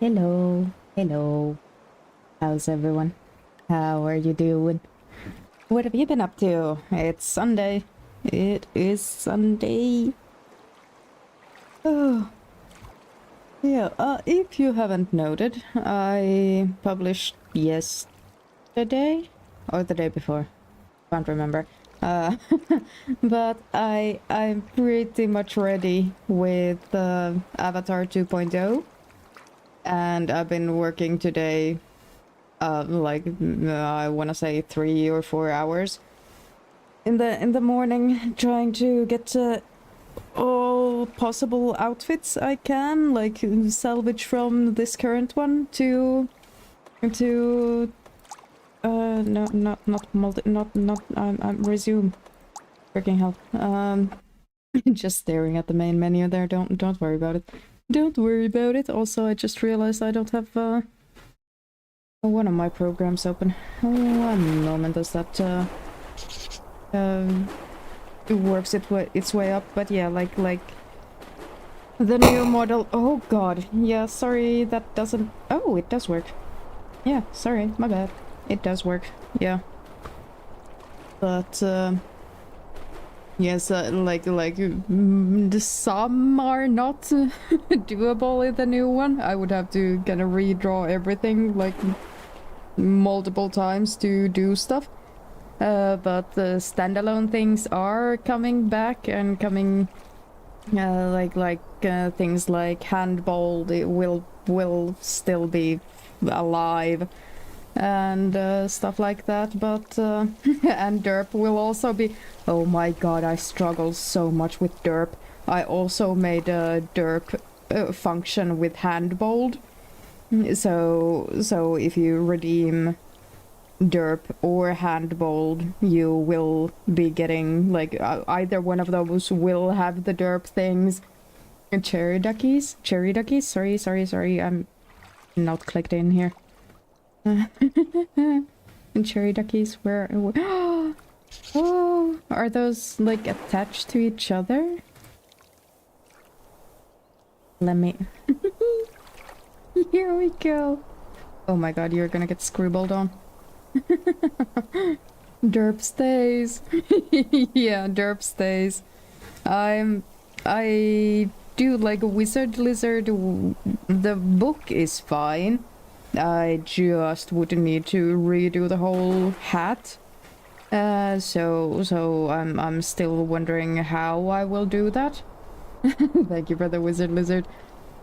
Hello, hello. How's everyone? How are you doing? What have you been up to? It's Sunday. It is Sunday. Oh, yeah. If you haven't noted, I published yesterday or the day before. Can't remember. Uh, but I'm pretty much ready with Avatar 2.0, and I've been working today. I want to say 3 or 4 hours in the morning, trying to get all possible outfits I can, like salvage from this current one to no, I'm resume. Freaking hell. Just staring at the main menu there. Don't worry about it. Don't worry about it. Also, I just realized I don't have one of my programs open. One moment as that it works its way up. But yeah, like the new model. Oh god, yeah, sorry, that doesn't. Oh, it does work. Yeah, sorry, my bad. It does work. Yeah, but yes, some are not doable in the new one. I would have to kind of redraw everything like multiple times to do stuff. But the standalone things are coming back and coming, things like handball. It will still be alive and stuff like that. But and derp will also be. Oh my god, I struggle so much with derp. I also made a derp function with handball. So if you redeem derp or handball, you will be getting like either one of those will have the derp things. Cherry duckies, sorry, I'm not clicked in here. And cherry duckies, where oh, are those like attached to each other? Let me here we go. Oh my god, you're gonna get screwballed on. Derp stays. Yeah, derp stays. I do like a wizard lizard. The book is fine. I just would need to redo the whole hat. So I'm still wondering how I will do that. Thank you for the wizard lizard.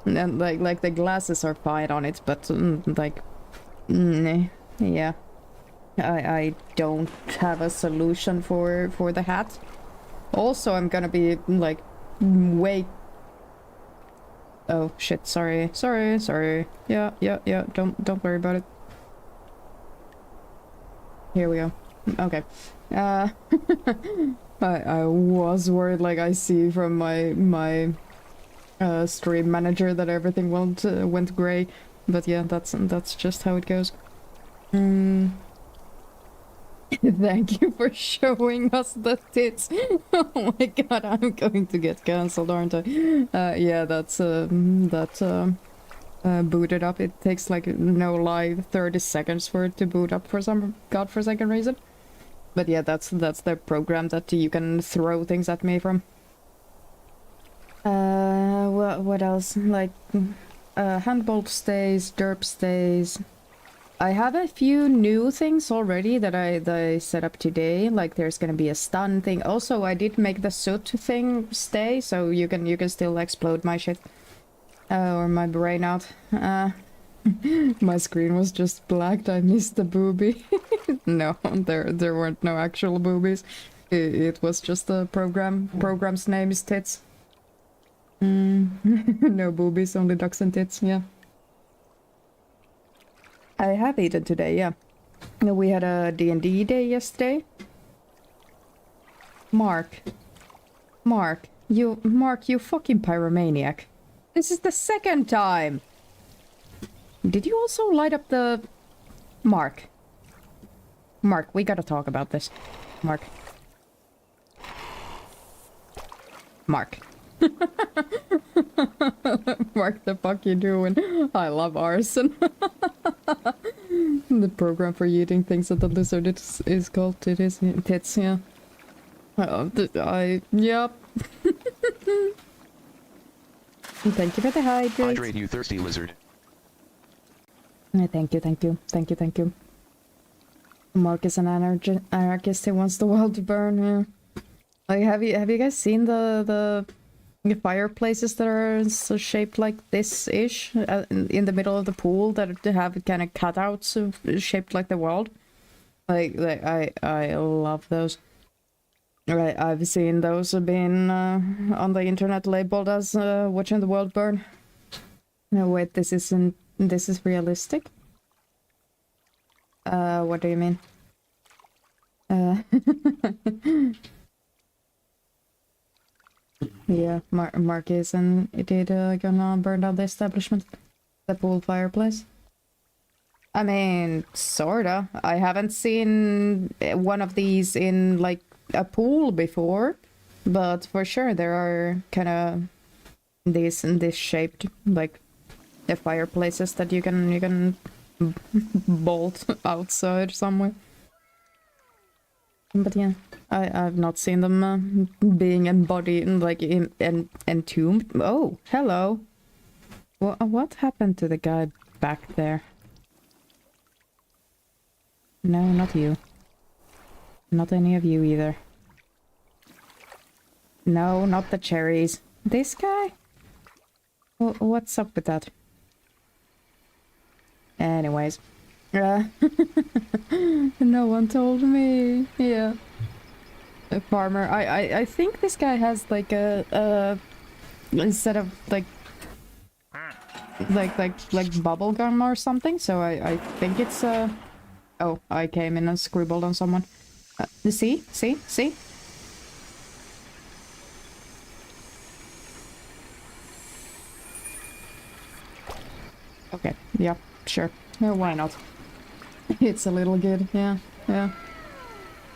And like the glasses are fine on it, but yeah. I don't have a solution for the hat. Also, I'm gonna be like way. Oh shit! Sorry. Yeah. Don't worry about it. Here we go. Okay. I was worried. Like I see from my stream manager that everything went gray, but yeah, that's just how it goes. Thank you for showing us the tits. Oh my god, I'm going to get cancelled, aren't I? Yeah, that's booted up. It takes like no lie 30 seconds for it to boot up for some godforsaken reason. But yeah, that's the program that you can throw things at me from. What else? Like handbolt stays, derp stays. I have a few new things already that I set up today. Like there's gonna be a stun thing. Also, I did make the soot thing stay, so you can still explode my shit or my brain out. My screen was just blacked. I missed the boobie. No, there weren't no actual boobies. It was just the program's name is tits. No boobies, only ducks and tits. Yeah. I have eaten today, yeah. We had a D&D day yesterday. Mark, you fucking pyromaniac. This is the second time! Did you also light up the... Mark, we gotta talk about this. Mark. Mark, the fuck you doing? I love arson. The program for eating things that the lizard is called tits, yeah. Yep. Thank you for the hydrate. Hydrate, you thirsty lizard. Thank you, thank you, thank you, thank you. Mark is an anarchist who wants the world to burn, yeah. Like, have you guys seen the fireplaces that are so shaped like this-ish in the middle of the pool that have kind of cutouts shaped like the world? Like I love those. Right, I've seen those being on the internet labeled as watching the world burn. No, wait, this is realistic? What do you mean? Yeah, Marcus and it gonna burn down the establishment. The pool fireplace. I mean, sorta. I haven't seen one of these in, like, a pool before, but for sure there are kind of this shaped, like, the fireplaces that you can bolt outside somewhere. But yeah, I've not seen them being embodied, like, entombed. Oh, hello. What happened to the guy back there? No, not you. Not any of you either. No, not the cherries. This guy? What's up with that? Anyways. No one told me. Yeah. A farmer. I think this guy has like a instead of like bubble gum or something, so I think it's oh, I came in and scribbled on someone. See? Okay, yeah, sure. Yeah, why not? It's a little good, yeah.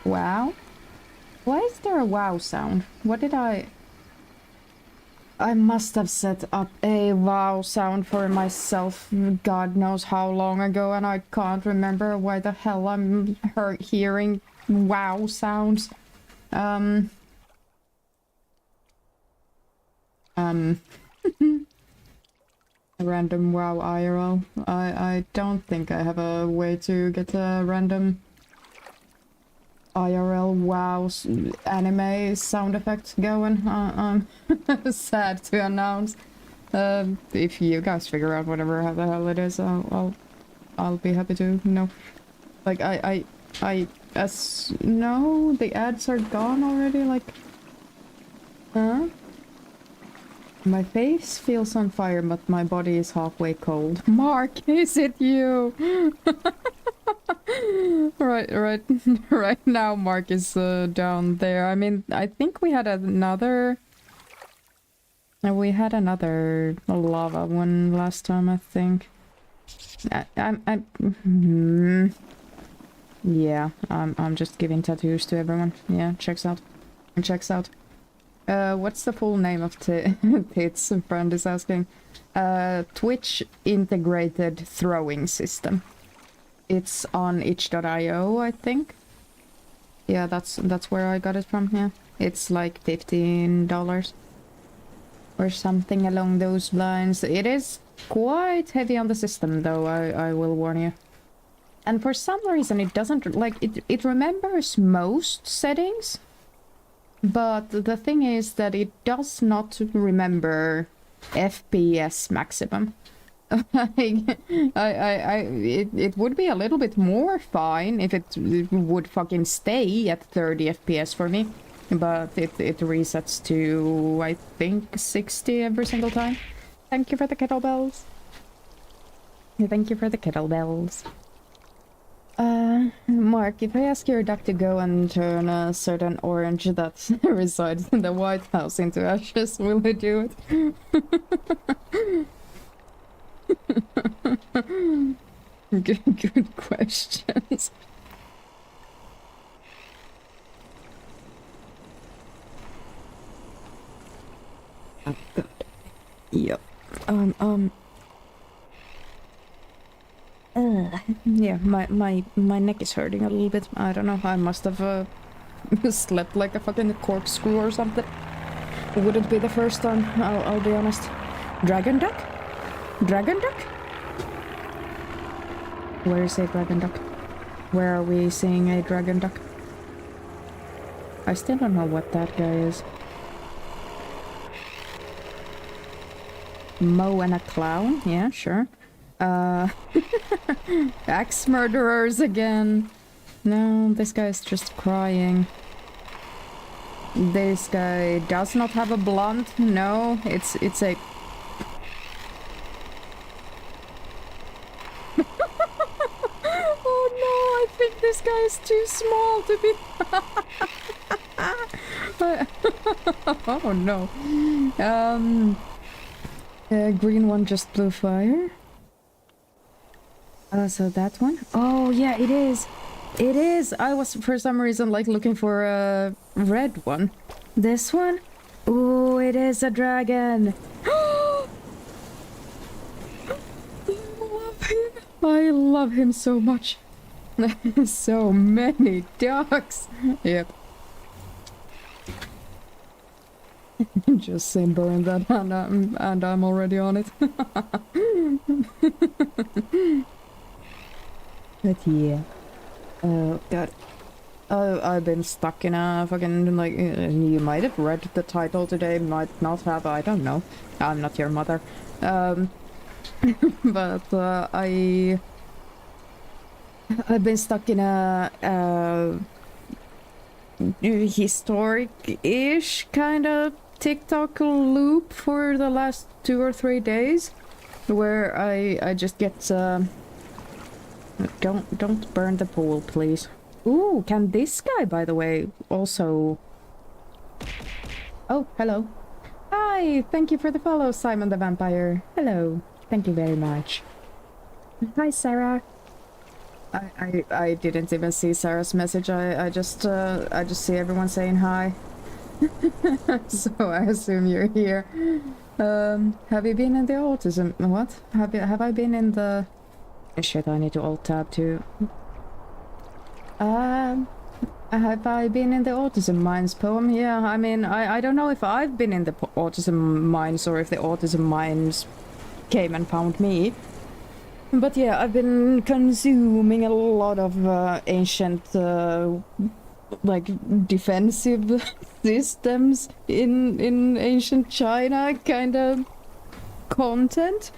Wow? Why is there a wow sound? What did I must have set up a wow sound for myself God knows how long ago, and I can't remember why the hell I'm hearing wow sounds. A random wow IRL. I don't think I have a way to get a random IRL wow anime sound effect going. I'm sad to announce. If you guys figure out whatever the hell it is, I'll be happy to know. Like no, the ads are gone already. Like, huh? My face feels on fire, but my body is halfway cold. Mark, is it you? right now Mark is down there. I mean, I think we had another lava one last time, I think. Yeah, I'm just giving tattoos to everyone. Yeah, checks out. What's the full name of Tits? Friend is asking. Twitch integrated throwing system. It's on itch.io, I think. Yeah, that's where I got it from. Yeah, it's like $15 or something along those lines. It is quite heavy on the system, though. I will warn you. And for some reason, it doesn't like it remembers most settings. But the thing is that it does not remember FPS maximum. It would be a little bit more fine if it would fucking stay at 30 FPS for me. But it resets to, I think, 60 every single time. Thank you for the kettlebells. Thank you for the kettlebells. Mark, if I ask your duck to go and turn a certain orange that resides in the White House into ashes, will he do it? Good questions. Oh god. Yep. Um. Yeah, my neck is hurting a little bit. I don't know. I must have slept like a fucking corkscrew or something. It wouldn't be the first time. I'll be honest. Dragon duck? Dragon duck? Where is a dragon duck? Where are we seeing a dragon duck? I still don't know what that guy is. Mo and a clown? Yeah, sure. Axe murderers again. No, this guy's just crying. This guy does not have a blunt. No, it's a... Oh no, I think this guy is too small to be... Oh no. Green one just blew fire. So that one? Oh yeah, it is. It is. I was for some reason like looking for a red one. This one? Oh, it is a dragon. I love him. I love him so much. So many ducks. Yep. Just simmering that and I'm already on it. But yeah. Oh god. I've been stuck in a fucking like you might have read the title today, might not have, I don't know. I'm not your mother. But I've been stuck in a historic-ish kind of TikTok loop for the last 2 or 3 days, where I just get don't burn the pool, please. Ooh, can this guy, by the way, also... Oh, hello. Hi, thank you for the follow, Simon the Vampire. Hello, thank you very much. Hi, Sarah. I didn't even see Sarah's message. I just see everyone saying hi. So I assume you're here. Have you been in the autism? What? Have I been in the... Shit, I need to alt tab too. Have I been in the Autism Minds poem? Yeah, I mean, I don't know if I've been in the Autism Minds or if the Autism Minds came and found me. But yeah, I've been consuming a lot of ancient, like, defensive systems in ancient China kind of content.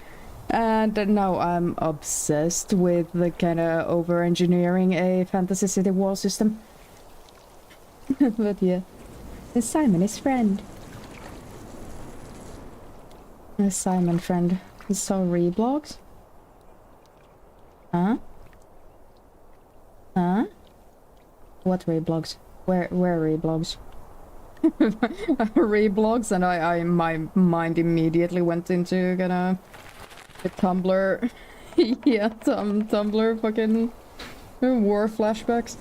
And now I'm obsessed with the kind of over-engineering a fantasy city wall system. But yeah, Simon is friend. Simon friend. So reblogs? Huh? Huh? What reblogs? Where reblogs? Reblogs, and my mind immediately went into gonna the Tumblr. Yeah, Tumblr fucking war flashbacks.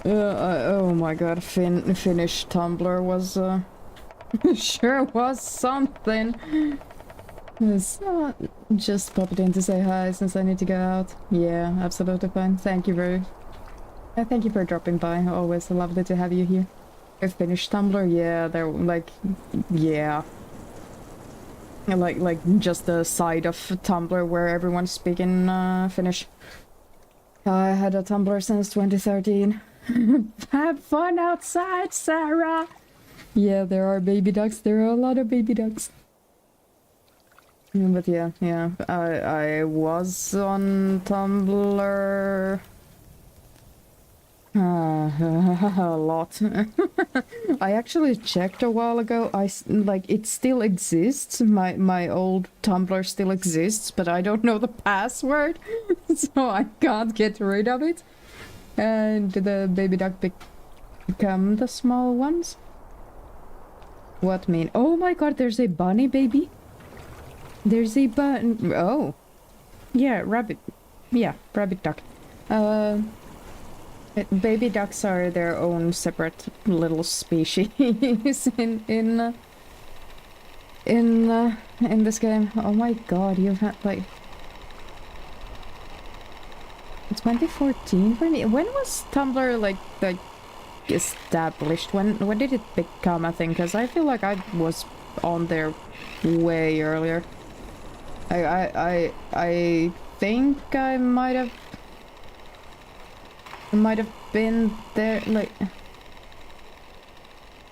Oh my god, Finnish Tumblr was sure was something. Just popped in to say hi since I need to go out. Yeah, absolutely fine. Thank you for dropping by. Always lovely to have you here. A Finnish Tumblr, yeah, they're like, yeah. Like just the side of Tumblr where everyone's speaking Finnish. I had a Tumblr since 2013. Have fun outside, Sarah! Yeah, there are baby ducks. There are a lot of baby ducks. But yeah, I was on Tumblr a lot. I actually checked a while ago. It still exists. My old Tumblr still exists, but I don't know the password, so I can't get rid of it. And did the baby duck become the small ones? What mean? Oh my god, there's a bunny baby. There's a bun. Oh, yeah, rabbit. Yeah, rabbit duck. Baby ducks are their own separate little species in in this game. Oh my god, you've had like 2014 for me. When was Tumblr like established? When did it become a thing? Because I feel like I was on there way earlier. I think I might have been there like,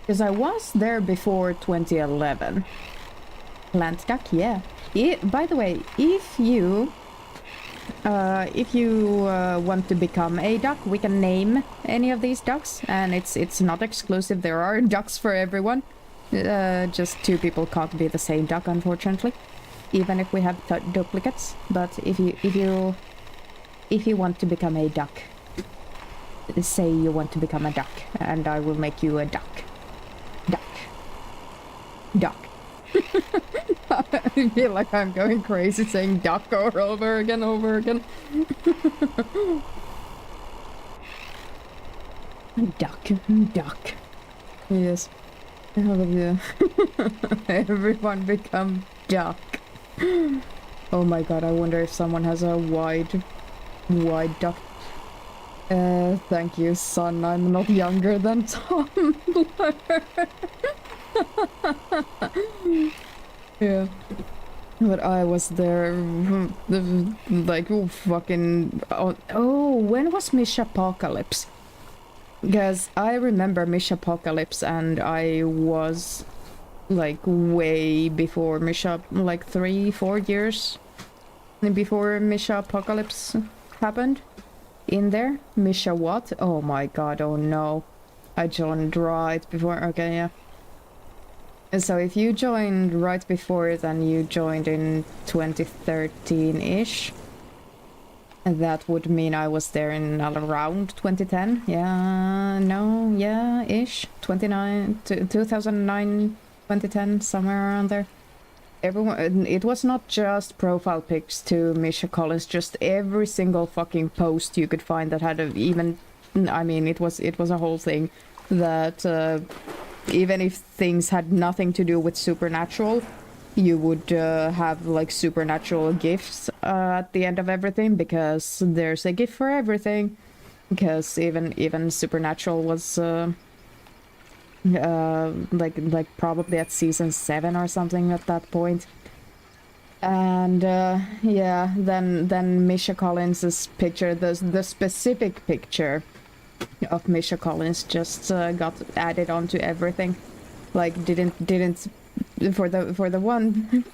because I was there before 2011. Plant duck, yeah. By the way, if you want to become a duck, we can name any of these ducks, and it's not exclusive. There are ducks for everyone. Just two people can't be the same duck, unfortunately, even if we have duplicates. But if you want to become a duck, say you want to become a duck, and I will make you a duck. Duck. I feel like I'm going crazy saying duck over again. Duck. Yes. Yeah. Everyone become duck. Oh my god, I wonder if someone has a wide duck. Thank you, son. I'm not younger than Tumblr. Yeah. But I was there, like, fucking... Oh, when was Mishapocalypse? Because I remember Mishapocalypse, and I was, like, way before Misha... Like, 3-4 years before Mishapocalypse happened. In there? Misha what? Oh my god, oh no. I joined right before... Okay, yeah. So if you joined right before, then you joined in 2013-ish. That would mean I was there in around 2010. Yeah, no, yeah, ish. 2009, 2010, somewhere around there. Everyone, it was not just profile pics to Misha Collins, just every single fucking post you could find that had even, I mean, it was a whole thing that even if things had nothing to do with Supernatural, you would have like Supernatural gifts at the end of everything, because there's a gift for everything. Because even Supernatural was like probably at season 7 or something at that point. And yeah, then Misha Collins's picture, the specific picture of Misha Collins just got added onto everything. Like didn't for the one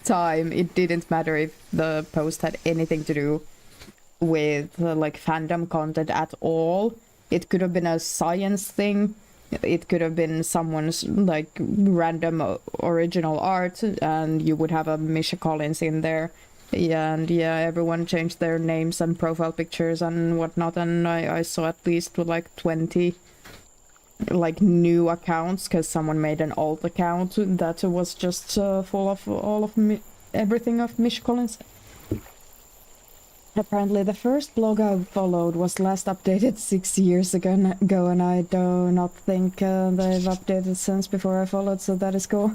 time it didn't matter if the post had anything to do with like fandom content at all. It could have been a science thing. It could have been someone's like random original art, and you would have a Misha Collins in there. Yeah, and yeah, everyone changed their names and profile pictures and whatnot, and I saw at least like 20 like new accounts, because someone made an alt account that was just full of all of everything of Misha Collins. Apparently the first blog I followed was last updated 6 years ago, and I do not think they've updated since before I followed, so that is cool.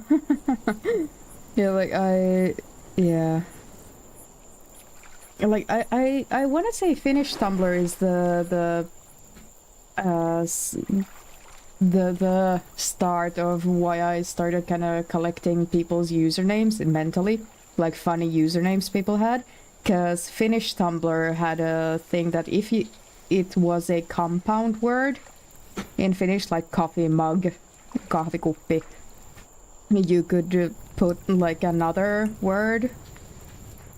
Yeah, like yeah. Like I want to say Finnish Tumblr is the start of why I started kind of collecting people's usernames mentally, like funny usernames people had. Because Finnish Tumblr had a thing that if it was a compound word in Finnish, like coffee mug, kahvikuppi, you could put like another word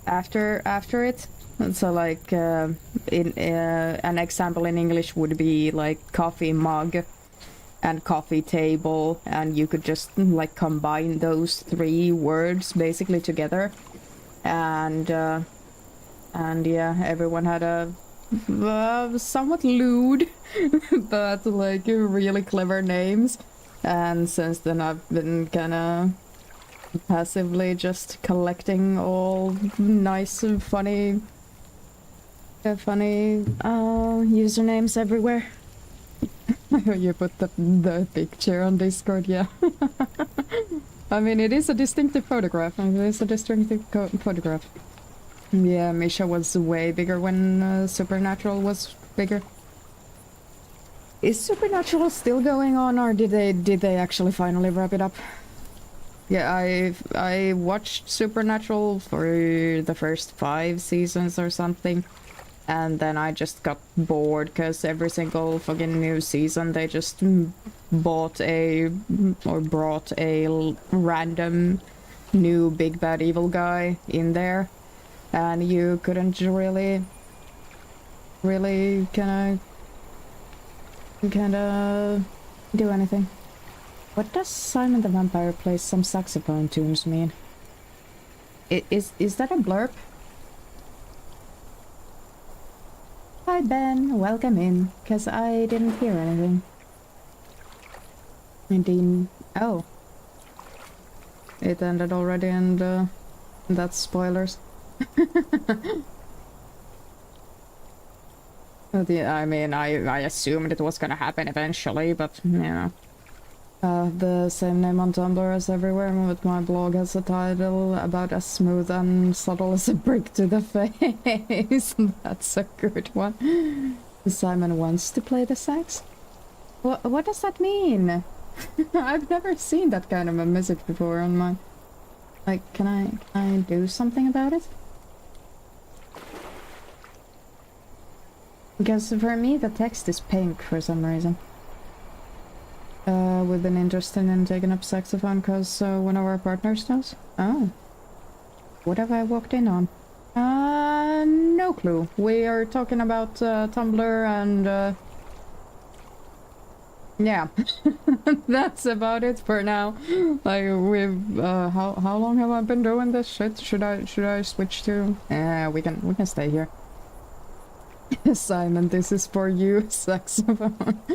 after it. So like an example in English would be like coffee mug and coffee table, and you could just like combine those 3 words basically together, and yeah, everyone had a somewhat lewd but like really clever names. And since then I've been kinda passively just collecting all nice and funny usernames everywhere. You put the picture on Discord, yeah. I mean, it is a distinctive photograph. It is a distinctive photograph. Yeah, Misha was way bigger when Supernatural was bigger. Is Supernatural still going on, or did they actually finally wrap it up? Yeah, I watched Supernatural for the first 5 seasons or something, and then I just got bored because every single fucking new season they just brought a random new big bad evil guy in there, and you couldn't really kinda do anything. What does Simon the Vampire plays some saxophone tunes mean? Is that a blurb? Hi Ben, welcome in, cause I didn't hear anything. Indeed. Oh. It ended already, and that's spoilers. I mean, I assumed it was gonna happen eventually, but, you know. The same name on Tumblr as everywhere, but my blog has a title about as smooth and subtle as a brick to the face. That's a good one. Simon wants to play the sax? What does that mean? I've never seen that kind of a message before on my... Like, can I do something about it? Because for me the text is pink for some reason. We've been interested in taking up saxophone because one of our partners does. Oh. What have I walked in on? No clue. We are talking about Tumblr and yeah. That's about it for now. Like we've how long have I been doing this shit? Should I switch to we can stay here. Simon, this is for you, saxophone.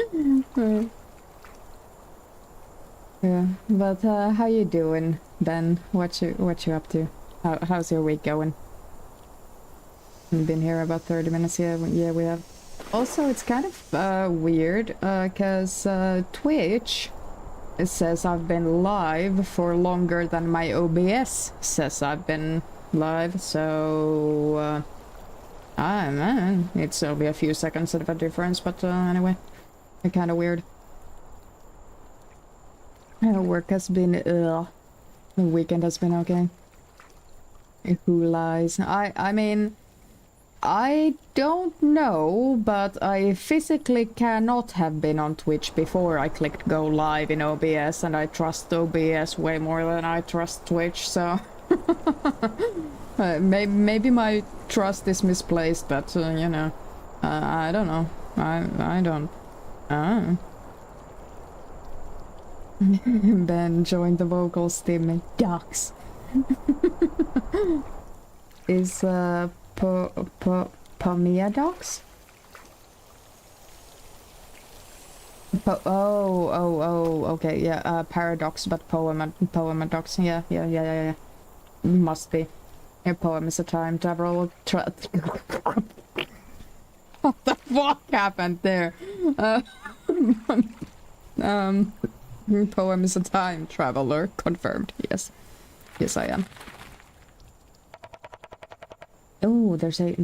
Yeah, but how you doing, Ben? What you up to? How's your week going? We've been here about 30 minutes. Yeah, we have. Also, it's kind of weird, cause Twitch says I've been live for longer than my OBS says I've been live. So, man, it's only a few seconds of a difference, but anyway, kind of weird. Work has been, the weekend has been okay. Who lies? I mean, I don't know, but I physically cannot have been on Twitch before I clicked go live in OBS, and I trust OBS way more than I trust Twitch, so... maybe my trust is misplaced, but, you know, I don't know. I don't... Ben joined the vocals team. Ducks. Is Pomia ducks? Okay, yeah, paradox, but poem ducks. Yeah. Must be. A poem is a time travel. What the fuck happened there? Poem is a time traveler. Confirmed. Yes, I am. Oh, there's a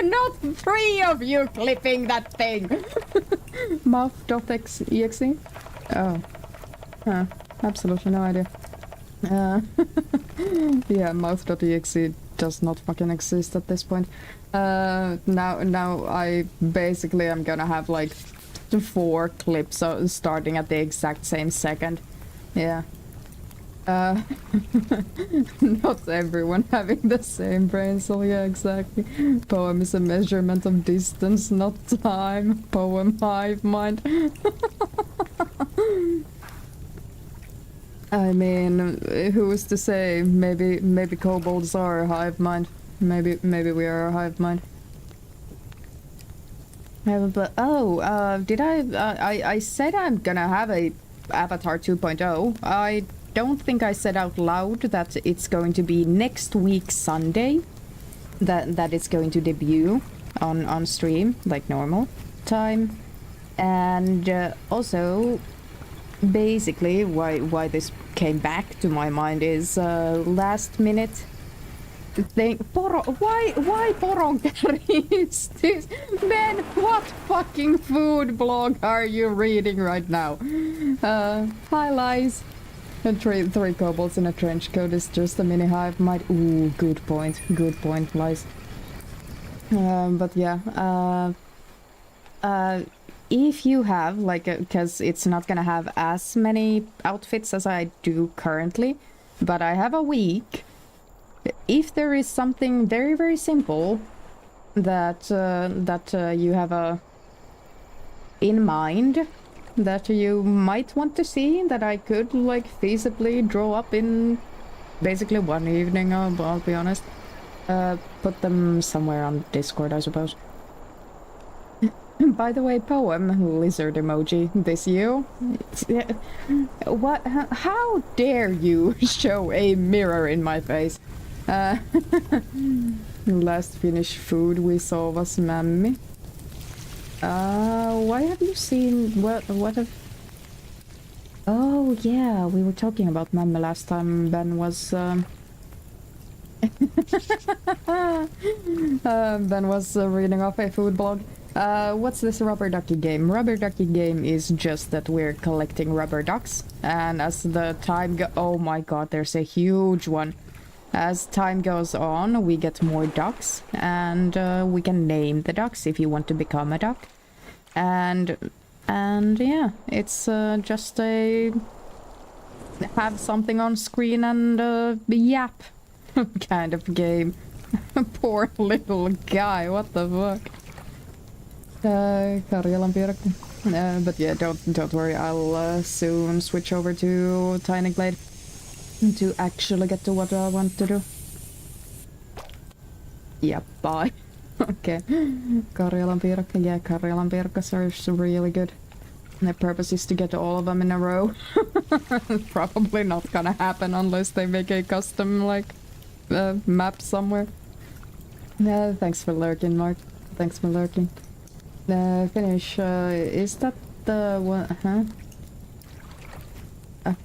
not 3 of you clipping that thing. Mouth.exe. Oh, absolutely no idea. Yeah, mouth.exe does not fucking exist at this point. Now I basically am gonna have like 4 clips starting at the exact same second. Yeah. Not everyone having the same brain cell. Yeah, exactly. Poem is a measurement of distance, not time. Poem hive mind. I mean, who is to say? Maybe kobolds are a hive mind. Maybe we are a hive mind. But did I said I'm gonna have a Avatar 2.0. I don't think I said out loud that it's going to be next week Sunday that it's going to debut on stream like normal time. And also basically why this came back to my mind is last minute thing. Why poron carries this? Man, what fucking food blog are you reading right now? Hi lies. And three kobolds in a trench coat is just a mini hive. Might. Ooh, good point. Good point, lies. But yeah. If you have like, because it's not gonna have as many outfits as I do currently, but I have a week. If there is something very very simple that you have in mind that you might want to see, that I could like feasibly draw up in basically one evening, I'll be honest, put them somewhere on Discord, I suppose. By the way, poem lizard emoji. This you? What? How dare you show a mirror in my face? Last finished food we saw was Mammy. Why have you seen what have? Oh yeah, we were talking about Mammy last time. Ben was Ben was reading off a food blog. What's this rubber ducky game? Rubber ducky game is just that we're collecting rubber ducks, and as the time oh my god, there's a huge one. As time goes on, we get more ducks, and we can name the ducks if you want to become a duck. And yeah, it's just a have something on screen and yap kind of game. Poor little guy, what the fuck? But yeah, don't worry, I'll soon switch over to Tiny Glade to actually get to what I want to do. Yeah, bye. Okay. Karjalan piirakka, yeah, Karjalan piirakkas are really good. The purpose is to get all of them in a row. Probably not gonna happen unless they make a custom, like, map somewhere. Thanks for lurking, Mark. Thanks for lurking. Finish, is that the one, huh?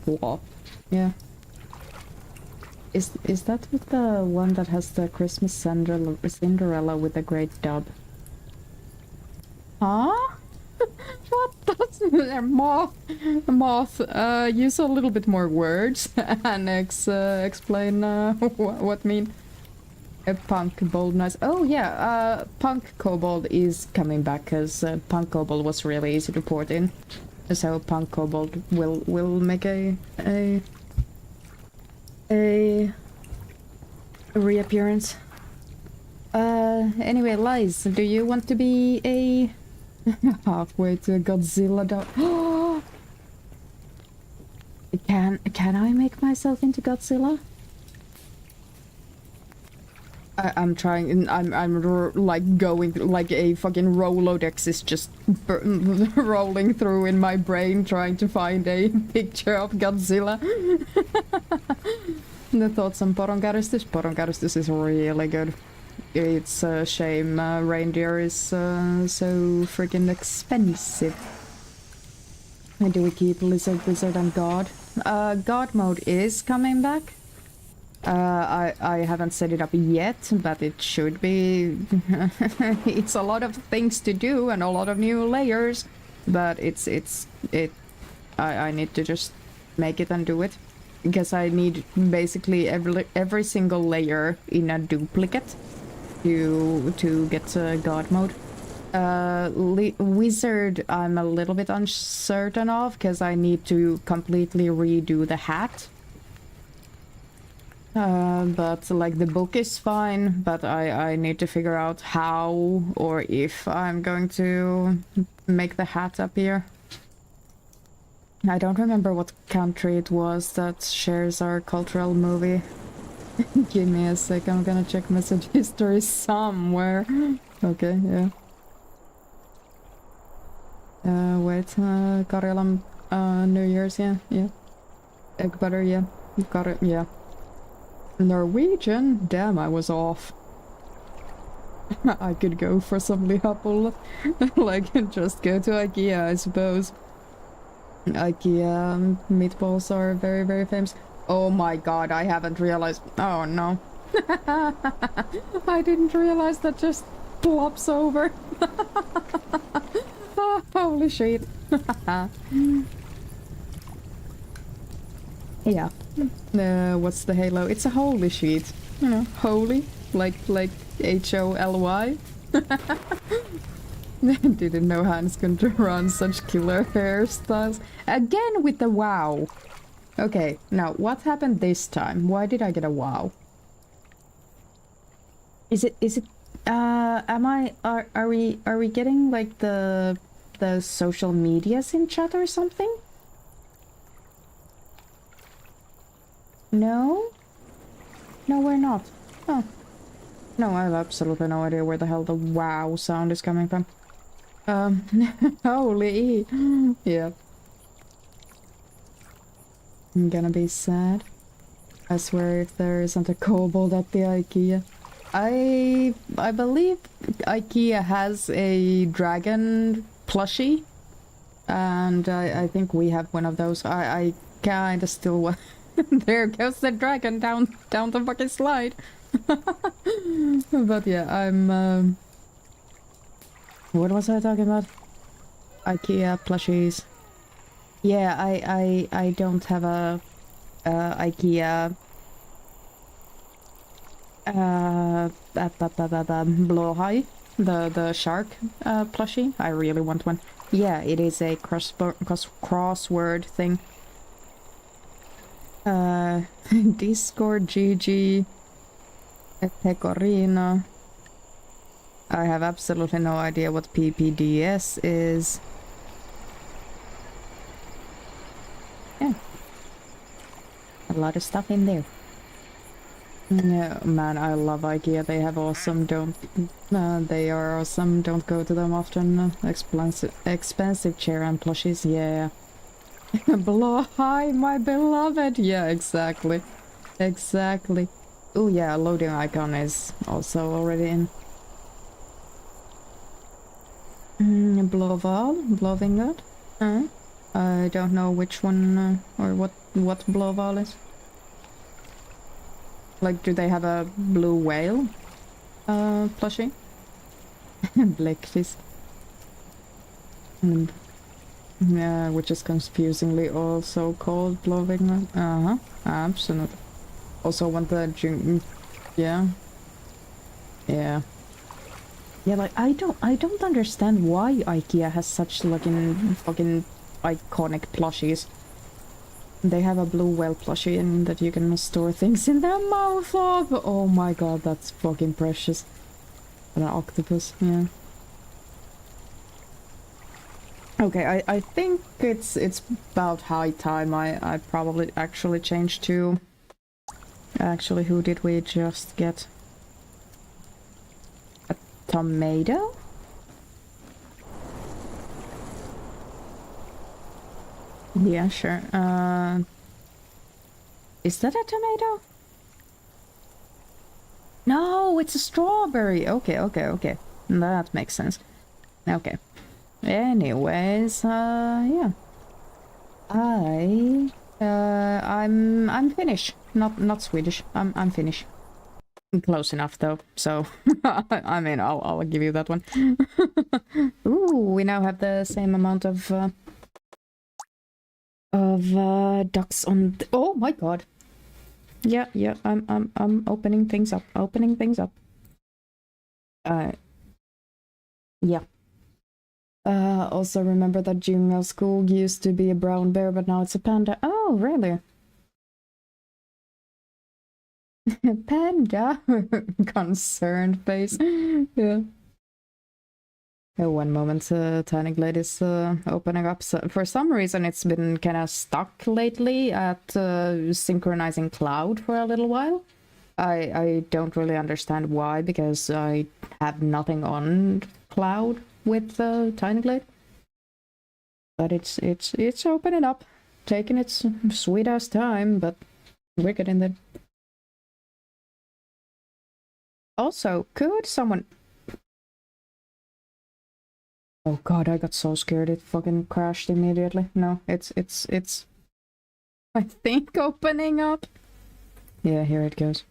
What? Yeah. Is that with the one that has the Christmas Cinderella with a great dub? Huh? What does moth use a little bit more words and explain what mean? A punk bold nice. Oh yeah, punk kobold is coming back because punk kobold was really easy to port in, so punk kobold will make a reappearance. Anyway, Lies, do you want to be a halfway to Godzilla dog? Can I make myself into Godzilla? I'm trying. I'm like going like a fucking Rolodex is just rolling through in my brain, trying to find a picture of Godzilla. The thoughts on poronkäristus. Poronkäristus is really good. It's a shame reindeer is so freaking expensive. And do we keep lizard, wizard, and god? God mode is coming back. I haven't set it up yet, but it should be. It's a lot of things to do and a lot of new layers, but I need to just make it and do it, because I need basically every single layer in a duplicate to get god mode. Wizard I'm a little bit uncertain of, because I need to completely redo the hat. But like the book is fine, but I need to figure out how or if I'm going to make the hat appear. I don't remember what country it was that shares our cultural movie. Give me a sec, I'm gonna check message history somewhere. Okay, yeah. Wait, Karjalan, New Year's, yeah. Egg butter, yeah. Got it, yeah. Norwegian? Damn, I was off. I could go for some lihapulla. Like, just go to IKEA, I suppose. IKEA meatballs are very, very famous. Oh my god, I haven't realized. Oh no. I didn't realize that just flops over. Holy shit. Yeah. What's the halo? It's a holy sheet. You know, holy, like HOLY. Didn't know Hans could run such killer hairstyles. Again with the wow. Okay, now what happened this time? Why did I get a wow? Is it are we getting like the social medias in chat or something? No? No, we're not. Oh. No, I have absolutely no idea where the hell the wow sound is coming from. Holy. Yeah. I'm gonna be sad. I swear if there isn't a kobold at the IKEA. I believe IKEA has a dragon plushie. And I think we have one of those. I kinda still want... There goes the dragon down the fucking slide. But yeah, I'm what was I talking about? IKEA plushies. Yeah, I don't have a IKEA blowhigh, the shark plushie. I really want one. Yeah, it is a crossword thing. Discord GG Pecorino. I have absolutely no idea what PPDS is. Yeah. A lot of stuff in there. Yeah, man, I love IKEA. They have awesome, they are awesome. Don't go to them often. Expensive chair and plushies, yeah. Blow high, my beloved. Yeah, exactly. Exactly. Oh yeah, loading icon is also already in. Blowing that? I don't know which one or what blowval is. Like, do they have a blue whale plushie? Blackfish. Yeah, which is confusingly also called blowing. Absolutely. Also want the yeah. Yeah. Yeah, like I don't understand why IKEA has such fucking iconic plushies. They have a blue whale plushie and that you can store things in their mouth of. Oh my god, that's fucking precious. An octopus, yeah. Okay, I think it's about high time I probably actually changed to... Actually, who did we just get? A tomato? Yeah, sure. Is that a tomato? No, it's a strawberry. Okay. That makes sense. Okay. Anyways, yeah. I'm Finnish. Not Swedish. I'm Finnish. Close enough though, so I mean I'll give you that one. Ooh, we now have the same amount of ducks on oh my god. Yeah, I'm opening things up. Yeah. Also remember that Jungle School used to be a brown bear, but now it's a panda. Oh, really? Panda? Concerned face. Yeah. One moment, Tiny Glade is opening up. So for some reason, it's been kind of stuck lately at synchronizing cloud for a little while. I don't really understand why, because I have nothing on cloud with Tiny Glade. But it's opening up, taking its sweet ass time, but we're getting there. Also, could someone... Oh god, I got so scared it fucking crashed immediately. No, it's I think opening up. Yeah, here it goes.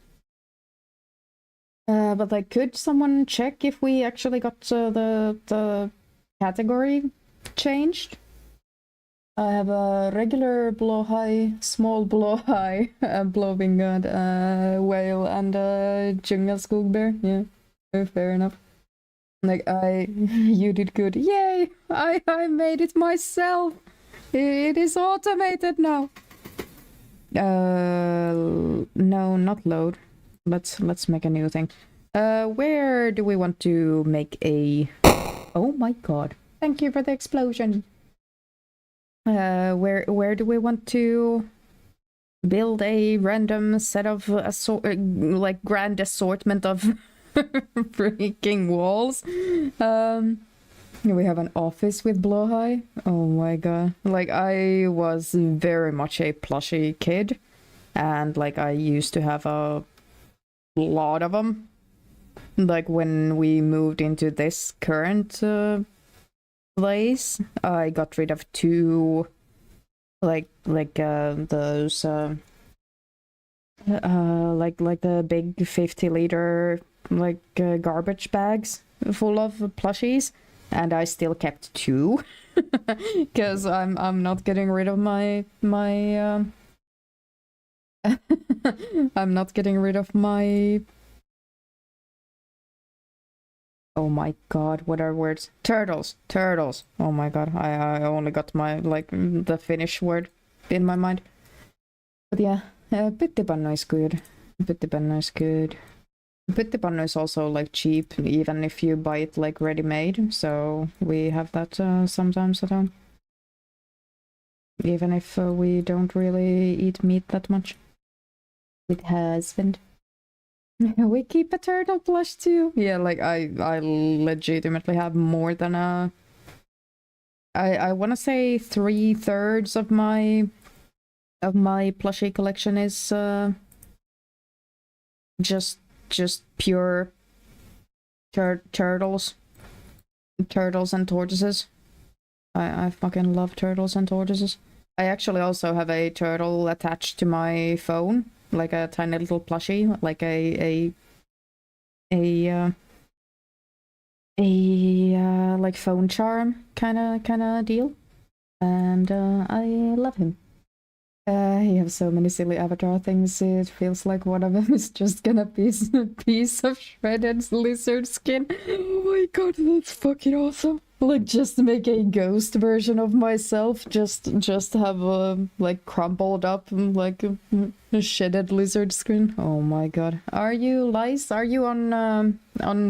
But like, could someone check if we actually got the category changed? I have a regular blowhigh, small blowhigh, blowwinged whale, and a jungelskog bear. Yeah, fair enough. Like you did good. Yay! I made it myself. It is automated now. No, not load. Let's make a new thing. Where do we want to make a? Oh my god! Thank you for the explosion. Where do we want to build a random set of like grand assortment of freaking walls? We have an office with blowhigh. Oh my god! Like I was very much a plushy kid, and like I used to have a lot of them. Like when we moved into this current place, I got rid of 2 like those like the big 50-liter garbage bags full of plushies, and I still kept 2 because I'm not getting rid of my I'm not getting rid of my. Oh my god, what are words? Turtles. Oh my god, I only got my, the Finnish word in my mind. But yeah, pyttipannu is good. Pyttipannu is good. Pyttipannu is also, like, cheap, even if you buy it, like, ready-made. So we have that sometimes at home. Even if we don't really eat meat that much. With husband. We keep a turtle plush too. Yeah, like I legitimately have more than a. I want to say 3/3 of my plushie collection is just pure turtles and tortoises. I fucking love turtles and tortoises. I actually also have a turtle attached to my phone. Like a tiny little plushie, like a like phone charm kind of deal, and I love him. He has so many silly avatar things. It feels like one of them is just gonna be a piece of shredded lizard skin. Oh my god, that's fucking awesome! Like, just make a ghost version of myself. Just have like crumpled up like a shedded lizard skin. Oh my god. Are you Lice? Are you on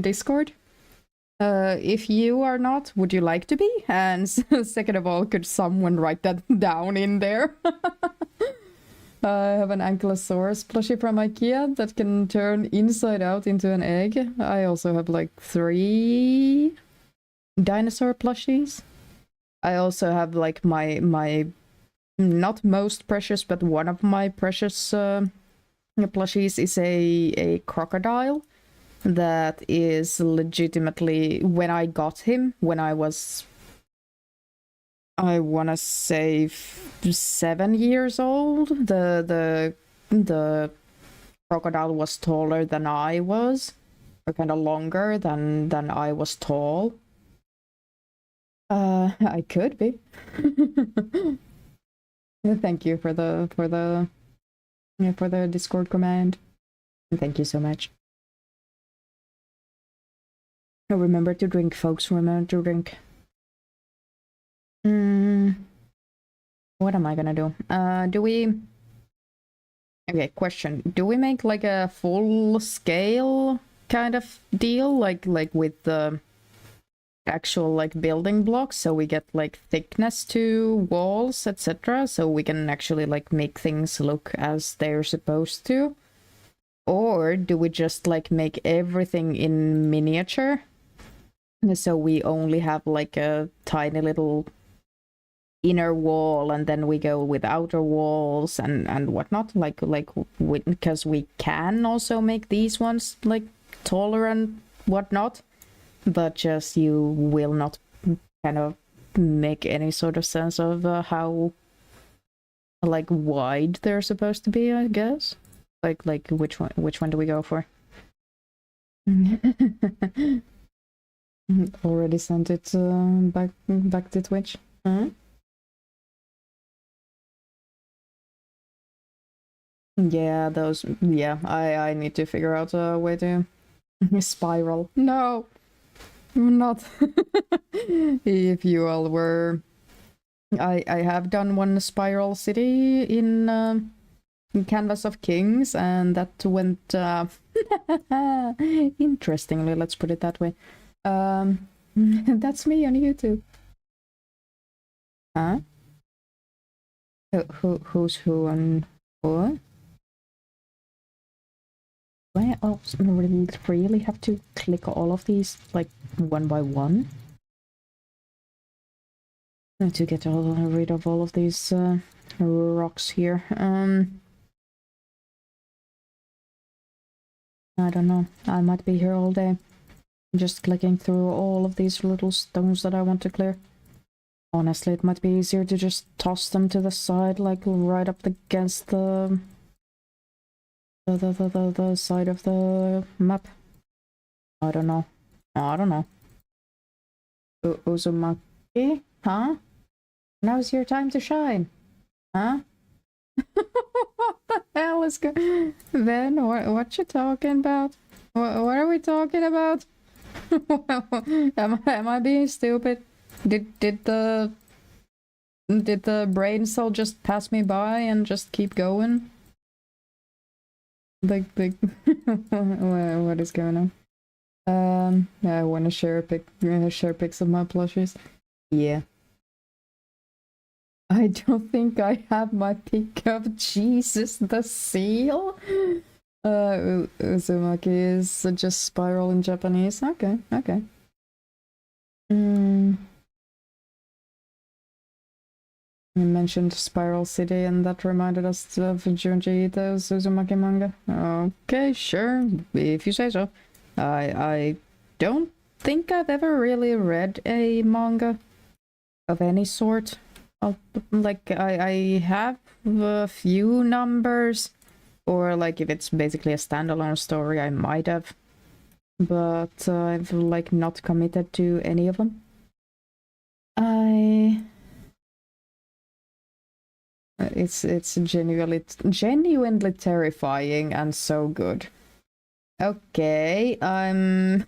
Discord? If you are not, would you like to be? And second of all, could someone write that down in there? I have an Ankylosaurus plushie from IKEA that can turn inside out into an egg. I also have like 3 dinosaur plushies. I also have like my not most precious, but one of my precious plushies is a crocodile that is legitimately, when I got him, when I was, I wanna say 7 years old, the crocodile was taller than I was, or kind of longer than I was tall. I could be. Thank you for the Discord command. Thank you so much. Remember to drink, folks. Remember to drink. What am I gonna do? Do we? Okay, question. Do we make like a full scale kind of deal, like with the actual like building blocks, so we get like thickness to walls, etc., so we can actually like make things look as they're supposed to? Or do we just like make everything in miniature, so we only have like a tiny little inner wall, and then we go with outer walls and whatnot, because we can also make these ones like taller and whatnot, but just you will not kind of make any sort of sense of how like wide they're supposed to be, I guess. Like which one do we go for? Already sent it back to Twitch. Huh? Yeah, those. Yeah, I need to figure out a way to spiral. No, not. If you all were, I have done one spiral city in Canvas of Kings, and that went interestingly. Let's put it that way. That's me on YouTube. Huh? Who's who on what? Do I also really have to click all of these like one by one to get rid of all of these rocks here? I don't know. I might be here all day, just clicking through all of these little stones that I want to clear. Honestly, it might be easier to just toss them to the side, like right up against the side of the map. I don't know. I don't know. Uzumaki? Huh? Now's your time to shine. Huh? What the hell is going? Ben, what you talking about? What are we talking about? Am I being stupid? Did the brain cell just pass me by and just keep going? Like what is going on? I want to share pics of my plushies. Yeah. I don't think I have my pic of Jesus the seal. Uzumaki is just spiral in Japanese. Okay, okay. You mentioned Spiral City, and that reminded us of Junji Ito's Uzumaki manga. Okay, sure, if you say so. I don't think I've ever really read a manga of any sort. Like, I have a few numbers, or like if it's basically a standalone story, I might have. But I've like not committed to any of them. It's genuinely terrifying and so good. Okay, I'm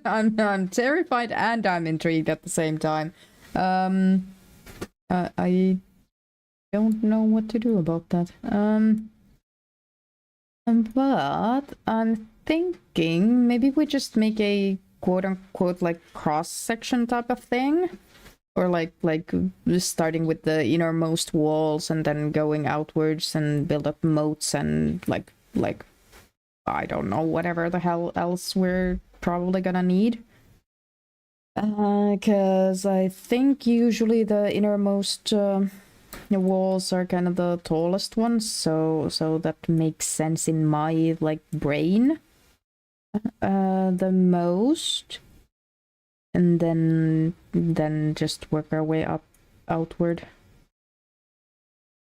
I'm terrified and I'm intrigued at the same time. I don't know what to do about that. But I'm thinking maybe we just make a quote-unquote like cross-section type of thing. Or like starting with the innermost walls and then going outwards and build up moats and like I don't know, whatever the hell else we're probably gonna need. Cause I think usually the innermost walls are kind of the tallest ones, so that makes sense in my like brain. The most. And then just work our way up outward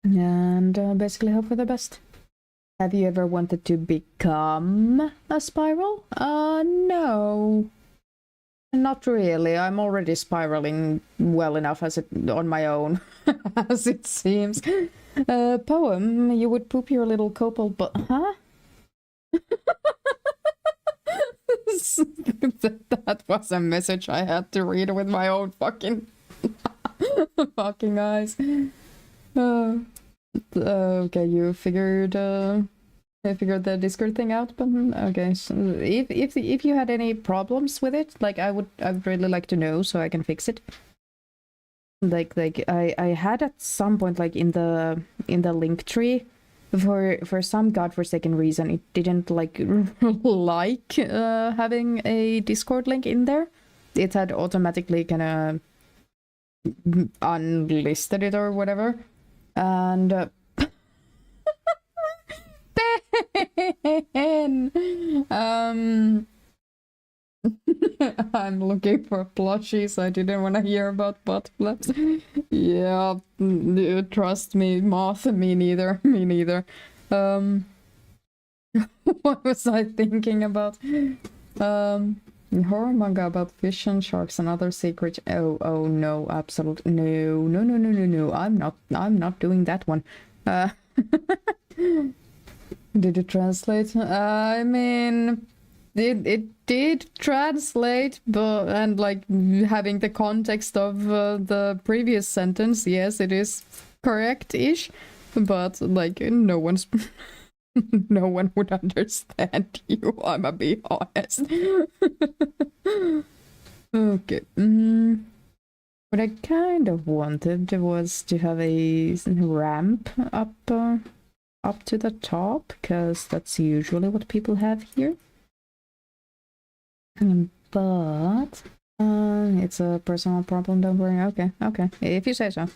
and basically hope for the best. Have you ever wanted to become a spiral? No, not really. I'm already spiraling well enough as it on my own as it seems. Poem, you would poop your little copal butt, huh? That was a message I had to read with my own fucking fucking eyes. Okay, you figured the Discord thing out, but okay. So if you had any problems with it, like I would really like to know so I can fix it. Like I had at some point like in the link tree. For some godforsaken reason, it didn't like having a Discord link in there. It had automatically kind of unlisted it or whatever, and Ben, I'm looking for plushies. I didn't want to hear about butt flaps. Yeah, trust me, moth. Me neither. Me neither. What was I thinking about? Horror manga about fish and sharks and other sea creatures. Oh no, absolutely no. I'm not doing that one. Did it translate? I mean, it did translate, but and like having the context of the previous sentence, yes, it is correct-ish, but like no one's no one would understand you. I'ma be honest. Okay. What I kind of wanted was to have a ramp up to the top, because that's usually what people have here. But it's a personal problem, don't worry. Okay. If you say so.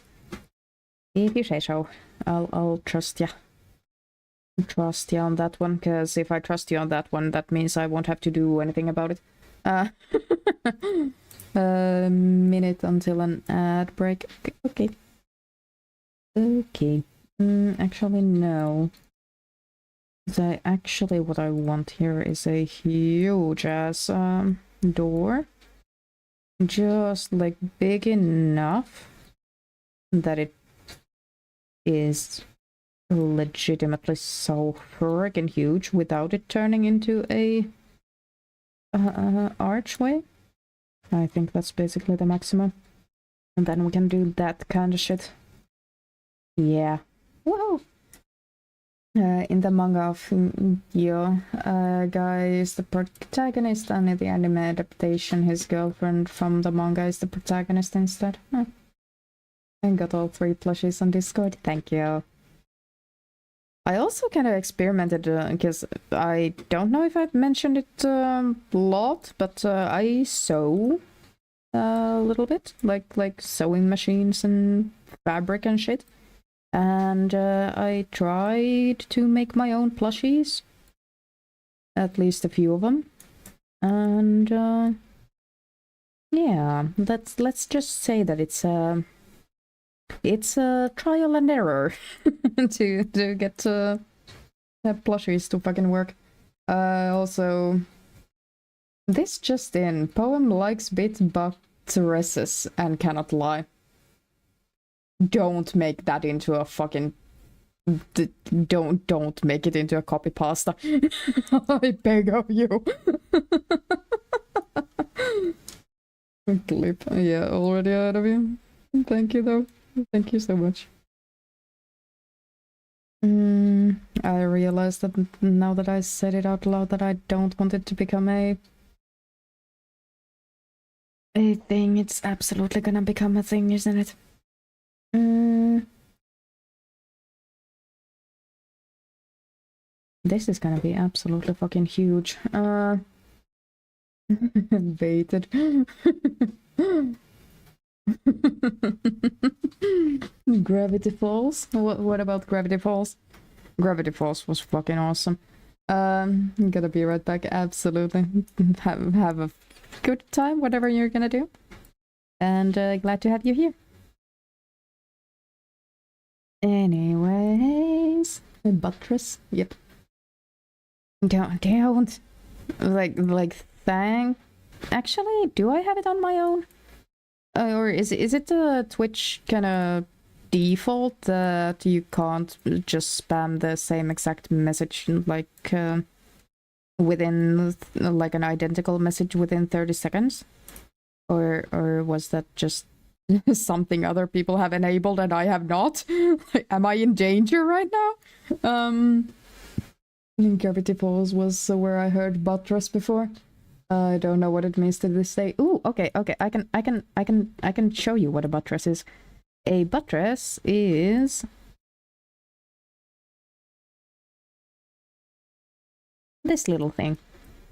If you say so, I'll trust ya. Trust you on that one, because if I trust you on that one, that means I won't have to do anything about it. A minute until an ad break. Okay. Actually, no. What I want here is a huge ass door. Just like big enough that it is legitimately so friggin' huge without it turning into a archway. I think that's basically the maximum. And then we can do that kind of shit. Yeah. Whoa! In the manga of Yo, guy is the protagonist, and in the anime adaptation, his girlfriend from the manga is the protagonist instead. I got all 3 plushies on Discord. Thank you. I also kind of experimented, because I don't know if I've mentioned it a lot, but I sew a little bit, like sewing machines and fabric and shit. And I tried to make my own plushies, at least a few of them. And yeah, let's just say that it's a trial and error to get plushies to fucking work. Also, this just in: poem likes bit buttresses and cannot lie. Don't make that into a fucking... Don't make it into a copy pasta. I beg of you. Clip. Yeah, already out of you. Thank you though. Thank you so much. I realized that now that I said it out loud that I don't want it to become a thing. It's absolutely gonna become a thing, isn't it? This is gonna be absolutely fucking huge. Baited. Gravity Falls? What about Gravity Falls? Gravity Falls was fucking awesome. Gotta be right back. Absolutely. Have a good time, whatever you're gonna do. And glad to have you here. Anyways, a buttress. Yep. Don't. Like thang. Actually, do I have it on my own? Or is it the Twitch kind of default that you can't just spam the same exact message, like within like an identical message within 30 seconds? Or was that just something other people have enabled and I have not? Am I in danger right now? Gravity Falls was where I heard buttress before. I don't know what it means to this day. Ooh, okay. I can show you what a buttress is. A buttress is this little thing,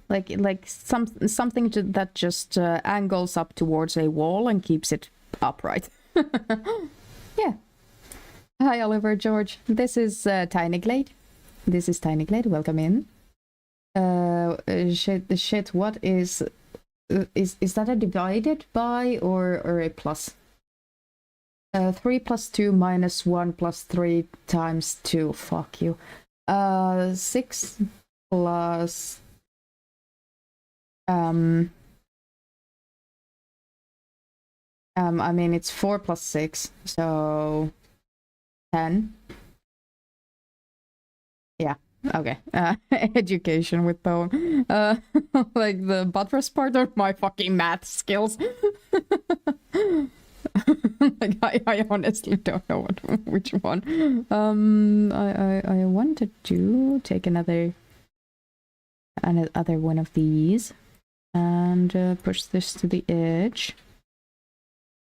like something that just angles up towards a wall and keeps it upright. Yeah. Hi, Oliver George. This is Tiny Glade. Welcome in. Shit, what is Is that a divided by or a plus? 3 plus 2 minus 1 plus 3 times 2. Fuck you. 6 plus I mean it's 4 plus 6, so 10. Yeah. Okay. Education with poem. Like the buttress part or my fucking math skills. Like I honestly don't know which one. I wanted to take another one of these and push this to the edge.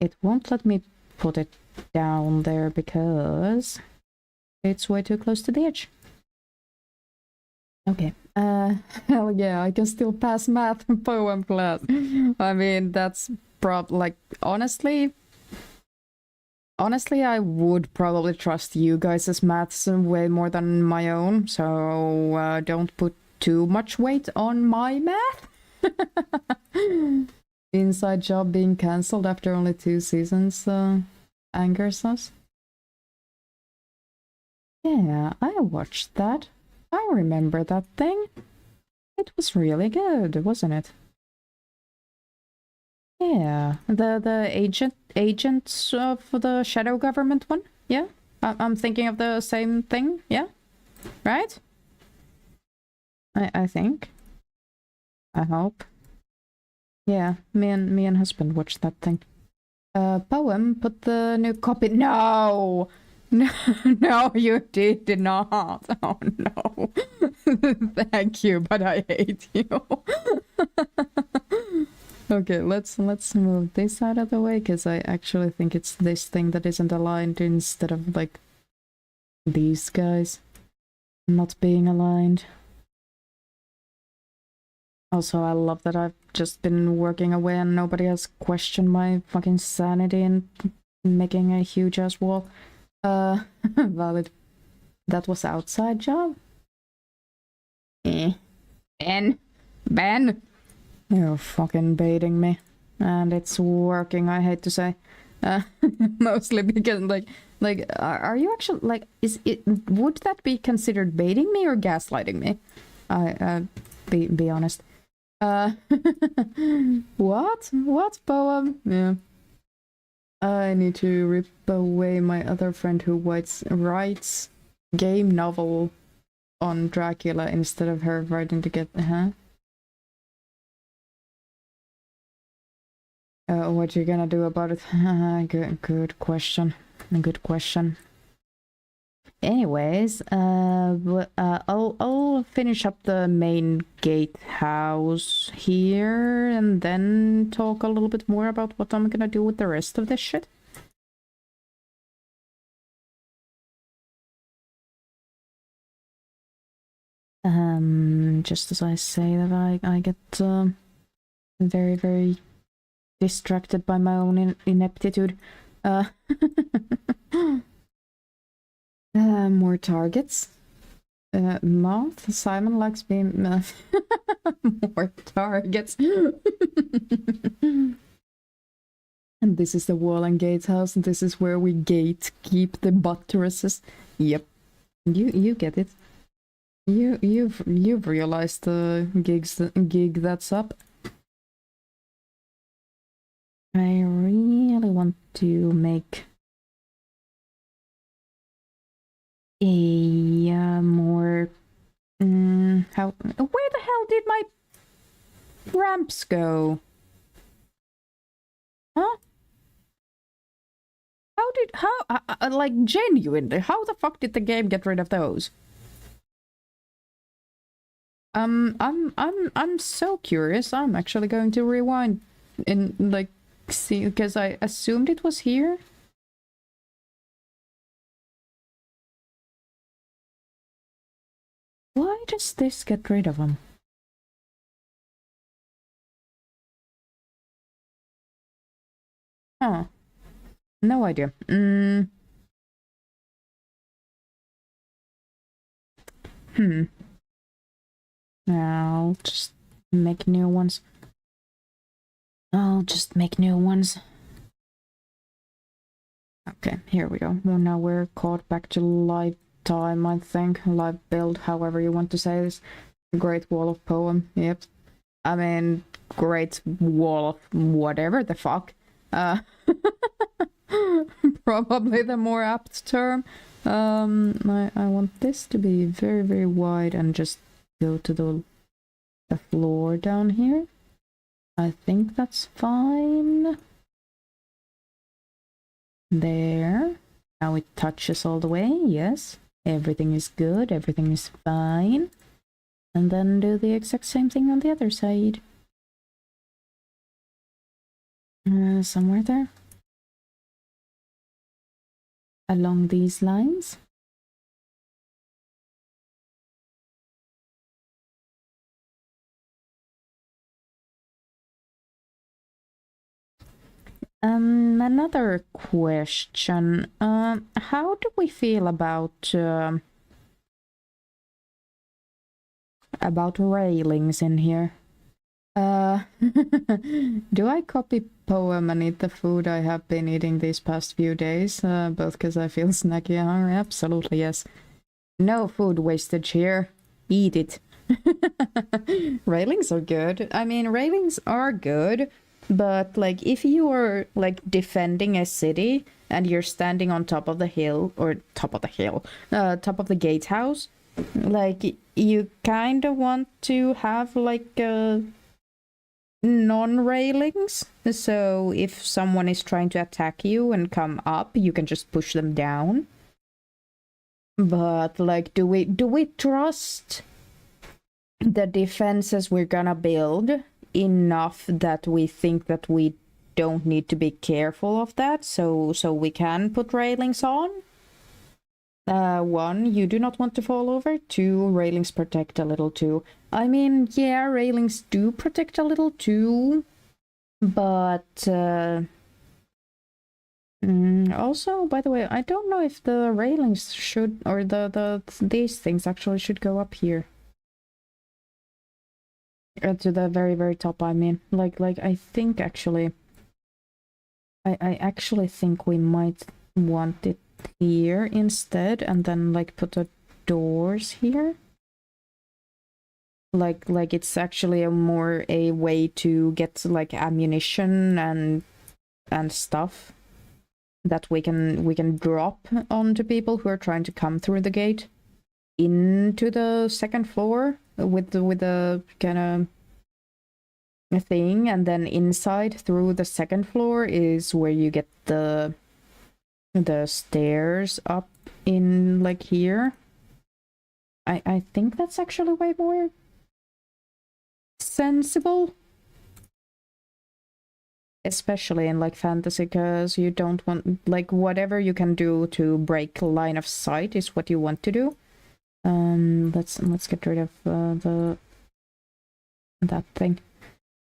It won't let me put it down there because it's way too close to the edge. Okay. Hell yeah, I can still pass math and poem class. I mean, that's like, honestly, I would probably trust you guys' maths way more than my own, so don't put too much weight on my math. Inside Job being cancelled after only 2 seasons angers us. Yeah, I watched that. I remember that thing. It was really good, wasn't it? Yeah, the agents of the shadow government one. Yeah, I'm thinking of the same thing. Yeah, right. I think. I hope. Yeah, me and husband watched that thing. Poem, put the new copy. No, no, no, you did not. Oh no. Thank you, but I hate you. Okay, let's move this out of the way because I actually think it's this thing that isn't aligned instead of like these guys not being aligned. Also, I love that I've just been working away and nobody has questioned my fucking sanity and making a huge ass wall. Valid. That was outside job? Ben! You're fucking baiting me. And it's working, I hate to say. Mostly because, are you actually, like, would that be considered baiting me or gaslighting me? Be honest. What poem? Yeah. I need to rip away my other friend who writes game novel on Dracula instead of her writing to get, what you gonna do about it? Good question. Good question. Anyways, I'll finish up the main gatehouse here and then talk a little bit more about what I'm gonna do with the rest of this shit. Just as I say that I get very, very distracted by my own ineptitude. More targets. Moth. Simon likes being more targets. And this is the wall and gatehouse. And this is where we keep the buttresses. Yep, you get it. You've realized the gig that's up. I really want to make a more where the hell did my ramps go? Huh? Like genuinely, how the fuck did the game get rid of those? I'm so curious. I'm actually going to rewind and like see because I assumed it was here. Why does this get rid of them? Huh. No idea. I'll just make new ones. I'll just make new ones. Okay, here we go. Well, now we're caught back to live time, I think. Live build, however you want to say this. Great Wall of Poem, yep. I mean, Great Wall of whatever the fuck. Probably the more apt term. I want this to be very, very wide and just go to the floor down here. I think that's fine. There. Now it touches all the way, yes. Everything is good, everything is fine. And then do the exact same thing on the other side. Somewhere there. Along these lines. Another question. How do we feel about railings in here? Do I copy poem and eat the food I have been eating these past few days? Both because I feel snacky and hungry? Absolutely, yes. No food wastage here. Eat it. Railings are good. I mean, railings are good, but like if you are like defending a city and you're standing on top of the hill, or top of the gatehouse, like you kind of want to have like non-railings, so if someone is trying to attack you and come up, you can just push them down. But like, do we trust the defenses we're gonna build enough that we think that we don't need to be careful of that, so we can put railings on? One, you do not want to fall over. Two, railings protect a little too. I mean, yeah, railings do protect a little too, but also, by the way, I don't know if the railings should, or these things actually should go up here. To the very, very top, I mean. Like, I think actually... I actually think we might want it here instead, and then, like, put the doors here. Like it's actually a way to get, like, ammunition and stuff that we can drop onto people who are trying to come through the gate into the second floor with the kind of thing, and then inside through the second floor is where you get the stairs up in, like, here. I think that's actually way more sensible, especially in like fantasy, because you don't want, like, whatever you can do to break line of sight is what you want to do. Let's get rid of that thing.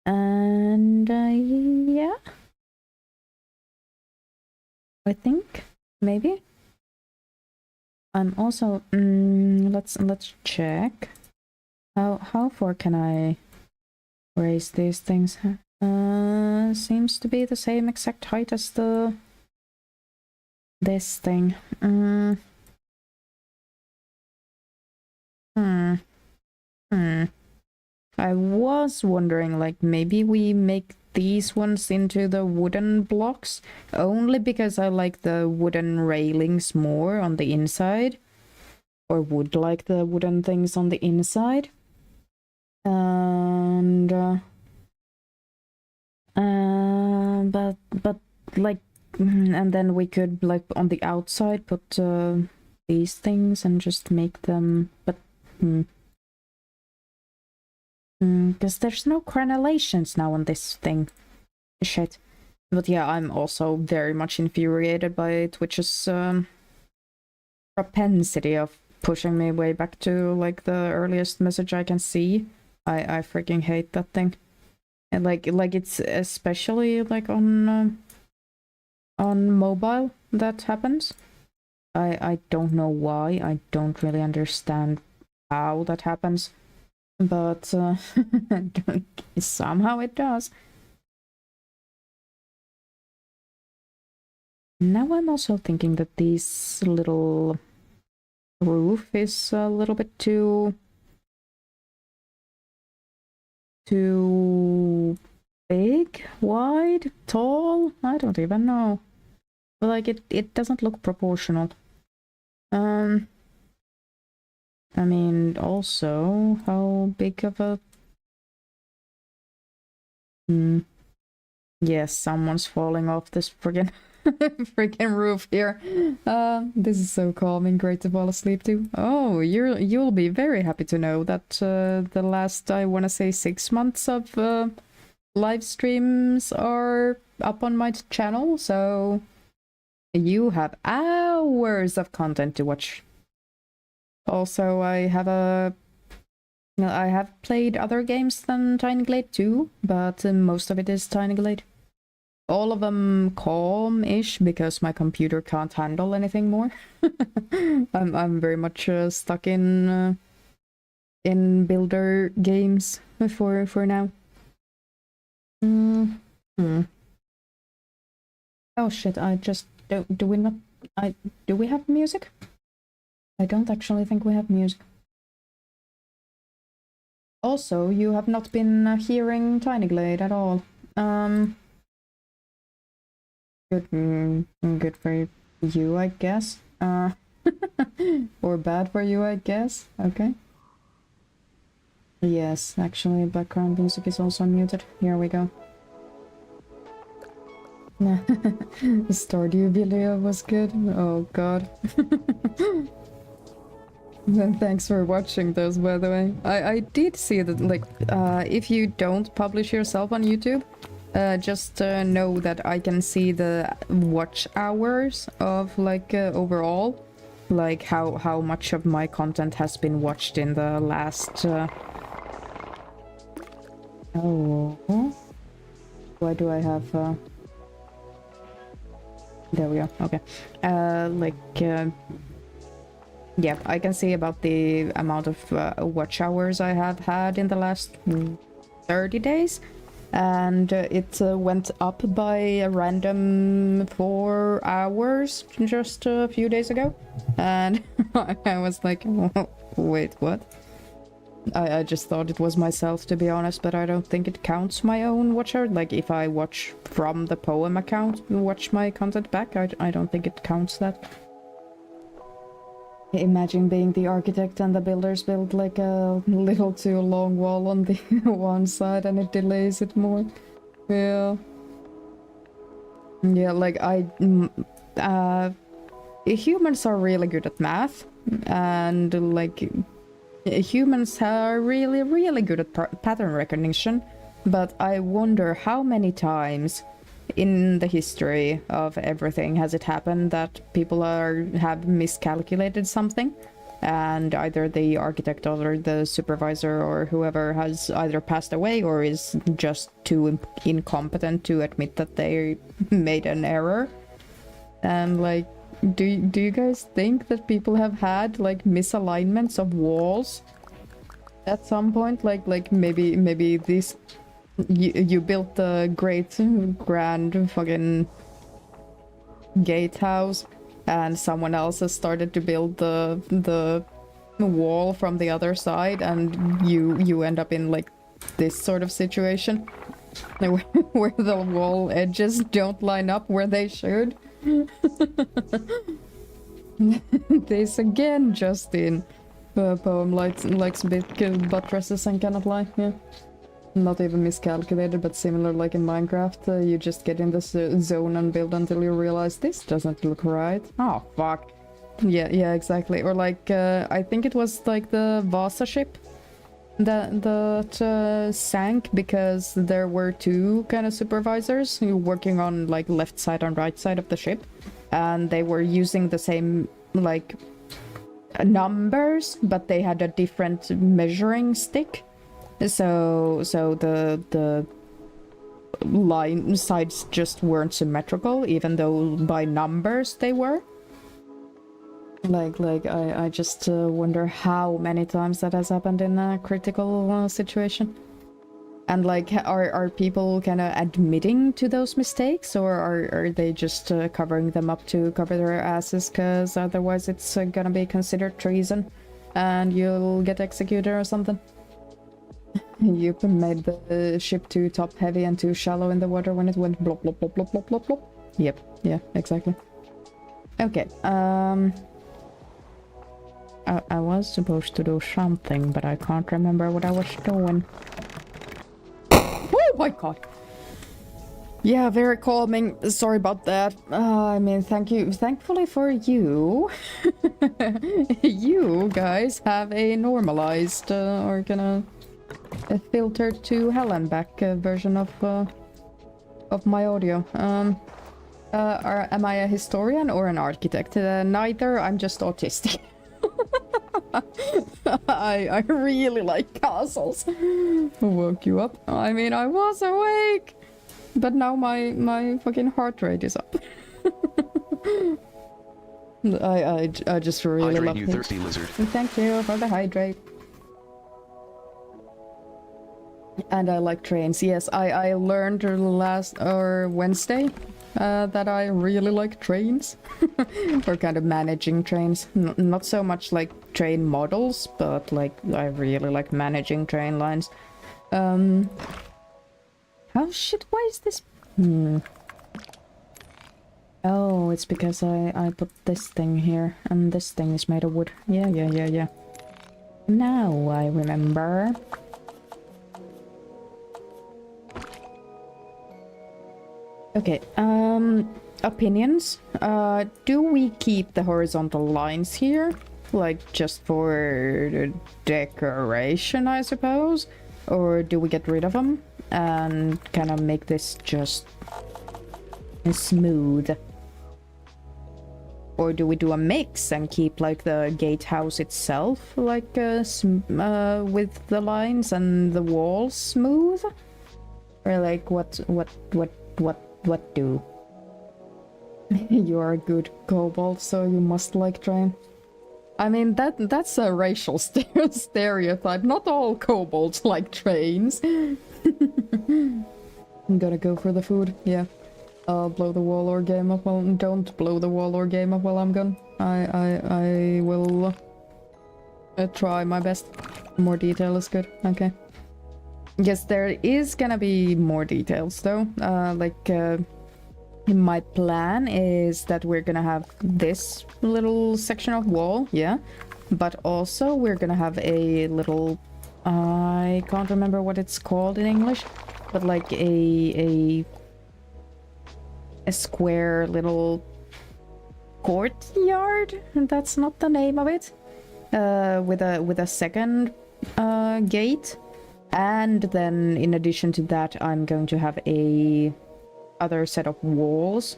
And yeah, I think maybe I'm also let's check how far can I raise these things. Seems to be the same exact height as this thing. I was wondering, like, maybe we make these ones into the wooden blocks, only because I like the wooden railings more on the inside, or would like the wooden things on the inside. And but like, and then we could, like, on the outside put these things and just make them, but because there's no crenellations now on this thing. Shit. But yeah, I'm also very much infuriated by Twitch's propensity of pushing me way back to, like, the earliest message I can see. I freaking hate that thing. And like it's especially like on mobile that happens. I don't know why. I don't really understand how that happens, but somehow it does. Now I'm also thinking that this little roof is a little bit too big, wide, tall. I don't even know. But like it doesn't look proportional. I mean, also, how big of a... Yes, someone's falling off this friggin' freaking roof here. This is so calming, great to fall asleep to. Oh, you'll be very happy to know that the last, I want to say, 6 months of live streams are up on my channel, so you have hours of content to watch. Also, I have played other games than Tiny Glade too, but most of it is Tiny Glade. All of them calm-ish because my computer can't handle anything more. I'm very much stuck in builder games for now. Oh shit! I just do we not? Do we have music? I don't actually think we have music. Also, you have not been hearing Tiny Glade at all. Good for you, I guess. Or bad for you, I guess. Okay. Yes, actually, background music is also muted. Here we go. The Stardew video was good. Oh god. Thanks for watching those, by the way. I did see that, like, if you don't publish yourself on YouTube, just know that I can see the watch hours of, like, overall. Like, how much of my content has been watched in the last... Oh... Why do I have... There we go, okay. Yeah, I can see about the amount of watch hours I have had in the last 30 days. And it went up by a random 4 hours just a few days ago. And I was like, oh, wait, what? I just thought it was myself, to be honest, but I don't think it counts my own watch hour. Like, if I watch from the Poem account, watch my content back, I don't think it counts that. Imagine being the architect and the builders build like a little too long wall on the one side and it delays it more. Yeah. Yeah, like humans are really good at math, and like humans are really, really good at pattern recognition, but I wonder how many times in the history of everything has it happened that people have miscalculated something, and either the architect or the supervisor or whoever has either passed away or is just too incompetent to admit that they made an error. And like, do you guys think that people have had like misalignments of walls at some point? Like maybe this... You built the great grand fucking gatehouse, and someone else has started to build the wall from the other side, and you end up in like this sort of situation where the wall edges don't line up where they should. This again, Justin. Poem likes big buttresses and cannot lie. Yeah. Not even miscalculated, but similar like in Minecraft. You just get in this zone and build until you realize this doesn't look right. Oh, fuck. Yeah, exactly. Or like, I think it was like the Vasa ship that sank because there were two kind of supervisors who were working on like left side and right side of the ship. And they were using the same like numbers, but they had a different measuring stick. So the line sides just weren't symmetrical, even though by numbers they were. Like I just wonder how many times that has happened in a critical situation. And like, are people kind of admitting to those mistakes, or are they just covering them up to cover their asses? Because otherwise, it's gonna be considered treason, and you'll get executed or something. You made the ship too top heavy and too shallow in the water when it went blop blop blop blop blop blop blop. Yep. Yeah. Exactly. Okay. I was supposed to do something, but I can't remember what I was doing. Oh my god! Yeah, very calming. Sorry about that. I mean, thankfully for you, you guys have a normalized or kinda a filtered to hell and back version of my audio. Am I a historian or an architect? Neither. I'm just autistic. I really like castles. Who woke you up? I mean, I was awake, but now my fucking heart rate is up. I just really hydrate love you, it. thirsty lizard. Thank you for the hydrate. And I like trains. Yes, I learned last or Wednesday that I really like trains. Or kind of managing trains. Not so much like train models, but like I really like managing train lines. Oh shit, why is this? Oh, it's because I put this thing here, and this thing is made of wood. Yeah. Now I remember. Okay, opinions. Do we keep the horizontal lines here? Like, just for decoration, I suppose? Or do we get rid of them and kind of make this just smooth? Or do we do a mix and keep, like, the gatehouse itself, like, with the lines and the walls smooth? Or, like, what do? You're a good kobold, so you must like train. I mean, that's a racial stereotype. Not all kobolds like trains. I'm gonna go for the food, yeah. Blow the wall or game up. Well, don't blow the wall or game up while I'm gone. I will try my best. More detail is good. Okay. Yes, there is gonna be more details though. My plan is that we're gonna have this little section of wall, yeah. But also we're gonna have a little, I can't remember what it's called in English, but like a square little courtyard. That's not the name of it. With a second gate. And then in addition to that, I'm going to have a other set of walls.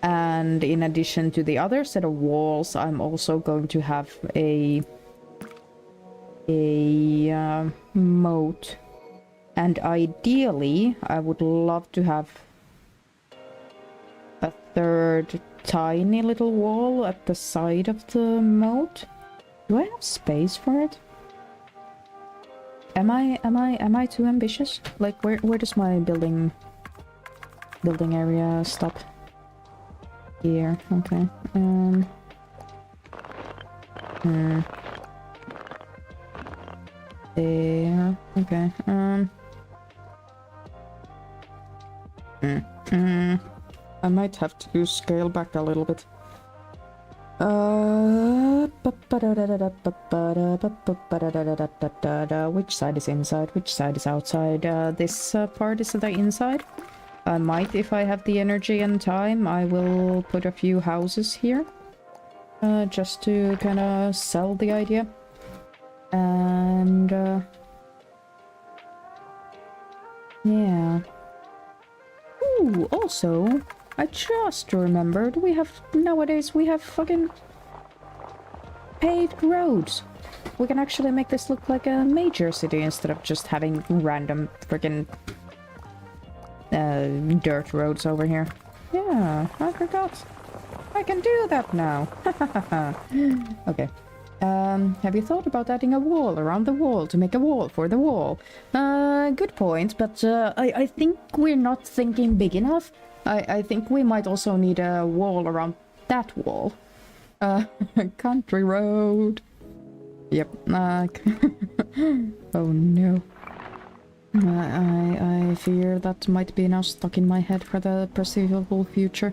And in addition to the other set of walls, I'm also going to have a moat. And ideally, I would love to have a third tiny little wall at the side of the moat. Do I have space for it? Am I too ambitious? Like, where does my building area stop? Here, okay. There, okay. I might have to scale back a little bit. Which side is inside? Which side is outside? This part is the inside. I might, if I have the energy and time, I will put a few houses here. Just to kind of sell the idea. And yeah. Ooh, also, I just remembered nowadays we have fucking paved roads. We can actually make this look like a major city instead of just having random freaking dirt roads over here. Yeah, I forgot. I can do that now. Okay. Have you thought about adding a wall around the wall to make a wall for the wall? Good point, but I think we're not thinking big enough. I think we might also need a wall around that wall. Country road. Yep. Oh no. I fear that might be now stuck in my head for the perceivable future.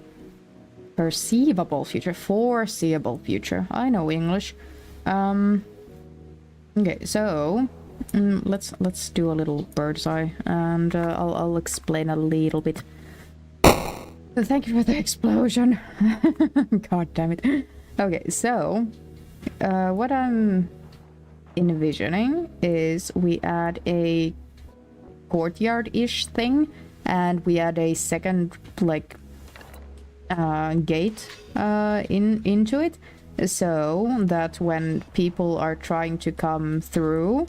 Perceivable future? Foreseeable future. I know English. Okay, so let's do a little bird's eye, and I'll explain a little bit. Thank you for the explosion. God damn it. Okay, so what I'm envisioning is we add a courtyard-ish thing, and we add a second like gate into it, so that when people are trying to come through,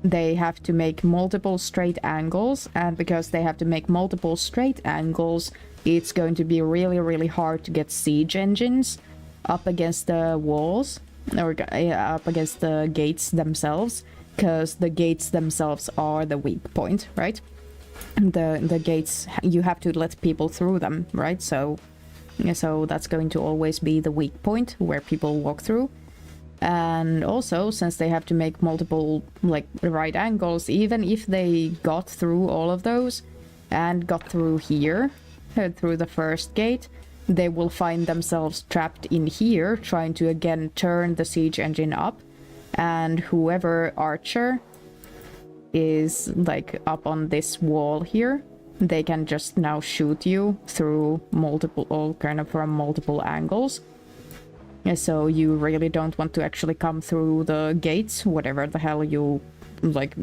they have to make multiple straight angles, and because they have to make multiple straight angles, it's going to be really, really hard to get siege engines up against the walls, or up against the gates themselves, because the gates themselves are the weak point, right? The gates, you have to let people through them, right? So that's going to always be the weak point where people walk through. And also, since they have to make multiple like right angles, even if they got through all of those and got through here, through the first gate, they will find themselves trapped in here, trying to again turn the siege engine up, and whoever archer is like up on this wall here, they can just now shoot you through multiple, all kind of from multiple angles. So you really don't want to actually come through the gates, whatever the hell you like.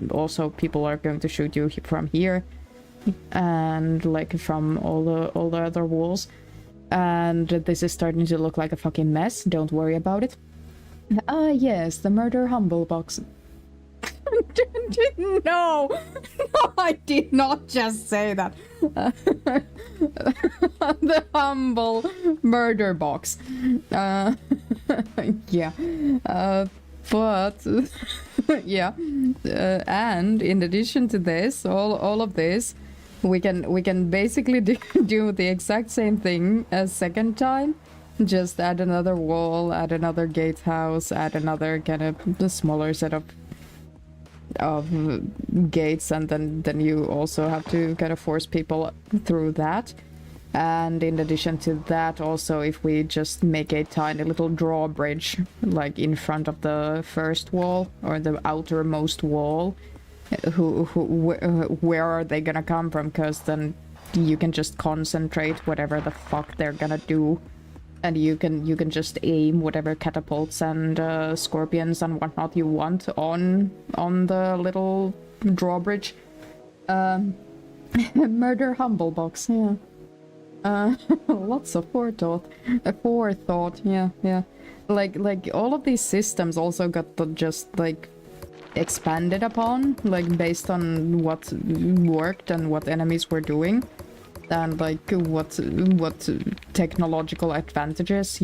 Also, people are going to shoot you from here, and like from all the other walls. And this is starting to look like a fucking mess. Don't worry about it. Ah, yes, the murder humble box. No, no, I did not just say that. The humble murder box. Yeah, but yeah, and in addition to this, all of this, we can basically do the exact same thing a second time. Just add another wall, add another gatehouse, add another kind of smaller set of gates, and then you also have to kind of force people through that. And in addition to that, also, if we just make a tiny little drawbridge like in front of the first wall or the outermost wall, where are they gonna come from? Because then you can just concentrate whatever the fuck they're gonna do, and you can just aim whatever catapults and scorpions and whatnot you want on the little drawbridge. Murder humble box, yeah. Lots of forethought, yeah. Like all of these systems also got just like expanded upon, like based on what worked and what enemies were doing, and like what technological advantages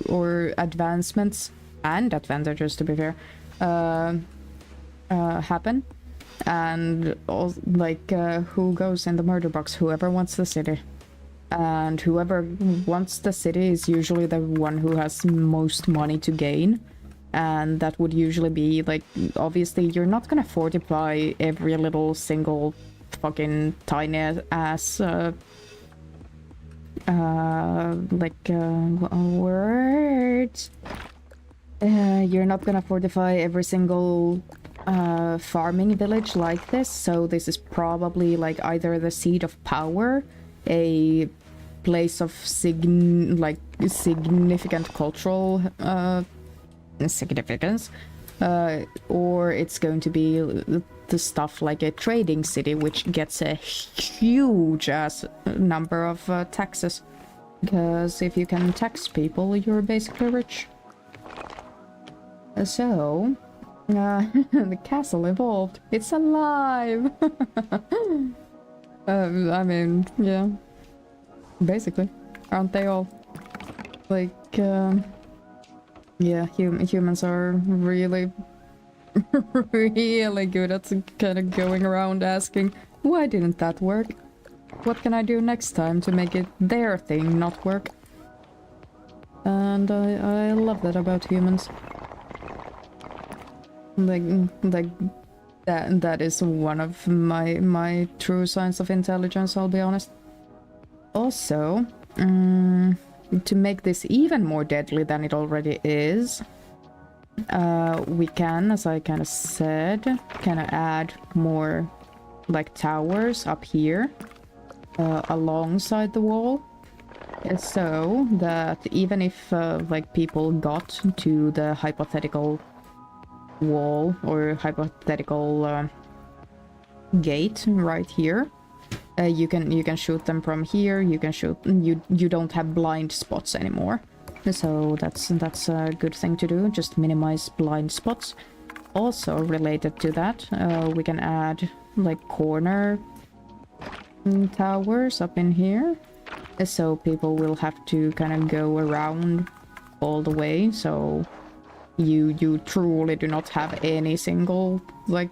or advancements and advantages, to be fair, happen. And like who goes in the murder box? Whoever wants the city. And whoever wants the city is usually the one who has most money to gain. And that would usually be, like, obviously you're not gonna fortify every little single fucking tiny ass, words. You're not gonna fortify every single farming village like this, so this is probably like either the seat of power, a place of significant cultural significance, or it's going to be the stuff like a trading city, which gets a huge ass number of taxes, because if you can tax people, you're basically rich. So the castle evolved. It's alive. I mean, yeah. Basically. Aren't they all? Like, Yeah, humans are really, really good at kind of going around asking, why didn't that work? What can I do next time to make it their thing not work? And I love that about humans. Like that is one of my true signs of intelligence, I'll be honest. Also, to make this even more deadly than it already is, we can, as I kind of said, kind of add more like towers up here alongside the wall, so that even if like people got to the hypothetical wall or hypothetical gate right here, you can shoot them from here. You can shoot, you don't have blind spots anymore, so that's a good thing to do, just minimize blind spots. Also related to that, we can add like corner towers up in here, so people will have to kind of go around all the way, so you truly do not have any single like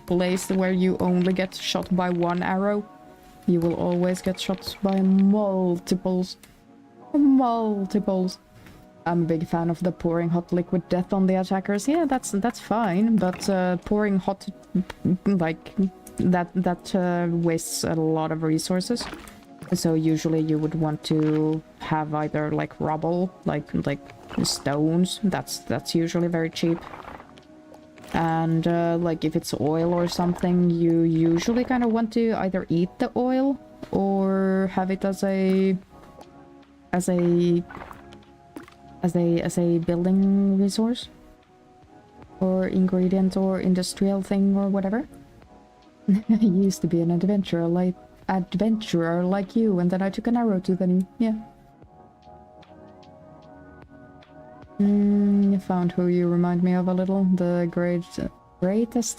place where you only get shot by one arrow. You will always get shot by multiples. I'm a big fan of the pouring hot liquid death on the attackers. Yeah, that's fine, but pouring hot, like that wastes a lot of resources. So usually you would want to have either like rubble, like stones. That's usually very cheap. And like if it's oil or something, you usually kind of want to either eat the oil or have it as a building resource or ingredient or industrial thing or whatever. I used to be an adventurer like you, and then I took an arrow to the knee. Yeah. You found who you remind me of a little. The greatest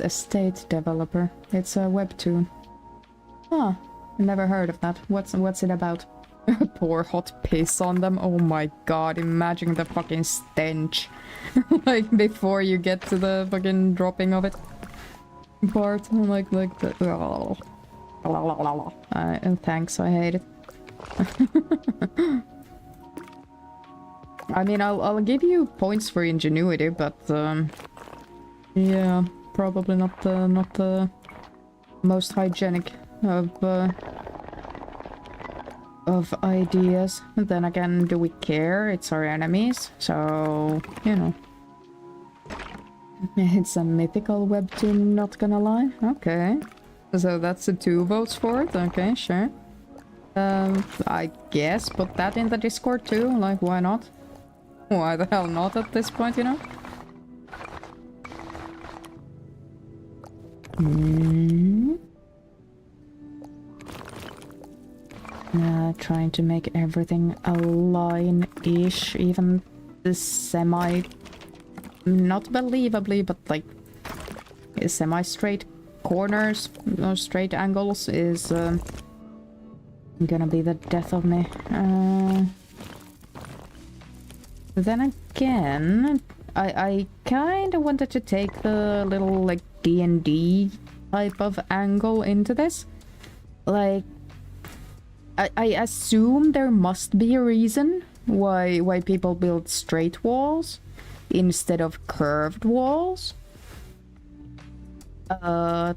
estate developer. It's a webtoon. Huh. Never heard of that. What's it about? Pour hot piss on them. Oh my god, imagine the fucking stench. Like before you get to the fucking dropping of it part. Like the thanks, I hate it. I mean, I'll give you points for ingenuity, but yeah, probably not the most hygienic of ideas. Then again, do we care? It's our enemies, so you know. It's a mythical webtoon, not gonna lie. Okay, so that's the 2 votes for it. Okay, sure. I guess put that in the Discord too. Like, why not? Why the hell not at this point, you know? Trying to make everything align-ish, even the semi... not believably, but like semi-straight corners or straight angles is gonna be the death of me. Then again, I kind of wanted to take the little like D&D type of angle into this. Like, I assume there must be a reason why people build straight walls instead of curved walls. Other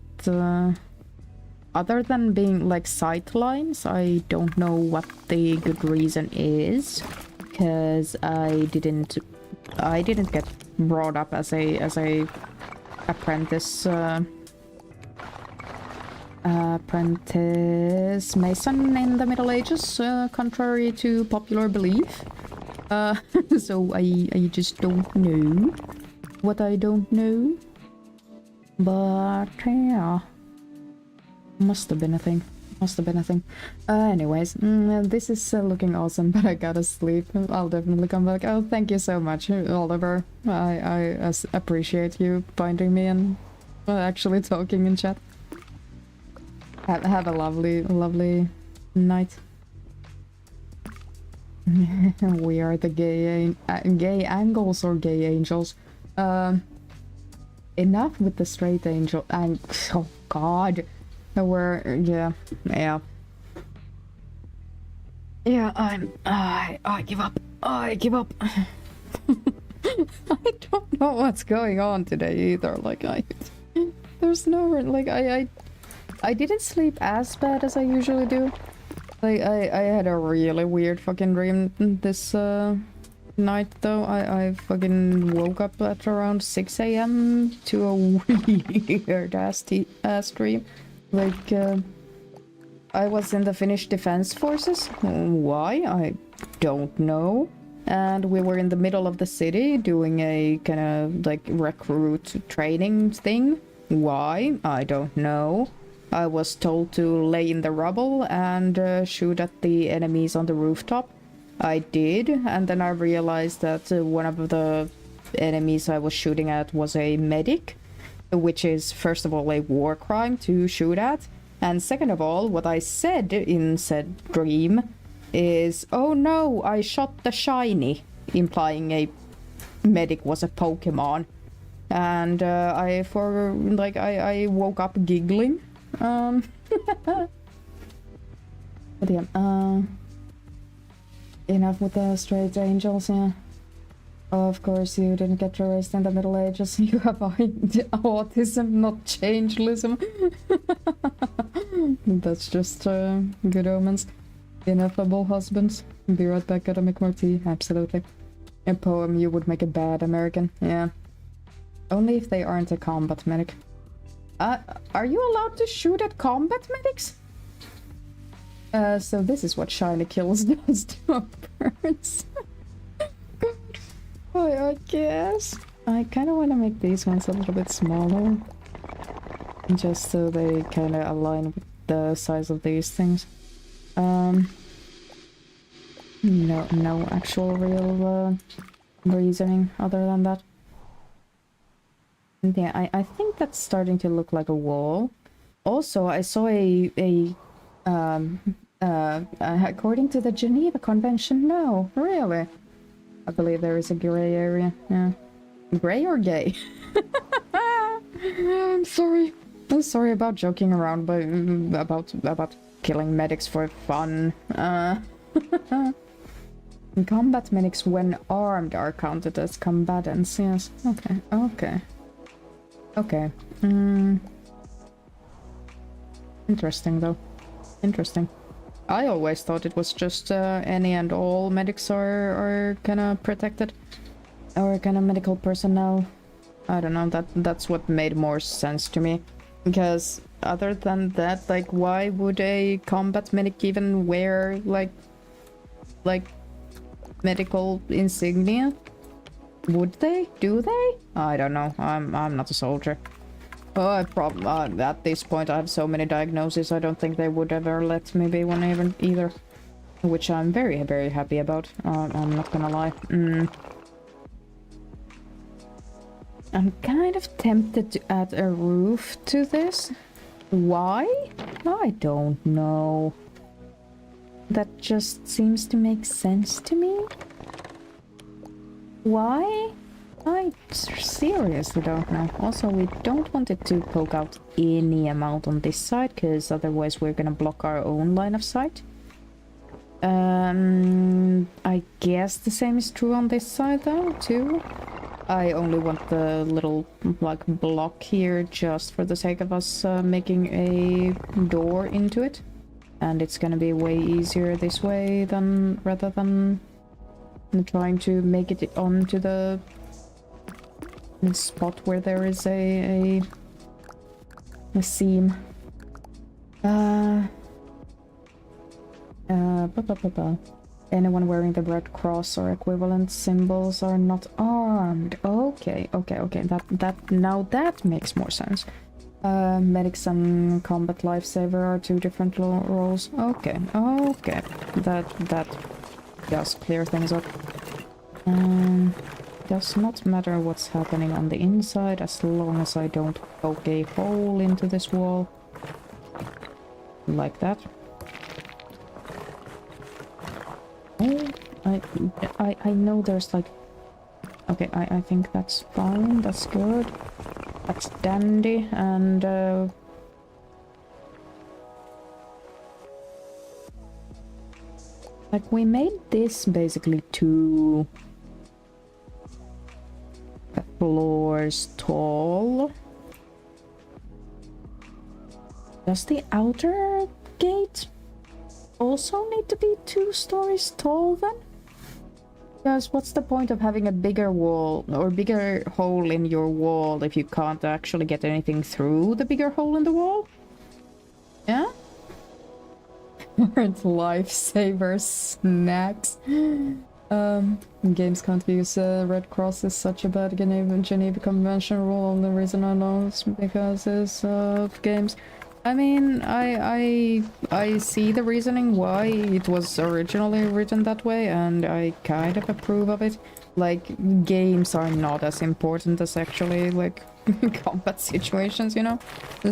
than being like sight lines, I don't know what the good reason is, because I didn't get brought up as a apprentice mason in the Middle Ages, contrary to popular belief. So I just don't know what I don't know. But yeah, must have been a thing. Anyways, this is looking awesome, but I gotta sleep. I'll definitely come back. Oh, thank you so much, Oliver. I appreciate you finding me and actually talking in chat. Have a lovely night. We are the gay angles or gay angels. Enough with the straight angel and oh god. Yeah. Yeah, I give up. I give up. I don't know what's going on today either. Like there's no like I didn't sleep as bad as I usually do. Like I had a really weird fucking dream this night though. I fucking woke up at around 6 a.m. to a weird ass dream. Like I was in the Finnish Defense Forces. Why? I don't know. And we were in the middle of the city doing a kind of like recruit training thing. Why? I don't know. I was told to lay in the rubble and shoot at the enemies on the rooftop. I did, and then I realized that one of the enemies I was shooting at was a medic, which is first of all a war crime to shoot at. And second of all, what I said in said dream is, oh no, I shot the shiny, implying a medic was a Pokemon. And I woke up giggling. But yeah, enough with the straight angels, yeah. Of course, you didn't get raised in the Middle Ages. You have autism, not changelism. That's just good omens. Ineffable husbands. Be right back, Atomic Martí. Absolutely. A poem, you would make a bad American. Yeah. Only if they aren't a combat medic. Are you allowed to shoot at combat medics? So this is what shiny kills does to a person. I guess. I kind of want to make these ones a little bit smaller. Just so they kind of align with the size of these things. No actual real reasoning other than that. Yeah, I think that's starting to look like a wall. Also, I saw according to the Geneva Convention, no, really. I believe there is a gray area, yeah. Gray or gay? I'm sorry. I'm sorry about joking around, but about killing medics for fun. Combat medics, when armed, are counted as combatants, yes. Okay. Interesting, though. Interesting. I always thought it was just any and all medics are kind of protected. Or kind of medical personnel. I don't know, that's what made more sense to me. Because other than that, like, why would a combat medic even wear, like medical insignia? Would they? Do they? I don't know. I'm not a soldier. Oh, at this point I have so many diagnoses, I don't think they would ever let me be one even either. Which I'm very, very happy about. I'm not gonna lie. I'm kind of tempted to add a roof to this. Why? I don't know. That just seems to make sense to me. Why? I seriously don't know. Also, we don't want it to poke out any amount on this side, because otherwise we're gonna block our own line of sight. I guess the same is true on this side though, too. I only want the little, like, block here just for the sake of us making a door into it. And it's gonna be way easier this way than rather than trying to make it onto the spot where there is a seam. Anyone wearing the red cross or equivalent symbols are not armed. Okay. Now that makes more sense. Medics and combat lifesaver are two different roles. Okay. That does clear things up. Does not matter what's happening on the inside as long as I don't poke a hole into this wall. Like that. Oh, I know there's like... Okay, I think that's fine, that's good. That's dandy, and like we made this basically 2 floors tall. Does the outer gate also need to be 2 stories tall then? Because what's the point of having a bigger wall or bigger hole in your wall if you can't actually get anything through the bigger hole in the wall? Yeah? It's lifesaver snacks. Games can't use Red Cross is such a bad Geneva Convention rule. Only reason I know is because it's games. I mean, I see the reasoning why it was originally written that way, and I kind of approve of it. Like, games are not as important as actually, like, combat situations, you know?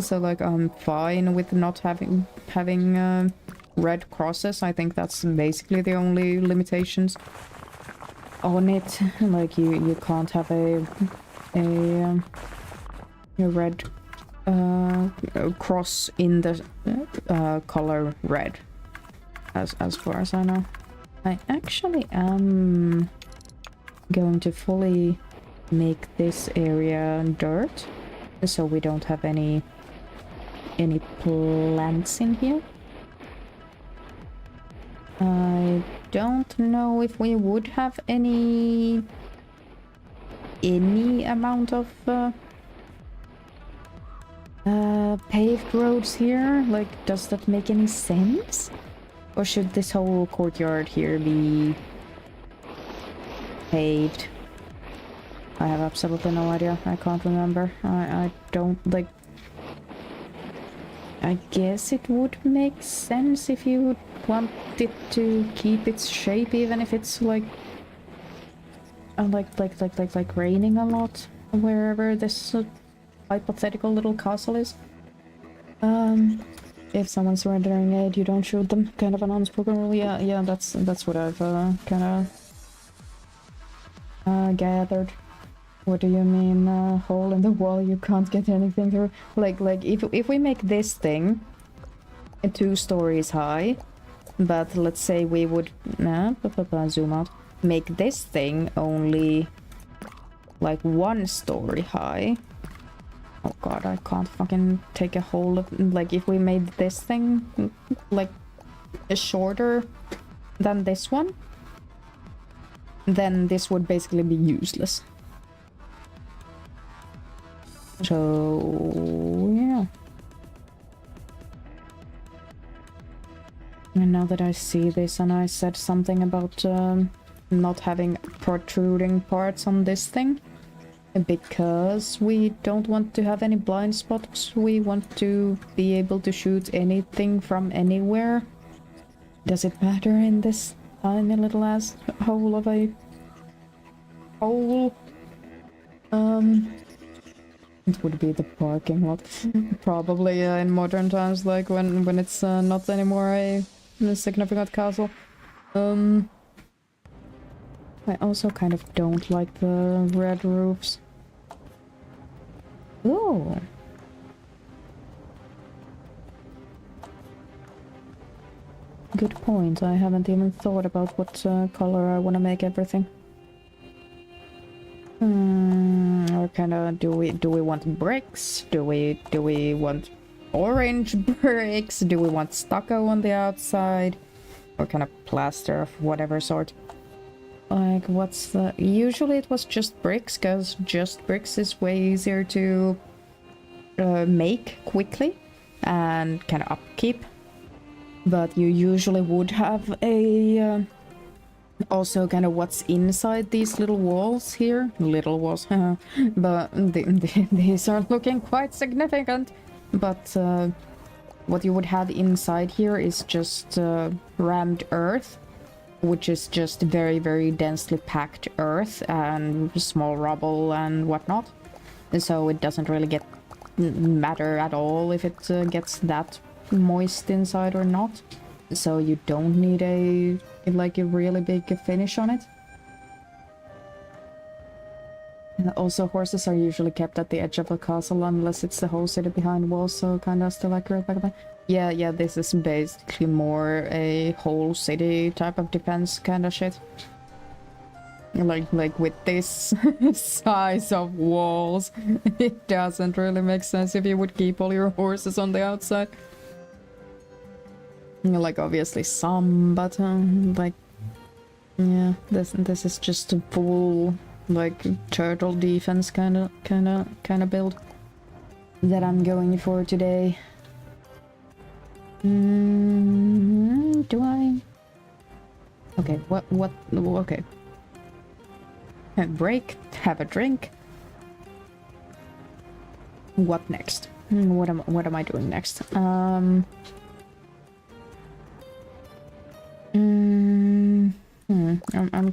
So, like, I'm fine with not having red crosses. I think that's basically the only limitations on it. Like, you can't have a red cross in the color red, as far as I know. I actually am going to fully make this area dirt, so we don't have any plants in here. I don't know if we would have any amount of paved roads here. Like, does that make any sense? Or should this whole courtyard here be paved? I have absolutely no idea. I can't remember. I don't, like... I guess it would make sense if you would want it to keep its shape, even if it's like raining a lot wherever this hypothetical little castle is. If someone's rendering aid, you don't shoot them. Kind of an unspoken rule. Yeah, that's what I've kind of gathered. What do you mean, hole in the wall? You can't get anything through. Like if we make this thing 2 stories high, but let's say we would zoom out. Make this thing only like 1 story high. Oh god, I can't fucking take a hold of... Like, if we made this thing, like, shorter than this one, then this would basically be useless. So, yeah. And now that I see this, and I said something about not having protruding parts on this thing, because we don't want to have any blind spots. We want to be able to shoot anything from anywhere. Does it matter in this tiny little ass hole of a hole? It would be the parking lot. Probably in modern times, like when it's not anymore a significant castle. I also kind of don't like the red roofs. Ooh. Good point. I haven't even thought about what color I want to make everything. Or kind of do we want bricks? Do we want orange bricks? Do we want stucco on the outside? Or kind of plaster of whatever sort? Like, what's the... Usually it was just bricks, because just bricks is way easier to make quickly and kind of upkeep. But you usually would have a... also kind of what's inside these little walls here. Little walls, but these are looking quite significant. But what you would have inside here is just rammed earth, which is just very, very densely packed earth and small rubble and whatnot. So it doesn't really matter at all if it gets that moist inside or not. So you don't need a like a really big finish on it. Also, horses are usually kept at the edge of a castle unless it's the whole city behind walls, so kinda still accurate back then. Yeah, this is basically more a whole city type of defense kinda shit. Like with this size of walls, it doesn't really make sense if you would keep all your horses on the outside. Like obviously some, but like yeah, this is just a full like turtle defense kind of build that I'm going for today. Do I? Okay, what? Okay. Break, have a drink. What next? What am I doing next? I'm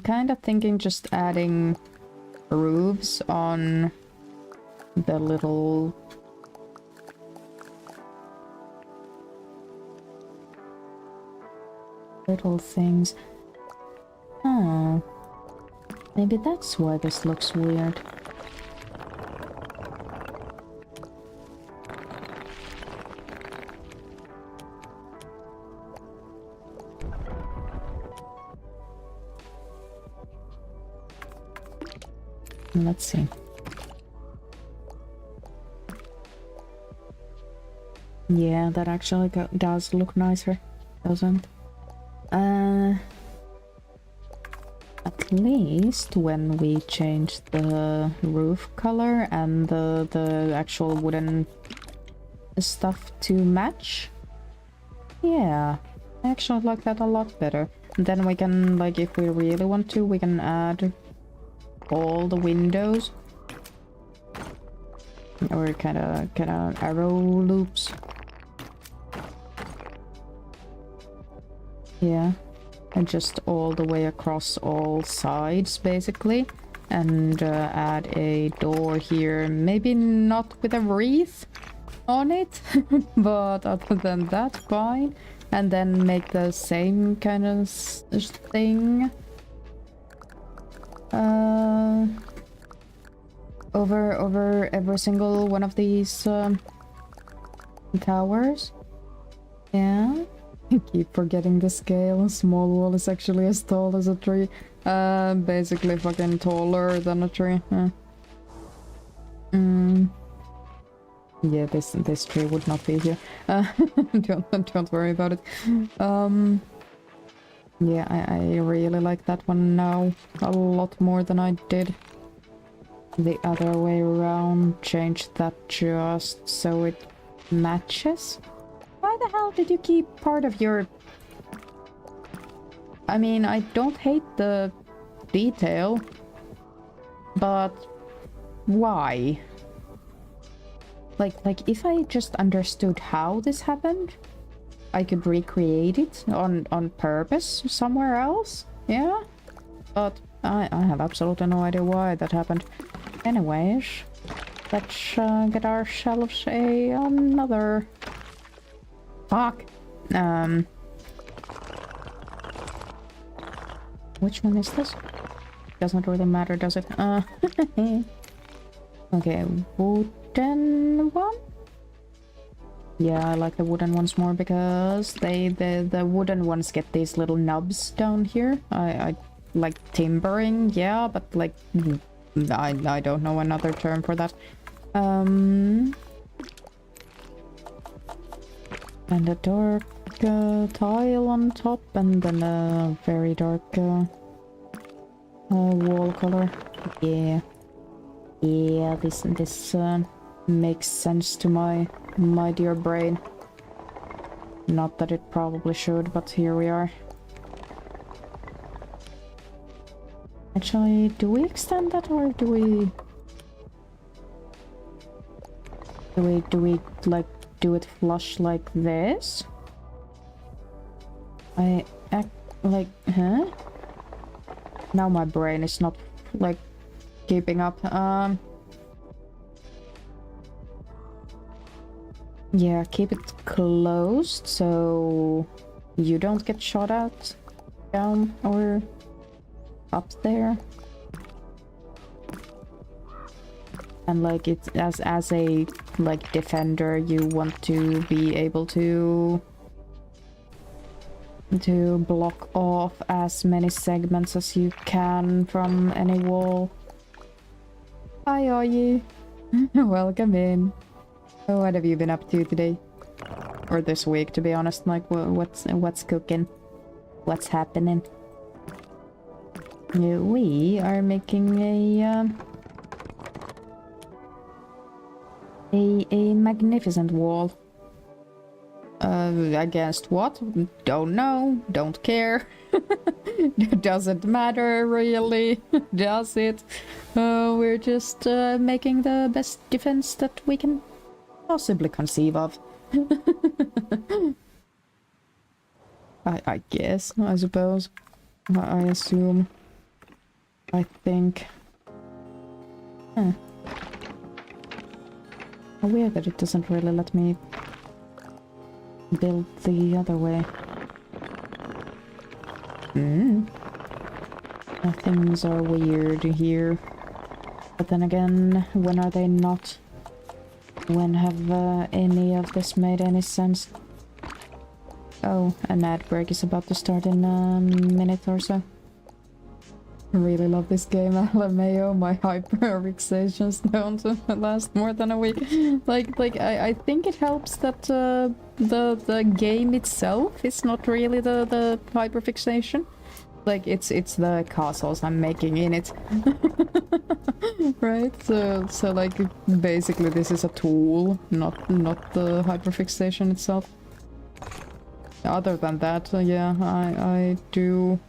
kind of thinking just adding roofs on the little things. Oh, maybe that's why this looks weird. Let's see. Yeah, that actually does look nicer, doesn't? At least when we change the roof color and the actual wooden stuff to match. Yeah, I actually like that a lot better. And then we can, like, if we really want to, we can add all the windows or kind of arrow loops. Yeah, and just all the way across all sides basically, and add a door here, maybe not with a wreath on it but other than that, fine. And then make the same kind of thing over every single one of these towers. Yeah, I keep forgetting the scale. Small wall is actually as tall as a tree. Basically fucking taller than a tree. Yeah, this tree would not be here. Don't worry about it. Yeah, I really like that one now a lot more than I did the other way around. Change that just so it matches. Why the hell did you keep part of your... I mean, I don't hate the detail, but why? Like if I just understood how this happened, I could recreate it on purpose somewhere else, yeah? But I have absolutely no idea why that happened. Anyways, let's get ourselves another... Fuck! Which one is this? Doesn't really matter, does it? Okay, wooden one? Yeah, I like the wooden ones more because the wooden ones get these little nubs down here. I like timbering, yeah, but like I don't know another term for that. And a dark tile on top, and then a very dark wall color. Yeah, yeah, this makes sense to my dear brain. Not that it probably should, but here we are. Actually, do we extend that, or do we like do it flush like this? I act like, huh? Now my brain is not like keeping up. Yeah, keep it closed so you don't get shot at, down or up there. And like it's as a like defender, you want to be able to block off as many segments as you can from any wall. Hi, Oyi. Welcome in. What have you been up to today? Or this week, to be honest? Like, what's cooking? What's happening? We are making a magnificent wall. Against what? Don't know. Don't care. Doesn't matter, really. Does it? We're just making the best defense that we can possibly conceive of. I guess, I suppose. I assume. I think. Huh. Weird that it doesn't really let me build the other way. Things are weird here. But then again, when are they not? When have any of this made any sense? Oh, an ad break is about to start in a minute or so. I really love this game, LMAO. My hyperfixations don't last more than a week. I think it helps that the game itself is not really the hyperfixation. Like it's the castles I'm making in it. Right? So like basically this is a tool, not the hyperfixation itself. Other than that, yeah, I do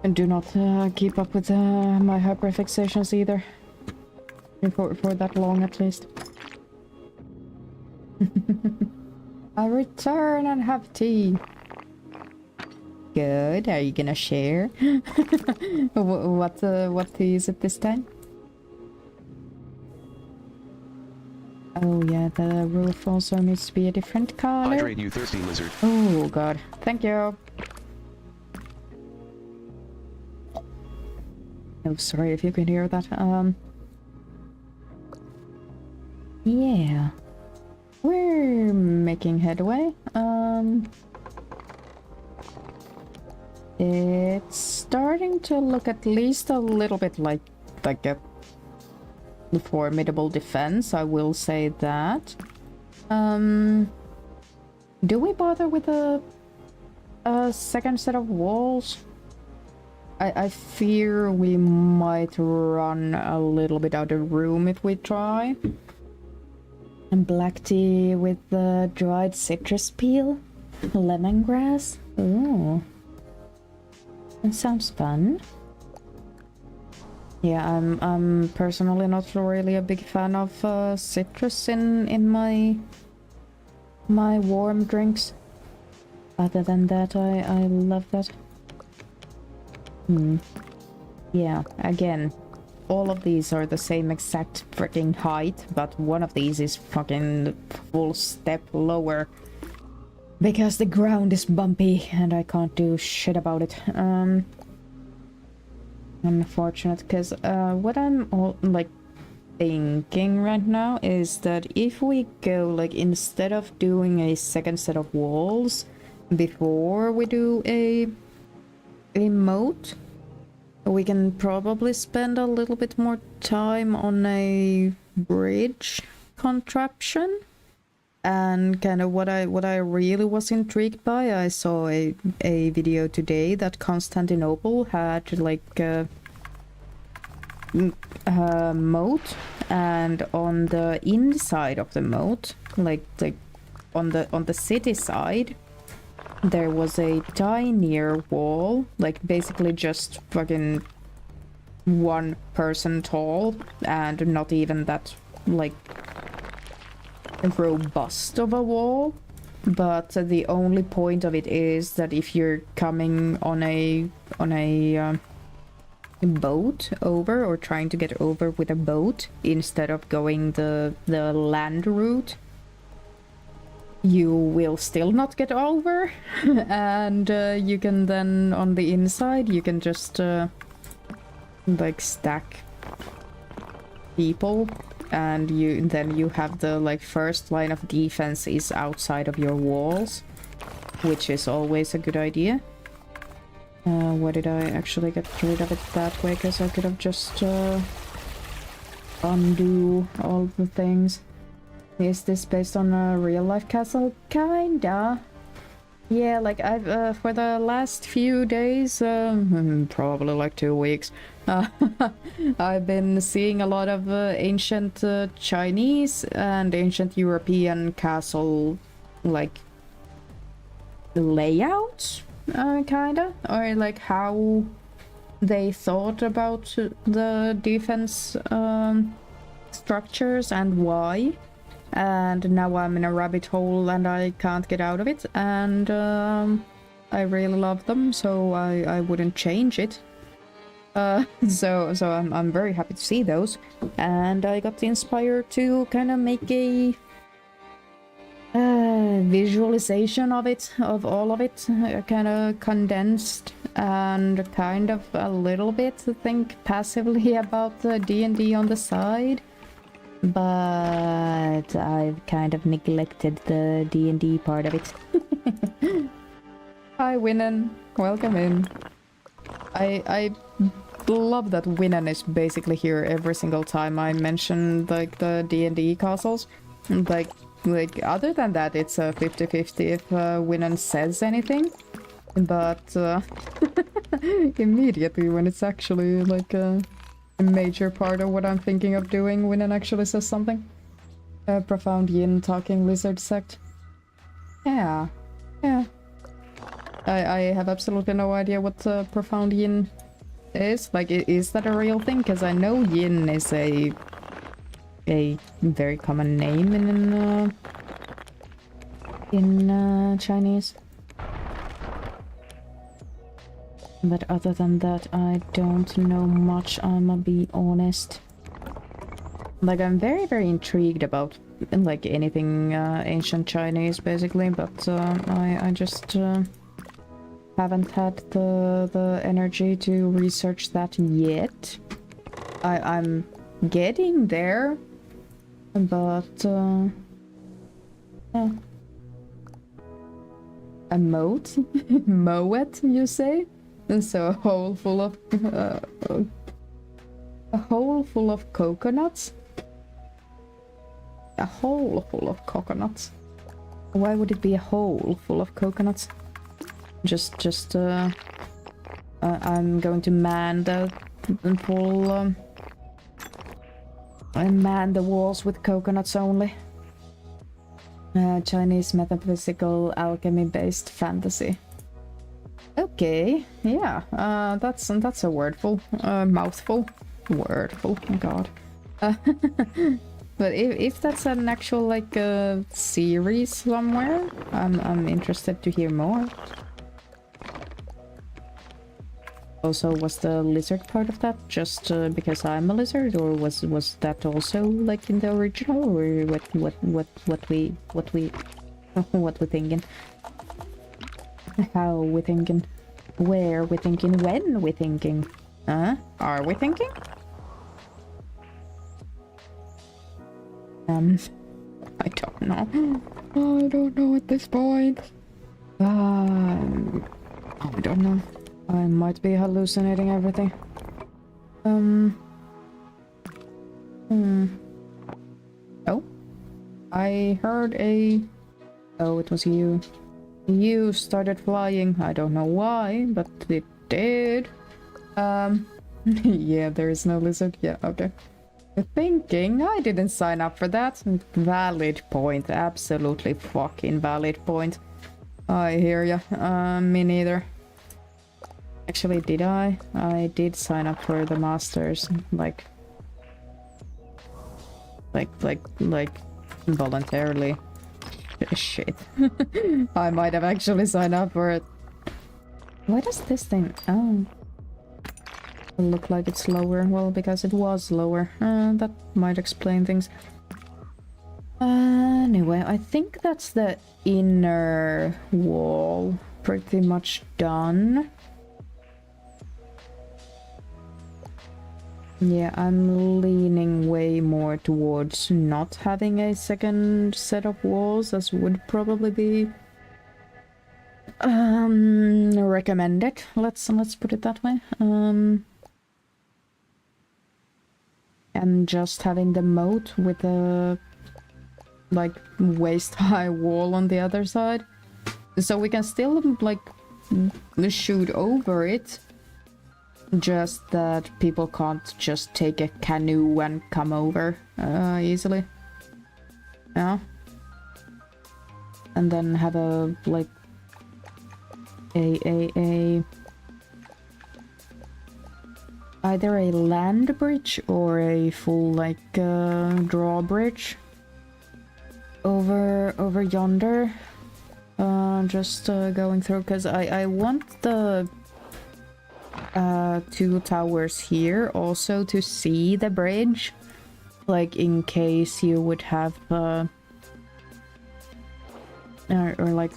not keep up with my hyperfixations either. For that long, at least. I return and have tea. Good. Are you gonna share? What tea is it this time? Oh yeah, the roof also needs to be a different color. Hydrate, you thirsty lizard. Oh god, thank you. Oh, sorry if you could hear that. Yeah. We're making headway. It's starting to look at least a little bit like a formidable defense, I will say that. Do we bother with a second set of walls? I fear we might run a little bit out of room if we try. And black tea with the dried citrus peel, lemongrass. Ooh, that sounds fun. Yeah, I'm personally not really a big fan of citrus in my warm drinks. Other than that, I love that. Yeah, again, all of these are the same exact freaking height, but one of these is fucking full step lower. Because the ground is bumpy and I can't do shit about it. Unfortunate, because what I'm thinking right now is that if we go, like, instead of doing a second set of walls before we do a moat, we can probably spend a little bit more time on a bridge contraption. And kind of what I really was intrigued by, I saw a video today that Constantinople had like a moat, and on the inside of the moat, like on the city side, there was a tinier wall, like basically just fucking 1 person tall, and not even that like robust of a wall. But the only point of it is that if you're coming on a boat over, or trying to get over with a boat instead of going the land route, you will still not get over. And you can then, on the inside, you can just like stack people, and then you have the like first line of defense is outside of your walls, which is always a good idea. Why did I actually get rid of it that way? Because I could have just undo all the things. Is this based on a real life castle? Kinda. Yeah, like I've for the last few days, probably like 2 weeks, I've been seeing a lot of ancient Chinese and ancient European castle like layouts, kinda, or like how they thought about the defense structures and why. And now I'm in a rabbit hole and I can't get out of it, and I really love them, so I wouldn't change it. So I'm very happy to see those, and I got inspired to kind of make a visualization of it, of all of it, kind of condensed, and kind of a little bit think passively about the D&D on the side. But I've kind of neglected the D&D part of it. Hi, Winnen. Welcome in. I love that Winnen is basically here every single time I mention like the D&D castles. Like other than that, it's a 50-50 if Winnen says anything. But immediately when it's actually like a major part of what I'm thinking of doing, when it actually says something. Profound Yin talking lizard sect. Yeah. I have absolutely no idea what Profound Yin is. Like, is that a real thing? Because I know Yin is a very common name in Chinese. But other than that, I don't know much, I'ma be honest. Like, I'm very, very intrigued about, like, anything ancient Chinese, basically, but I just haven't had the energy to research that yet. I'm getting there, but yeah. A moat? Moet, you say? And so a hole full of coconuts? A hole full of coconuts? Why would it be a hole full of coconuts? I'm going to man the full I man the walls with coconuts only. Chinese metaphysical alchemy-based fantasy. Okay, yeah, that's a wordful, mouthful, wordful. Oh God. But if that's an actual like series somewhere, I'm interested to hear more. Also, was the lizard part of that just because I'm a lizard, or was that also like in the original, or what we thinking? How we thinking? Where we thinking? When we thinking? Are we thinking? I don't know. I don't know at this point. I don't know. I might be hallucinating everything. Oh, I heard a... Oh, it was you. You started flying. I don't know why, but it did. Yeah, there is no lizard. Yeah, okay. Thinking I didn't sign up for that. Valid point. Absolutely fucking valid point. I hear ya. Me neither. Actually, did I? I did sign up for the masters. Like voluntarily. Shit. I might have actually signed up for it. Why does this thing... Oh. Look like it's lower. Well, because it was lower. That might explain things. Anyway, I think that's the inner wall pretty much done. Yeah, I'm leaning way more towards not having a second set of walls, as would probably be recommended. Let's put it that way. And just having the moat with a like waist-high wall on the other side, so we can still like shoot over it. Just that people can't just take a canoe and come over easily. Yeah. And then have a like a either a land bridge or a full like drawbridge over yonder. Just going through, because I want the two towers here also to see the bridge, like in case you would have or like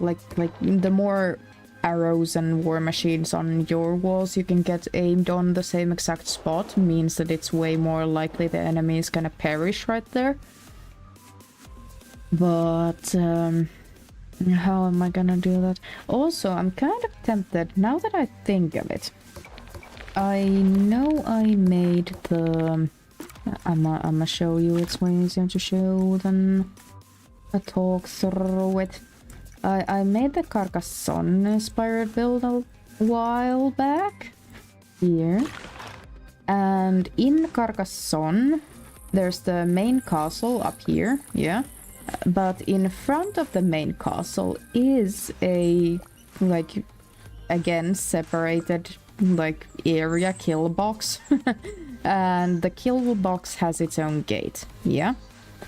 the more arrows and war machines on your walls you can get aimed on the same exact spot means that it's way more likely the enemy is gonna perish right there. But how am I gonna do that? Also, I'm kind of tempted, now that I think of it. I know I made the... I'ma show you, it's way easier to show than a talk through it. I made the Carcassonne inspired build a while back. Here. And in Carcassonne, there's the main castle up here, yeah. But in front of the main castle is a, like, again, separated, like, area kill box. And the kill box has its own gate, yeah.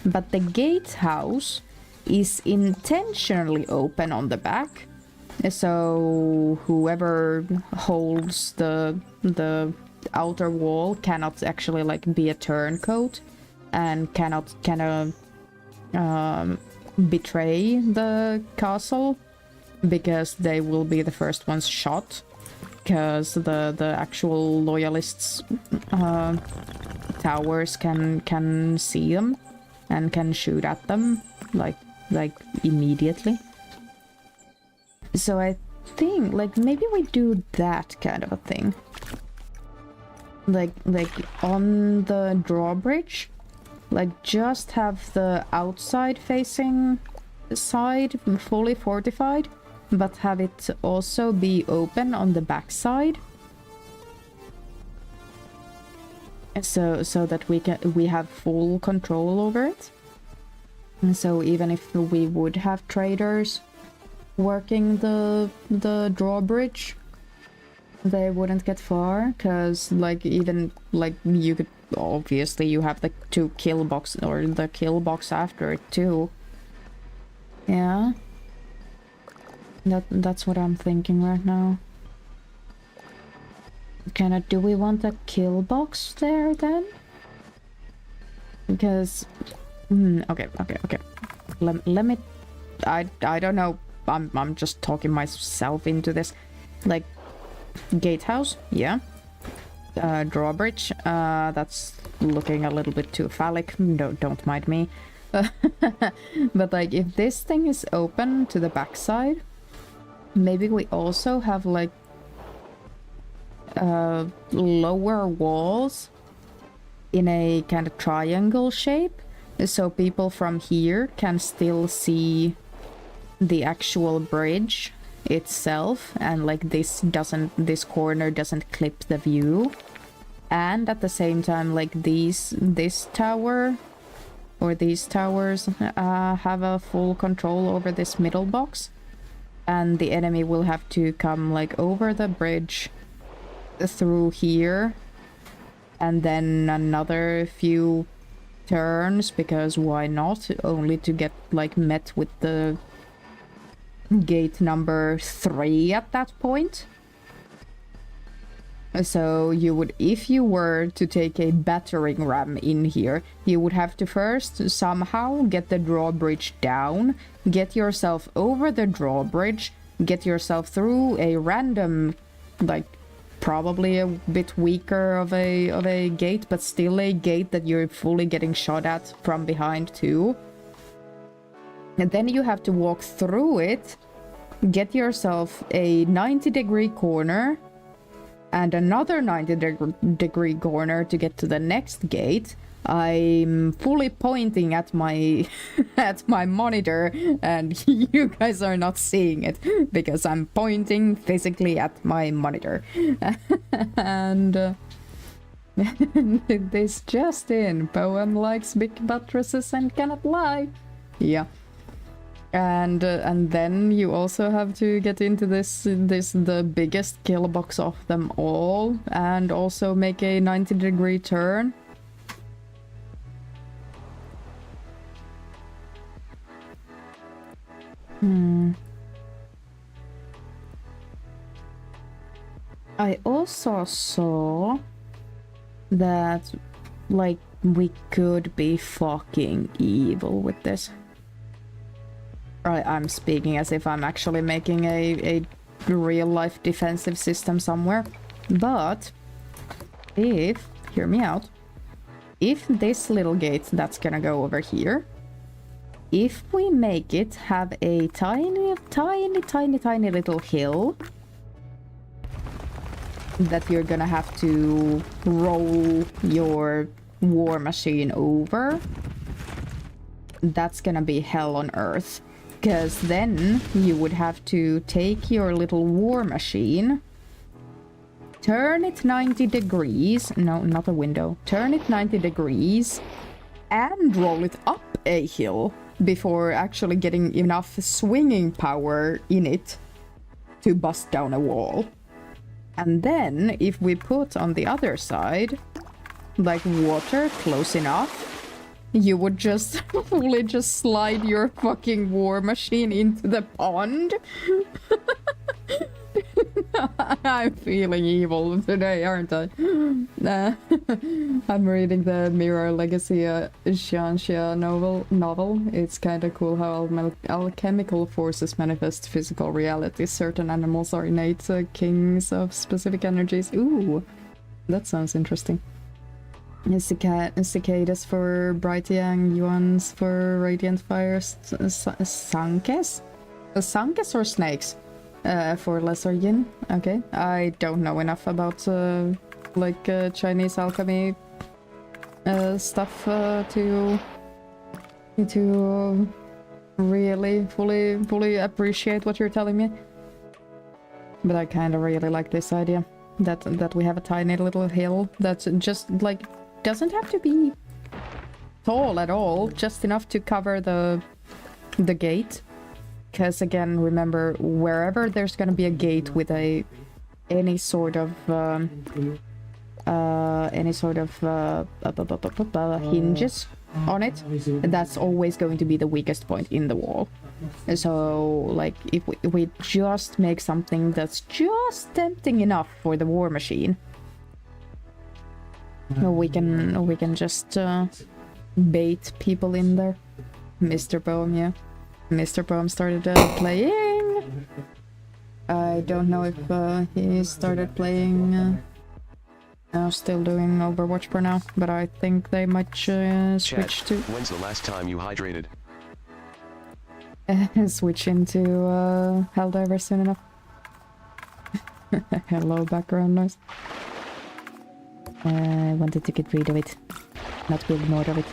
But the gatehouse is intentionally open on the back. So whoever holds the outer wall cannot actually, like, be a turncoat and cannot betray the castle, because they will be the first ones shot, because the actual loyalists towers can see them and can shoot at them like immediately. So I think like maybe we do that kind of a thing, like on the drawbridge. Like, just have the outside facing side fully fortified, but have it also be open on the back side. So that we have full control over it. And so even if we would have traders working the drawbridge, they wouldn't get far, because like even like you could obviously you have the two kill box or the kill box after it too. Yeah, that's what I'm thinking right now. Do we want a kill box there then? Because okay. Let me. I don't know. I'm just talking myself into this. Like, gatehouse, yeah. Drawbridge, that's looking a little bit too phallic. Don't mind me. But like, if this thing is open to the backside, maybe we also have like lower walls in a kind of triangle shape, so people from here can still see the actual bridge itself, and like this corner doesn't clip the view, and at the same time like this tower or these towers have a full control over this middle box, and the enemy will have to come like over the bridge through here and then another few turns, because why not, only to get like met with the gate number 3 at that point. So you would, if you were to take a battering ram in here, you would have to first somehow get the drawbridge down, get yourself over the drawbridge, get yourself through a random, like, probably a bit weaker of a gate, but still a gate that you're fully getting shot at from behind too. And then you have to walk through it, get yourself a 90-degree corner, and another 90-degree corner to get to the next gate. I'm fully pointing at my at my monitor, and you guys are not seeing it because I'm pointing physically at my monitor. And this just in, poem likes big buttresses and cannot lie. Yeah. And then you also have to get into this the biggest kill box of them all, and also make a 90-degree turn. I also saw that, like, we could be fucking evil with this. I'm speaking as if I'm actually making a real-life defensive system somewhere. But if, hear me out, if this little gate that's gonna go over here, if we make it have a tiny little hill that you're gonna have to roll your war machine over, that's gonna be hell on earth. Because then you would have to take your little war machine, turn it 90 degrees, no, not a window, turn it 90 degrees, and roll it up a hill before actually getting enough swinging power in it to bust down a wall. And then, if we put on the other side, like, water close enough, you would just fully just slide your fucking war machine into the pond. I'm feeling evil today, aren't I? I'm reading the Mirror Legacy Xianxia novel. It's kind of cool how alchemical forces manifest physical reality. Certain animals are innate kings of specific energies. Ooh, that sounds interesting. Cicadas for Bright Yang, Yuans for Radiant Fires, Sankes? Sankes or snakes? For Lesser Yin? Okay. I don't know enough about, Chinese alchemy stuff to really fully appreciate what you're telling me. But I kind of really like this idea that we have a tiny little hill that's just, like, doesn't have to be tall at all, just enough to cover the gate. Because again, remember, wherever there's gonna be a gate with any sort of hinges on it, that's always going to be the weakest point in the wall. So, like, if we just make something that's just tempting enough for the war machine, we can just bait people in there. Mr. Bohm, yeah. Mr. Bohm started playing. I don't know if he started playing. Still doing Overwatch for now, but I think they might switch to. When's the last time you hydrated? Switch into Helldiver soon enough. Hello, background noise. I wanted to get rid of it, not build more of it.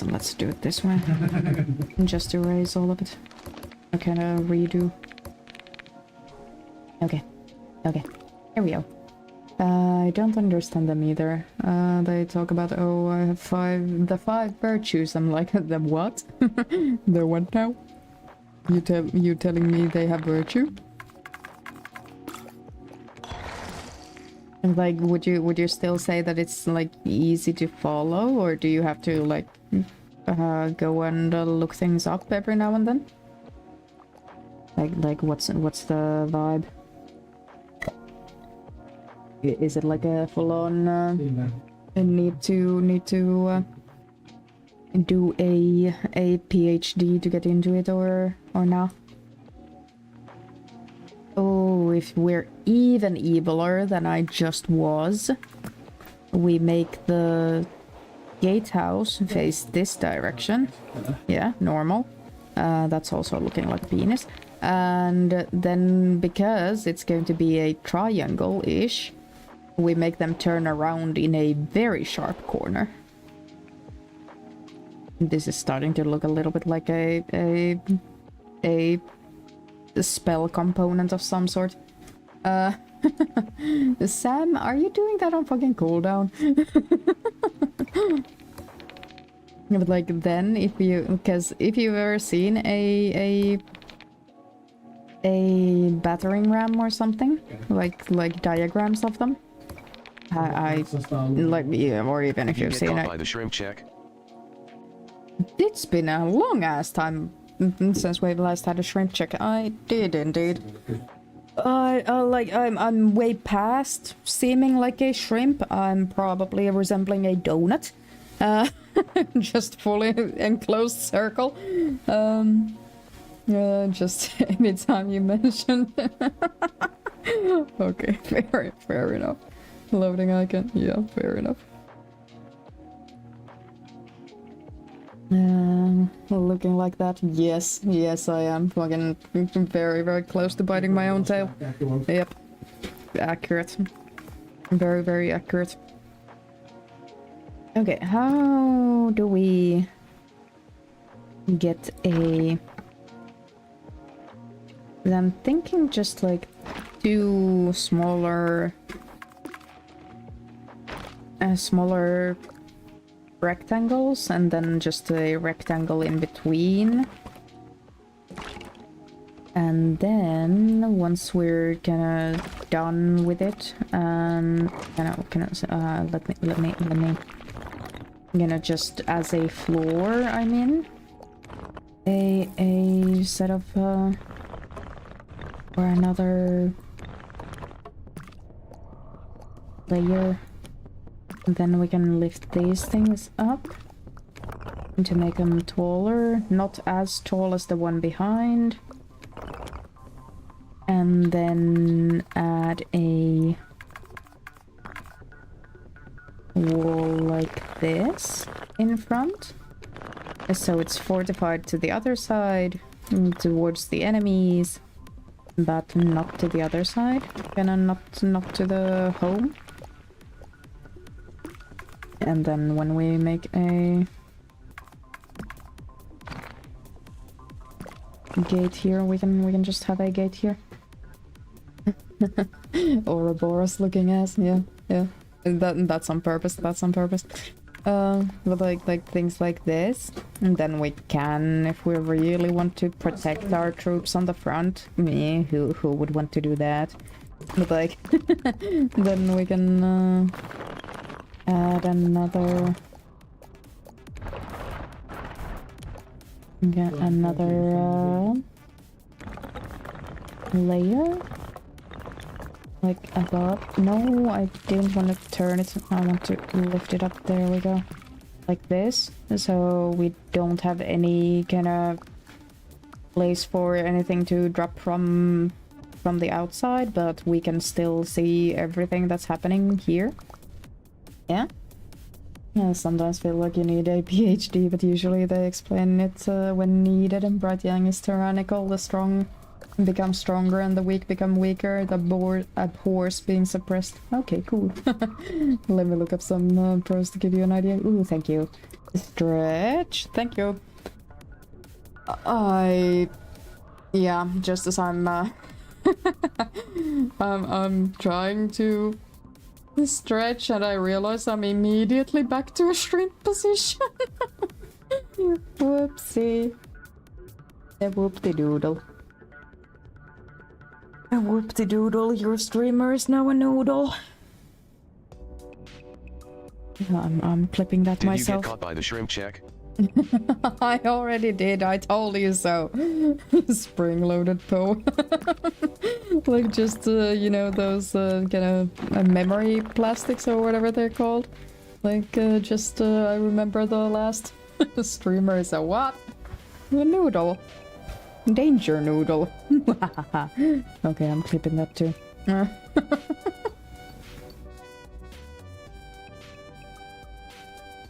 Let's do it this way. Just erase all of it. I kinda redo. Okay. Here we go. I don't understand them either. They talk about, oh, I have the 5 virtues. I'm like, the what? The what now? You telling me they have virtue? Like, would you still say that it's, like, easy to follow, or do you have to, like, go and look things up every now and then? Like what's the vibe? Is it like a full-on need to do a PhD to get into it or not? Oh, if we're even eviler than I just was, we make the gatehouse face this direction. Yeah, normal. That's also looking like penis. And then because it's going to be a triangle-ish, we make them turn around in a very sharp corner. This is starting to look a little bit like a spell component of some sort. Sam, are you doing that on fucking cooldown? But like then, because if you've ever seen a battering ram or something, like diagrams of them, I like, yeah, or even if you've seen it. By the shrimp check. It's been a long ass time since we've last had a shrimp check. I did indeed. I'm way past seeming like a shrimp. I'm probably resembling a donut. Just fully enclosed circle. Just anytime you mention. Okay, fair enough. Loading icon, yeah, fair enough. Looking like that? Yes, I am fucking very close to biting my own tail. Yep. Accurate. Very accurate. Okay, how do we get a... I'm thinking just like 2 smaller rectangles and then just a rectangle in between. And then once we're kinda done with it, let me I'm gonna just as a floor, I mean, a set of or another layer. And then we can lift these things up to make them taller, not as tall as the one behind. And then add a wall like this in front. So it's fortified to the other side, towards the enemies, but not to the other side. Kinda not to the home. And then when we make a gate here, we can just have a gate here. Ouroboros looking ass, yeah. That's on purpose. But like things like this, and then we can, if we really want to protect our troops on the front. Me, who would want to do that? But like, then we can add another. Get another layer. Like above. No, I didn't want to turn it. I want to lift it up. There we go. Like this. So we don't have any kind of place for anything to drop from the outside, but we can still see everything that's happening here. Yeah. Yeah, sometimes feel like you need a PhD, but usually they explain it when needed, and Bright Yang is tyrannical, the strong become stronger and the weak become weaker, the bored abhors being suppressed. Okay, cool. Let me look up some pros to give you an idea. Ooh, thank you. Stretch, thank you. Yeah, just as I'm I'm trying to stretch and I realize I'm immediately back to a shrimp position. Whoopsie. A whoop-de-doodle. A whoop-de-doodle, your streamer is now a noodle. I'm clipping that myself. Did you get caught by the shrimp check? I already did, I told you so. Spring-loaded Poe. Like just, you know, those kind of memory plastics or whatever they're called. Like, I remember the last streamer is a what? A noodle. Danger noodle. Okay, I'm clipping that too.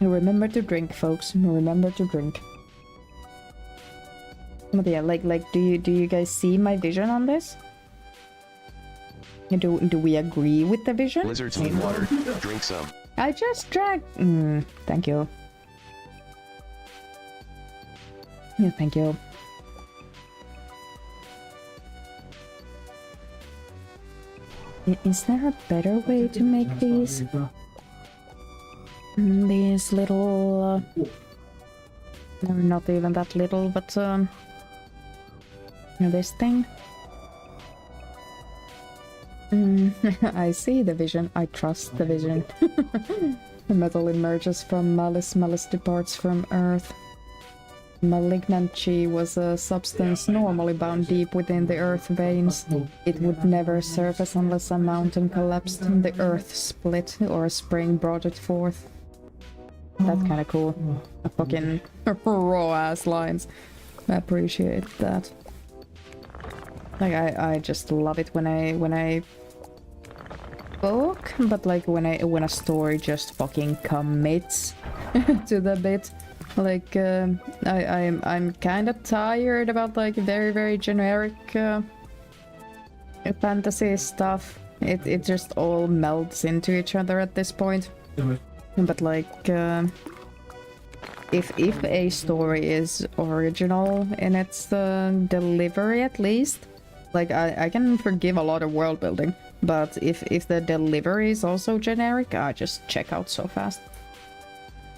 Remember to drink, folks. Remember to drink. But yeah, like, do you guys see my vision on this? Do we agree with the vision? Lizards need water. Drink some. I just drank. Thank you. Yeah, thank you. Is there a better way to make these? These little... no, not even that little, but this thing. I see the vision. I trust the vision. The metal emerges from malice, malice departs from earth. Malignant chi was a substance normally bound deep within the earth veins. It would never surface unless a mountain collapsed, the earth split, or a spring brought it forth. That's kind of cool. A fucking raw ass lines. I appreciate that. Like I just love it when I book, but like when a story just fucking commits to the bit. Like I'm kind of tired about like very generic fantasy stuff. It just all melts into each other at this point. But like if a story is original in its delivery, at least, like I can forgive a lot of world building, but if the delivery is also generic, I just check out so fast.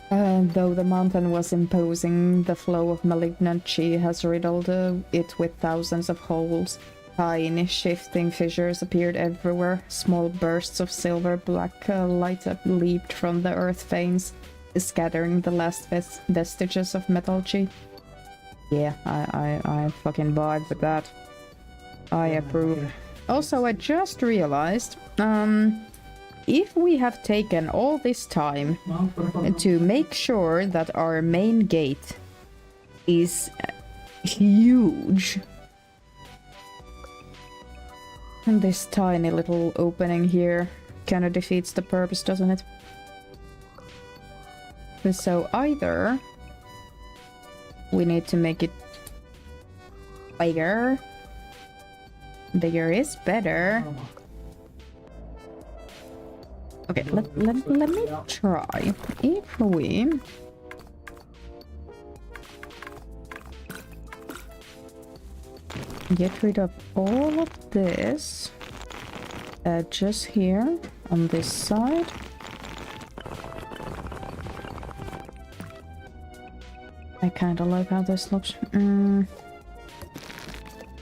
Though the mountain was imposing, the flow of malignant chi has riddled it with thousands of holes. Tiny shifting fissures appeared everywhere. Small bursts of silver black light leaped from the earth veins, scattering the last vestiges of metal chi. Yeah, I fucking vibe with that. I approve. Also, I just realized, if we have taken all this time to make sure that our main gate is huge, and this tiny little opening here kind of defeats the purpose, doesn't it? So either we need to make it bigger. Bigger is better. Okay, let me try. If we get rid of all of this just here on this side. I kind of like how this looks.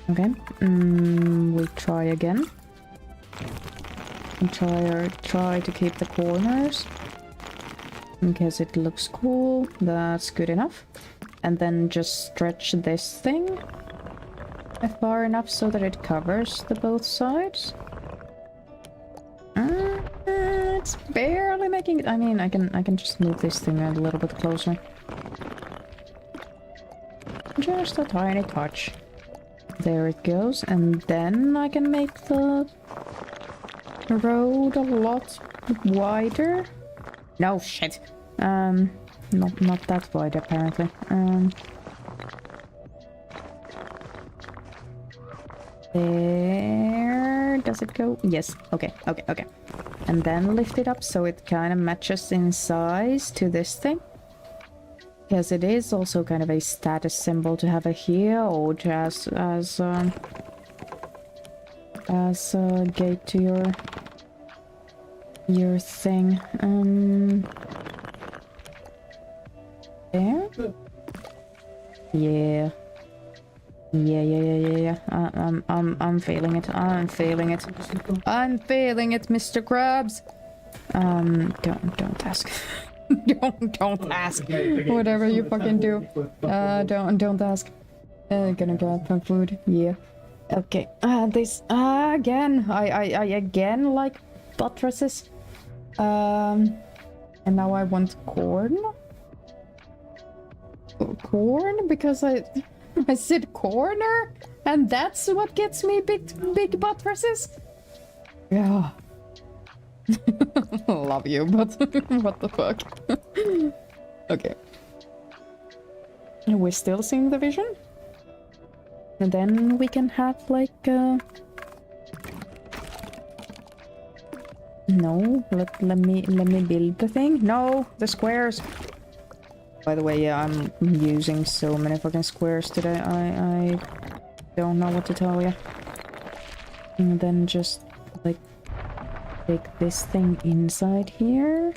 Okay, we try again. And try to keep the corners because it looks cool. That's good enough. And then just stretch this thing far enough so that it covers the both sides. It's barely making it. I mean, I can just move this thing a little bit closer. Just a tiny touch. There it goes, and then I can make the road a lot wider. No shit. Not that wide apparently. There. Does it go? Yes. Okay. And then lift it up so it kind of matches in size to this thing. Because it is also kind of a status symbol to have a huge as a gate to your thing. There? Yeah. Yeah. I'm feeling it. I'm feeling it, Mr. Krabs. Don't ask. Don't ask. Whatever you fucking do. Don't ask. Gonna grab some food. Yeah. Okay. This again. I again like buttresses. And now I want corn. Corn because I said corner, and that's what gets me big buttresses. Yeah. Love you, but what the fuck? Okay. We're still seeing the vision? And then we can have like no, let me build the thing. No, the squares. By the way, yeah, I'm using so many fucking squares today. I don't know what to tell you. And then just like take this thing inside here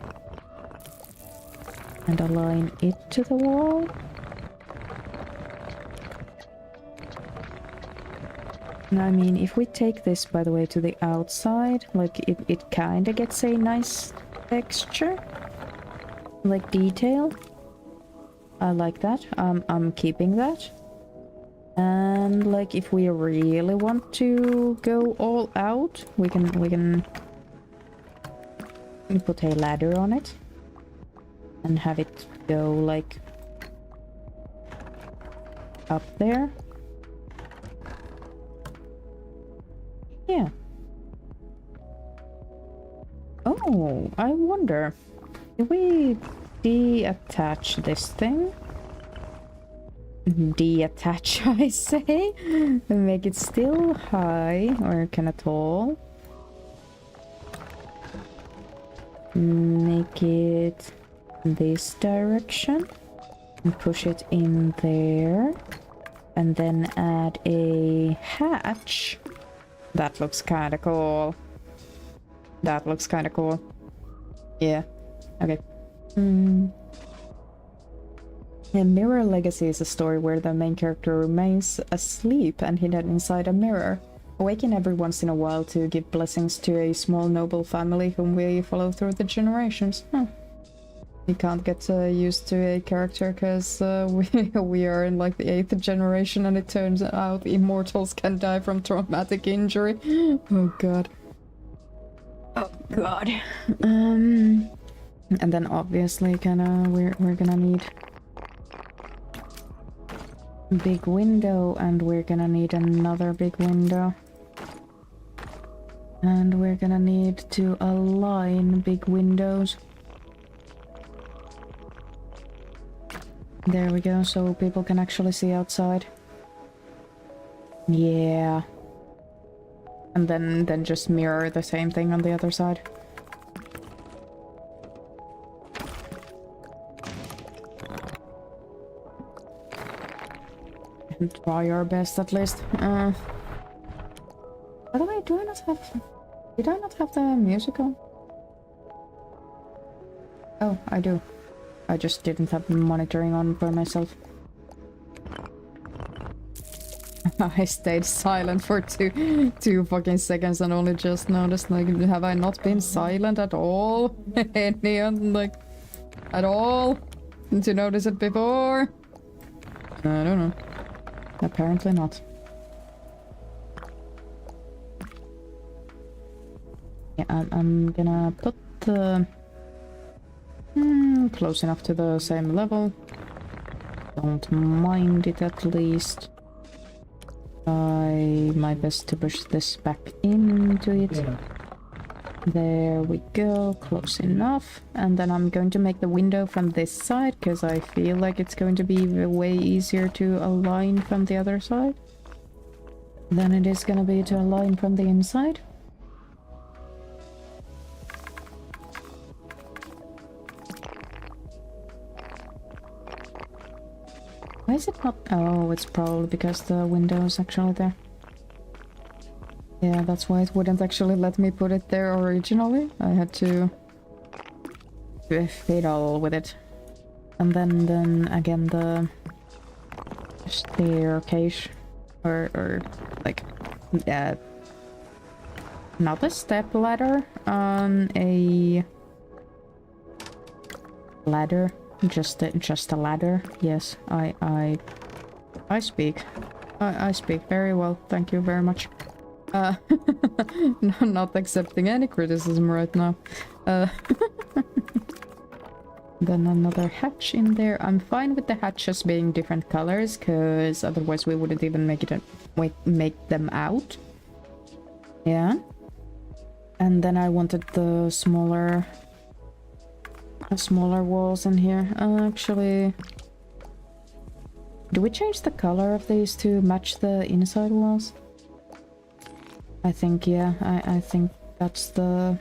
and align it to the wall. And I mean, if we take this, by the way, to the outside, like it kind of gets a nice texture, like detail. I like that. I'm keeping that. And like, if we really want to go all out, we can put a ladder on it and have it go like up there. Yeah. Oh, I wonder, did we deattach this thing? Deattach, I say, and make it still high or kind of tall. Make it this direction and push it in there, and then add a hatch. That looks kind of cool. That looks kind of cool. Yeah. Okay. And Mirror Legacy is a story where the main character remains asleep and hidden inside a mirror, awaken every once in a while to give blessings to a small noble family whom we follow through the generations. You can't get used to a character because we are in like the 8th generation, and it turns out immortals can die from traumatic injury. Oh god. Oh god. And then obviously we're gonna need big window, and we're gonna need another big window. And we're gonna need to align big windows. There we go, so people can actually see outside. Yeah. And then just mirror the same thing on the other side. And try our best at least. By the way, did I not have the music on? Oh, I do. I just didn't have monitoring on for myself. I stayed silent for two fucking seconds and only just noticed, like, have I not been silent at all? Like, at all? Didn't you notice it before? I don't know. Apparently not. Yeah, I'm gonna put the... close enough to the same level. Don't mind it at least. Try my best to push this back into it. Yeah. There we go, close enough. And then I'm going to make the window from this side, because I feel like it's going to be way easier to align from the other side than it is going to be to align from the inside. Why is it not? Oh, it's probably because the window is actually there. Yeah, that's why it wouldn't actually let me put it there originally. I had to fiddle with it. And then again the staircase or like not a step ladder, a ladder. Just a ladder. Yes, I speak. I speak very well. Thank you very much. Not accepting any criticism right now. Then another hatch in there. I'm fine with the hatches being different colors, because otherwise we wouldn't even make them out. Yeah. And then I wanted the smaller walls in here. Actually, do we change the color of these to match the inside walls? I think, yeah, I think that's the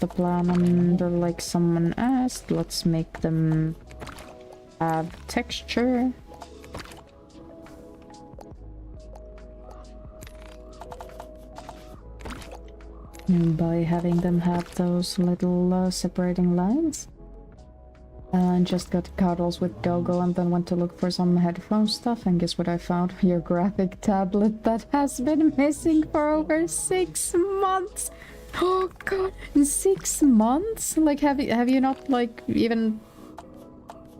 plan. And like someone asked, let's make them have texture. By having them have those little separating lines. And just got cuddles with Doggo and then went to look for some headphone stuff, and guess what I found? Your graphic tablet that has been missing for over 6 months. Oh god, 6 months? Like have you not like even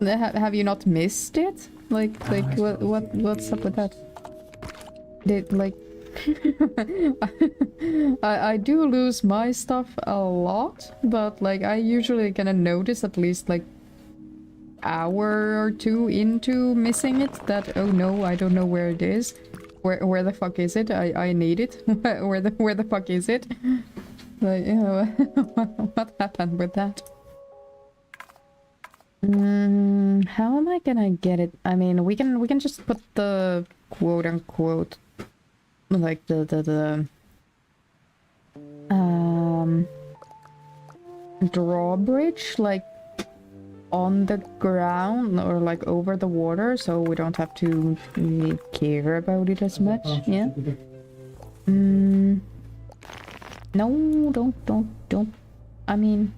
have you not missed it? Like what's up with that? Did like I do lose my stuff a lot, but like I usually kind of notice at least like hour or two into missing it that, oh no, I don't know where it is. Where the fuck is it? I need it. where the fuck is it? Like, you know, what happened with that? How am I gonna get it? I mean, we can just put the quote unquote like the drawbridge like on the ground or like over the water, so we don't have to really care about it as much. Yeah. No, don't. I mean,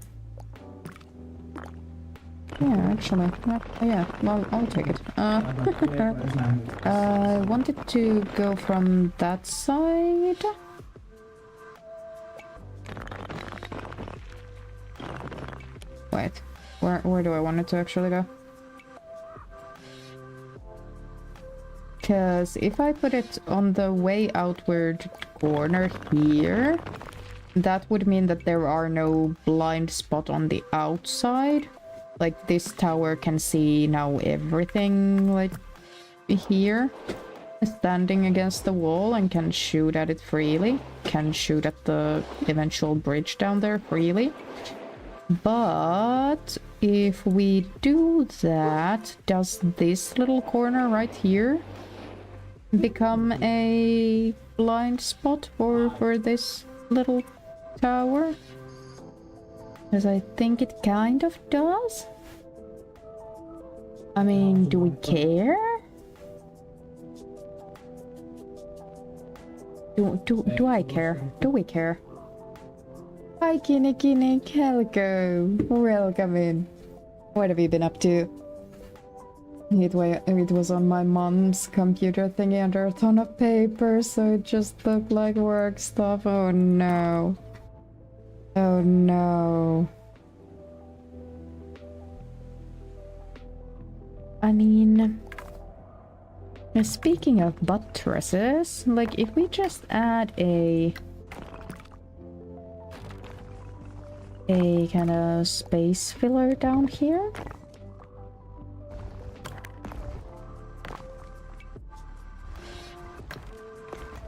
yeah, actually, yeah, well, I'll take it. I wanted to go from that side. Wait, where do I want it to actually go? Because if I put it on the way outward corner here, that would mean that there are no blind spot on the outside. Like, this tower can see now everything, like, here. Standing against the wall and can shoot at it freely. Can shoot at the eventual bridge down there freely. But if we do that, does this little corner right here become a blind spot for this little tower? Because I think it kind of does. I mean, do we care? Do I care? Do we care? Hi, Kinnick, hello. Welcome in. What have you been up to? It was on my mom's computer thingy under a ton of paper, so it just looked like work stuff. Oh no. Oh no. I mean, speaking of buttresses, like if we just add a kind of space filler down here.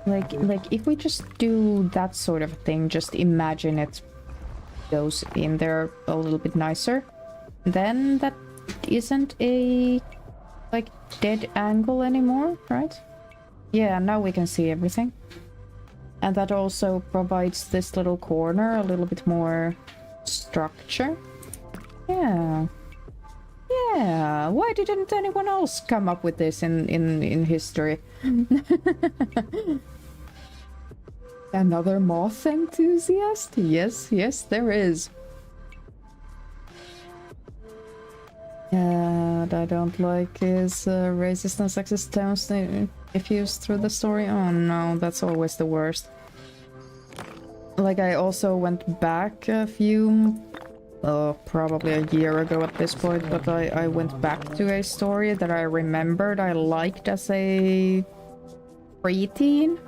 Like if we just do that sort of thing, just imagine it goes in there a little bit nicer, then that isn't a like dead angle anymore, right? Yeah, now we can see everything. And that also provides this little corner a little bit more structure. Yeah. Yeah, why didn't anyone else come up with this in history? Another moth enthusiast? Yes, there is. That I don't like is racist and sexist terms diffused through the story. Oh no, that's always the worst. Like, I also went back a few probably a year ago at this point, but I went back to a story that I remembered I liked as a preteen.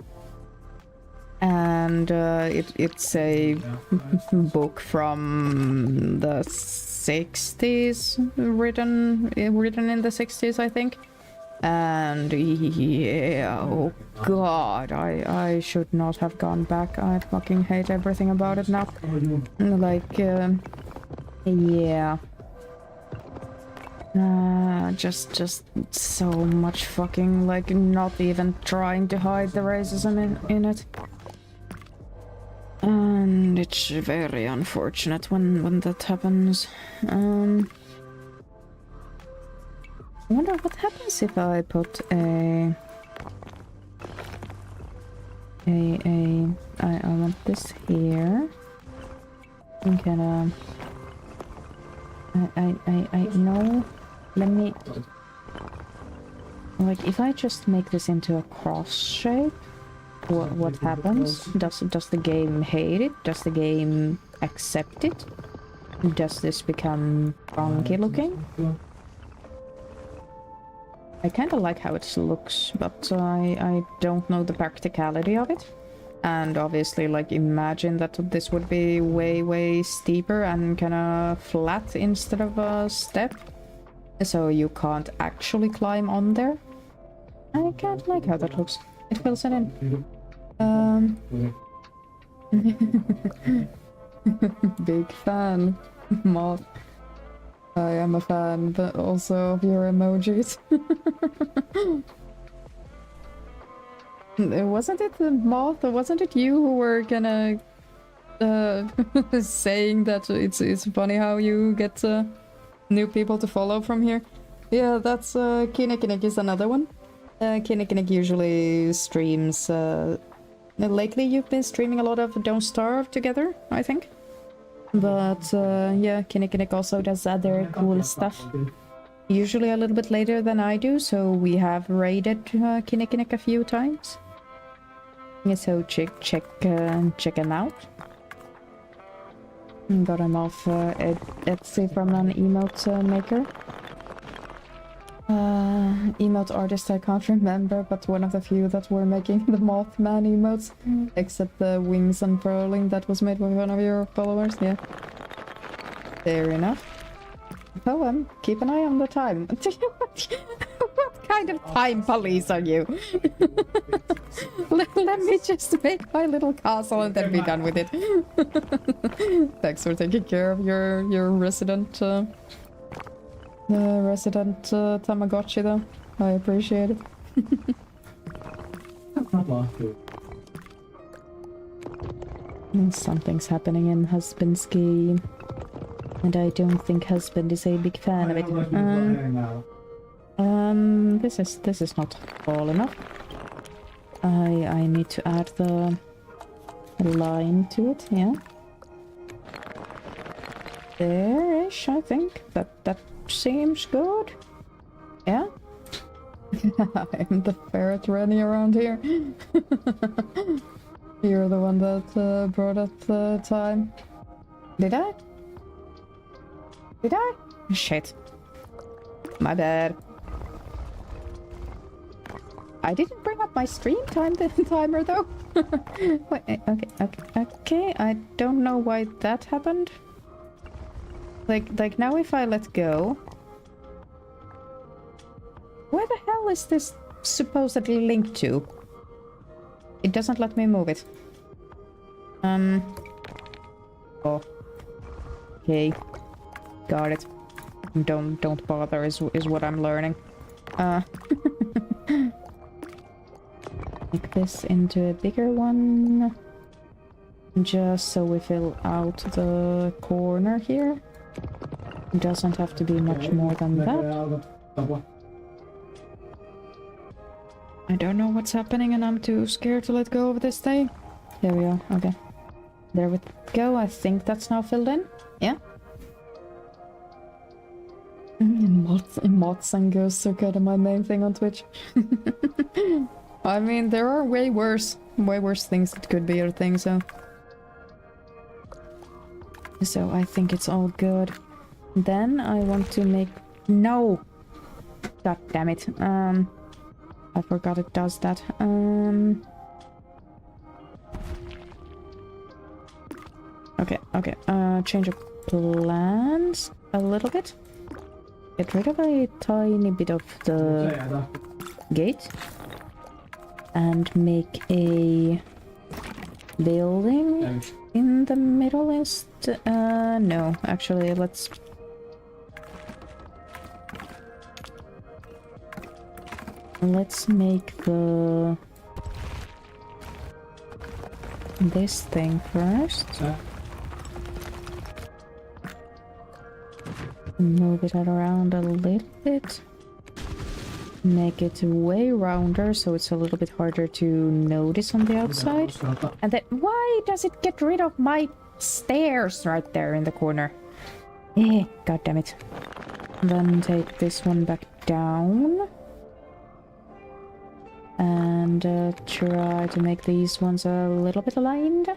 And it's a book from the 60s, written in the 60s, I think. And yeah, oh god, I should not have gone back. I fucking hate everything about it now. Like, yeah. Just so much fucking, like, not even trying to hide the racism in it. And it's very unfortunate when that happens. I wonder what happens if I put I want this here. I'm gonna... I know. Let me... Like, if I just make this into a cross shape, what happens? Does the game hate it? Does the game accept it? Does this become funky looking? I kinda like how it looks, but I don't know the practicality of it. And obviously, like, imagine that this would be way steeper and kinda flat instead of a step. So you can't actually climb on there. I can't like how that looks. It fills it in. Big fan, Moth. I am a fan, but also of your emojis. Wasn't it the Moth, or wasn't it you who were gonna saying that it's funny how you get new people to follow from here? Yeah, that's Kinnikinnick is another one. Kinnikinnick usually streams. Lately, you've been streaming a lot of Don't Starve together, I think. But yeah, Kinnikinnick also does other cool stuff. Usually a little bit later than I do, so we have raided Kinnikinnick a few times. Yeah, so check him out. Got him off Etsy from an emote maker. Emote artist I can't remember, but one of the few that were making the Mothman emotes. Except the wings unfurling that was made by one of your followers, yeah. Fair enough. Poem, keep an eye on the time. What kind of time police are you? Let me just make my little castle and then be done with it. Thanks for taking care of your resident Tamagotchi though. I appreciate it. Something's happening in Husbandski. And I don't think Husband is a big fan of it. This is not tall enough. I need to add the line to it, yeah. There-ish, I think. That seems good. Yeah? I'm the ferret running around here. You're the one that brought up the time. Did I? Did I? Shit. My bad. I didn't bring up my stream timer though. Wait, okay. I don't know why that happened. Like now if I let go... Where the hell is this supposedly linked to? It doesn't let me move it. Oh. Okay. Got it. Don't bother is what I'm learning. Make this into a bigger one. Just so we fill out the corner here. It doesn't have to be much more than that. I don't know what's happening and I'm too scared to let go of this thing. There we are, okay. There we go, I think that's now filled in. Yeah. Mods and ghosts are kind of my main thing on Twitch. I mean, there are way worse things that could be, I think, so. So I think it's all good. Then I want to make... No! God damn it. I forgot it does that. Okay. Change of plans a little bit. Get rid of a tiny bit of the gate. And make a building in the middle instead. No, actually, let's... Let's make this thing first. Move it around a little bit. Make it way rounder so it's a little bit harder to notice on the outside. And then why does it get rid of my stairs right there in the corner? God damn it. Then take this one back down. And try to make these ones a little bit aligned.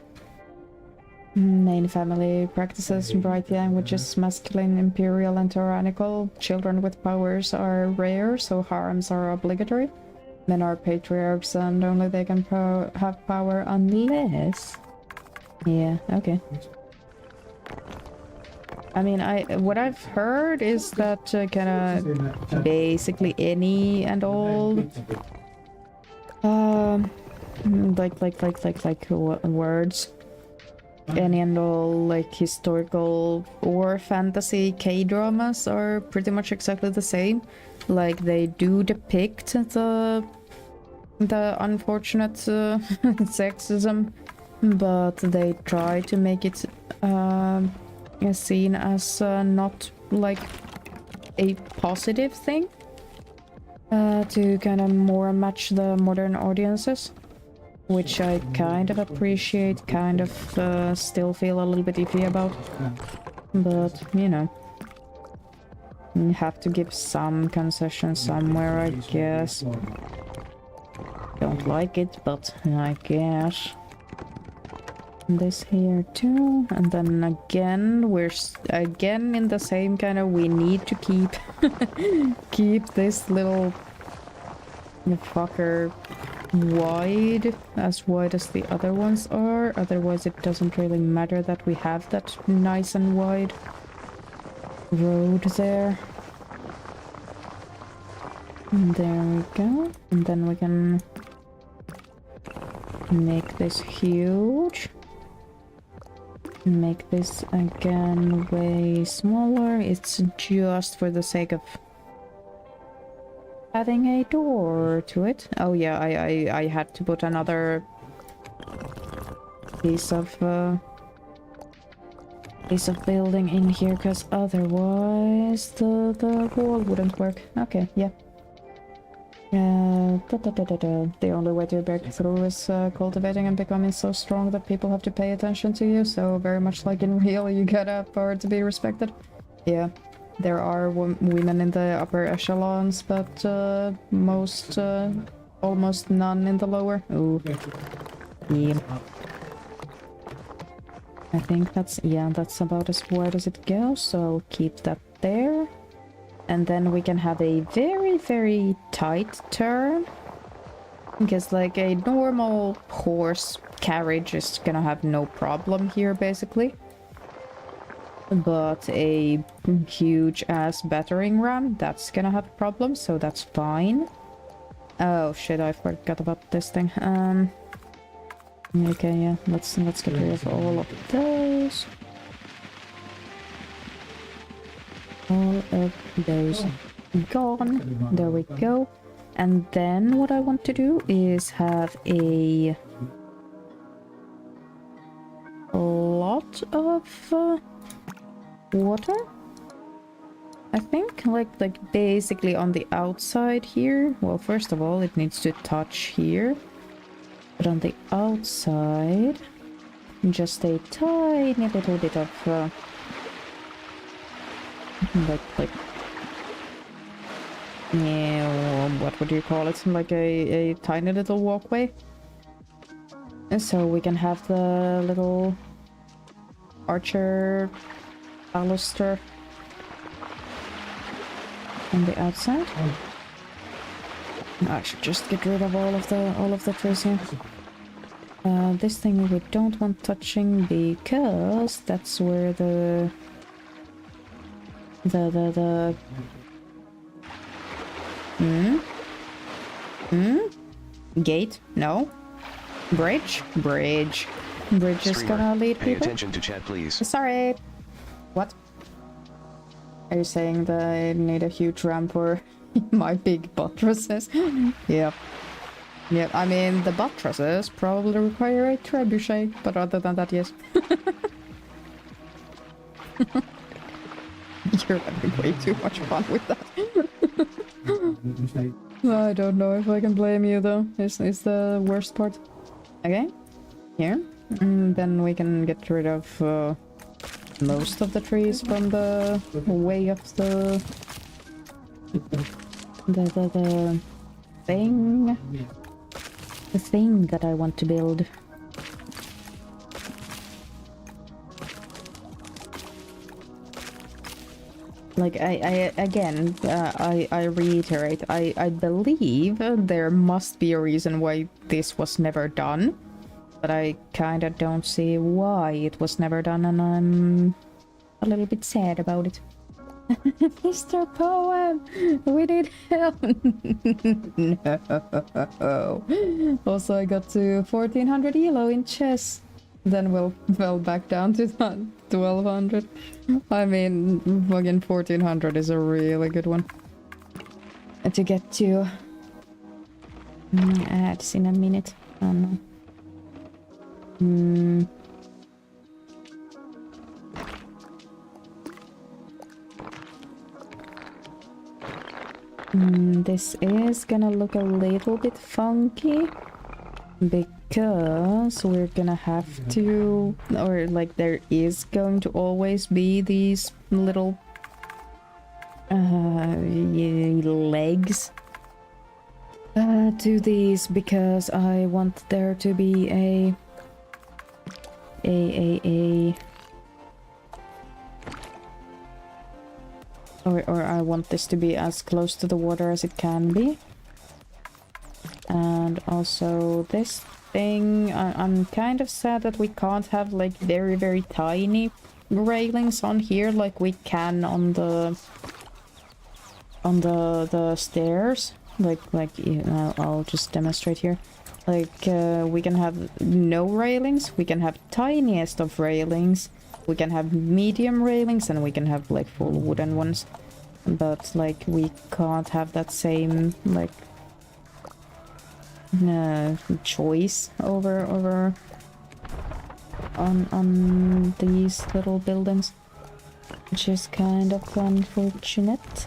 Main family practices bright languages, masculine, imperial, and tyrannical. Children with powers are rare, so harems are obligatory. Men are patriarchs, and only they can have power unless... Yeah, okay. I mean, what I've heard is that kinda basically any and all... words. Any and all like historical or fantasy K-dramas are pretty much exactly the same. Like they do depict the unfortunate sexism, but they try to make it seen as not like a positive thing to kind of more match the modern audiences. Which I kind of appreciate, kind of still feel a little bit iffy about. But, you know. You have to give some concession somewhere, I guess. Don't like it, but I guess. This here too. And then again, we're again in the same kind of... We need to keep... keep this little... fucker... wide as the other ones are, otherwise it doesn't really matter that we have that nice and wide road there. And there we go, and then we can make this huge, make this again way smaller. It's just for the sake of adding a door to it. Oh yeah, I had to put another piece of building in here because otherwise the wall wouldn't work. Okay, yeah. The only way to break through is cultivating and becoming so strong that people have to pay attention to you. So very much like in real, you gotta power to be respected. Yeah. There are women in the upper echelons, but almost none in the lower. Ooh. Yeah. I think that's about as wide as it goes, so keep that there. And then we can have a very, very tight turn. Because like a normal horse carriage is gonna have no problem here, basically. But a huge ass battering ram, that's gonna have a problem, so that's fine. Oh shit, I forgot about this thing. Okay, yeah, let's get rid of all of those. All of those gone. There we go. And then what I want to do is have a lot of water, I think, like basically on the outside here. Well, first of all, it needs to touch here, but on the outside, just a tiny little bit of like yeah, what would you call it? Like a tiny little walkway, and so we can have the little archer baluster on the outside. I should just get rid of all of the trees here. This thing we don't want touching because that's where the gate? No. Bridge is gonna lead Pay people. attention to chat, please. Sorry. What? Are you saying that I need a huge ramp for my big buttresses? Yep. Yep, I mean, the buttresses probably require a trebuchet, but other than that, yes. You're having way too much fun with that. I don't know if I can blame you, though. Is the worst part. Okay, here. And then we can get rid of most of the trees from the way of the thing. The thing that I want to build. Like, I reiterate, I believe there must be a reason why this was never done, but I kinda don't see why it was never done, and I'm a little bit sad about it. Mr. Poem, we need help. No. Also, I got to 1400 elo in chess. Then we'll fell back down to 1200. I mean, fucking 1400 is a really good one. And to get to ads in a minute. Oh no. This is gonna look a little bit funky because we're gonna have to, or like there is going to always be these little legs to these, because I want there to be or I want this to be as close to the water as it can be. And also this thing, I'm kind of sad that we can't have like very tiny railings on here like we can on the stairs. Like you know, I'll just demonstrate here. Like we can have no railings, we can have tiniest of railings, we can have medium railings, and we can have like full wooden ones. But like we can't have that same like choice over on these little buildings, which is kind of unfortunate.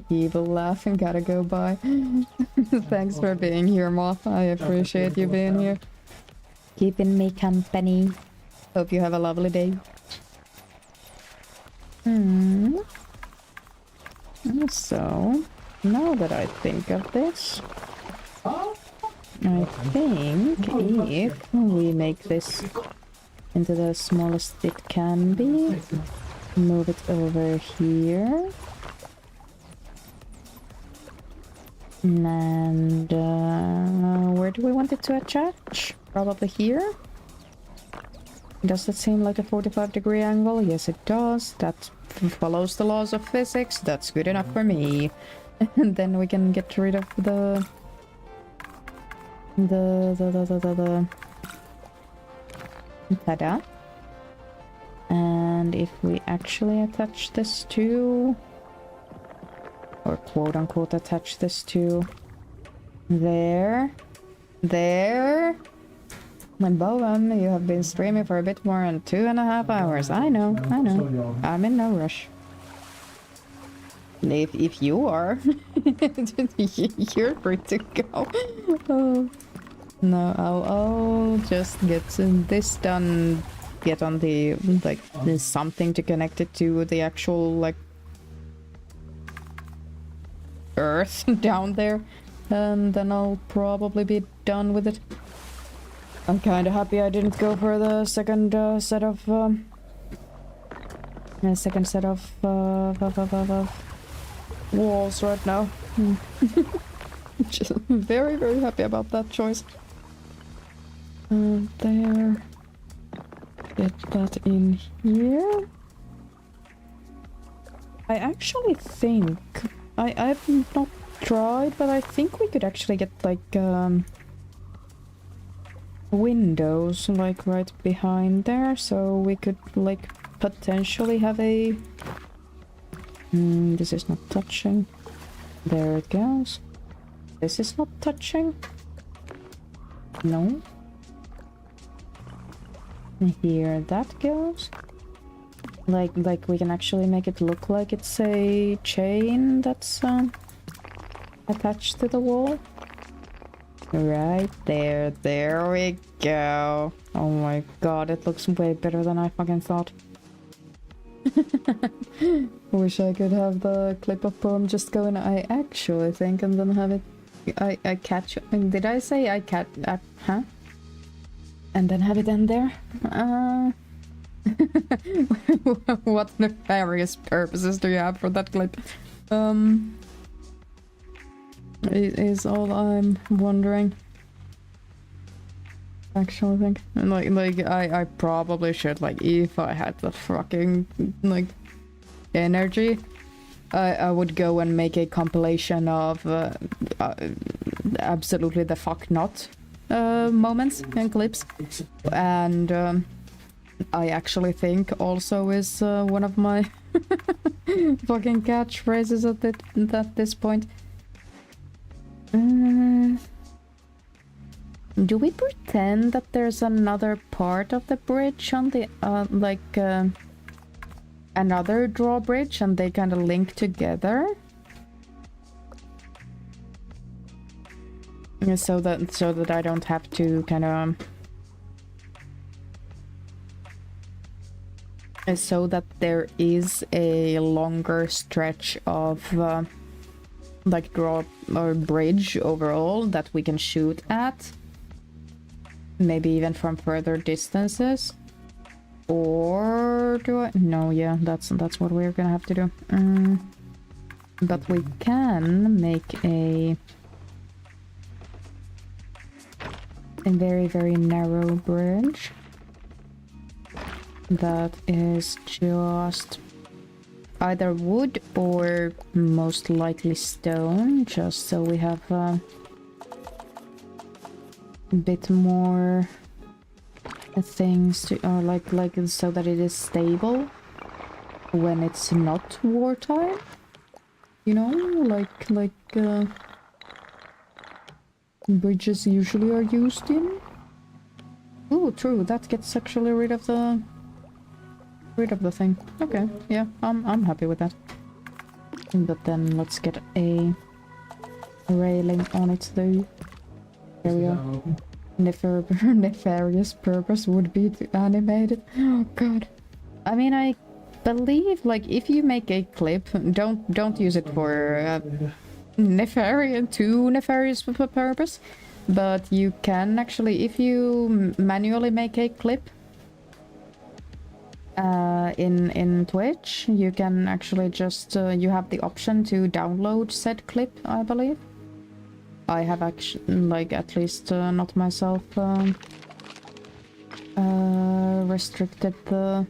Evil laugh and gotta go by. Thanks for being here, Moth. I appreciate you being here, keeping me company. Hope you have a lovely day. So now that I think of this, I think if we make this into the smallest it can be, move it over here, and where do we want it to attach? Probably here? Does that seem like a 45-degree angle? Yes, it does. That follows the laws of physics. That's good enough for me. And then we can get rid of the tada. And if we actually attach this to, or quote unquote attach this to there. My Bowen, you have been streaming for a bit more than 2.5 hours. I know. I'm in no rush. If you are, you're free to go. Oh. No, I'll just get this done. Get on the like there's something to connect it to the actual like earth down there, and then I'll probably be done with it. I'm kind of happy I didn't go for the second set of walls right now. Just very, very happy about that choice. There. Get that in here. I actually think I've not tried, but I think we could actually get like windows like right behind there, so we could like potentially have a this is not touching. There it goes. This is not touching. No. Here that goes. Like we can actually make it look like it's a chain that's attached to the wall. Right there. There we go. Oh my god, it looks way better than I fucking thought. Wish I could have the clip of poem just go in, I actually think, and then have it... I catch... Did I say I catch... huh? And then have it end there? What nefarious purposes do you have for that clip? Is all I'm wondering. Actually think. And like I probably should, like, if I had the fucking like energy, I would go and make a compilation of absolutely the fuck not moments and clips. And I actually think also is one of my fucking catchphrases at this point. Do we pretend that there's another part of the bridge on the another drawbridge and they kind of link together? So that I don't have to kind of so that there is a longer stretch of like draw or bridge overall that we can shoot at, maybe even from further distances. Or do I? No, yeah, that's what we're gonna have to do. But we can make a very, very narrow bridge that is just either wood or most likely stone, just so we have a bit more things to, or like so that it is stable when it's not wartime, you know, like bridges usually are used in. Oh, true, that gets actually rid of the thing. Okay, yeah, I'm happy with that. But then let's get a railing on it though. There we go. Nefarious purpose would be to animate it. Oh god. I mean, I believe, like, if you make a clip, don't use it for nefarious purpose, but you can actually, if you manually make a clip in Twitch, you can actually just you have the option to download said clip, I believe. I have actually, like, at least not myself restricted the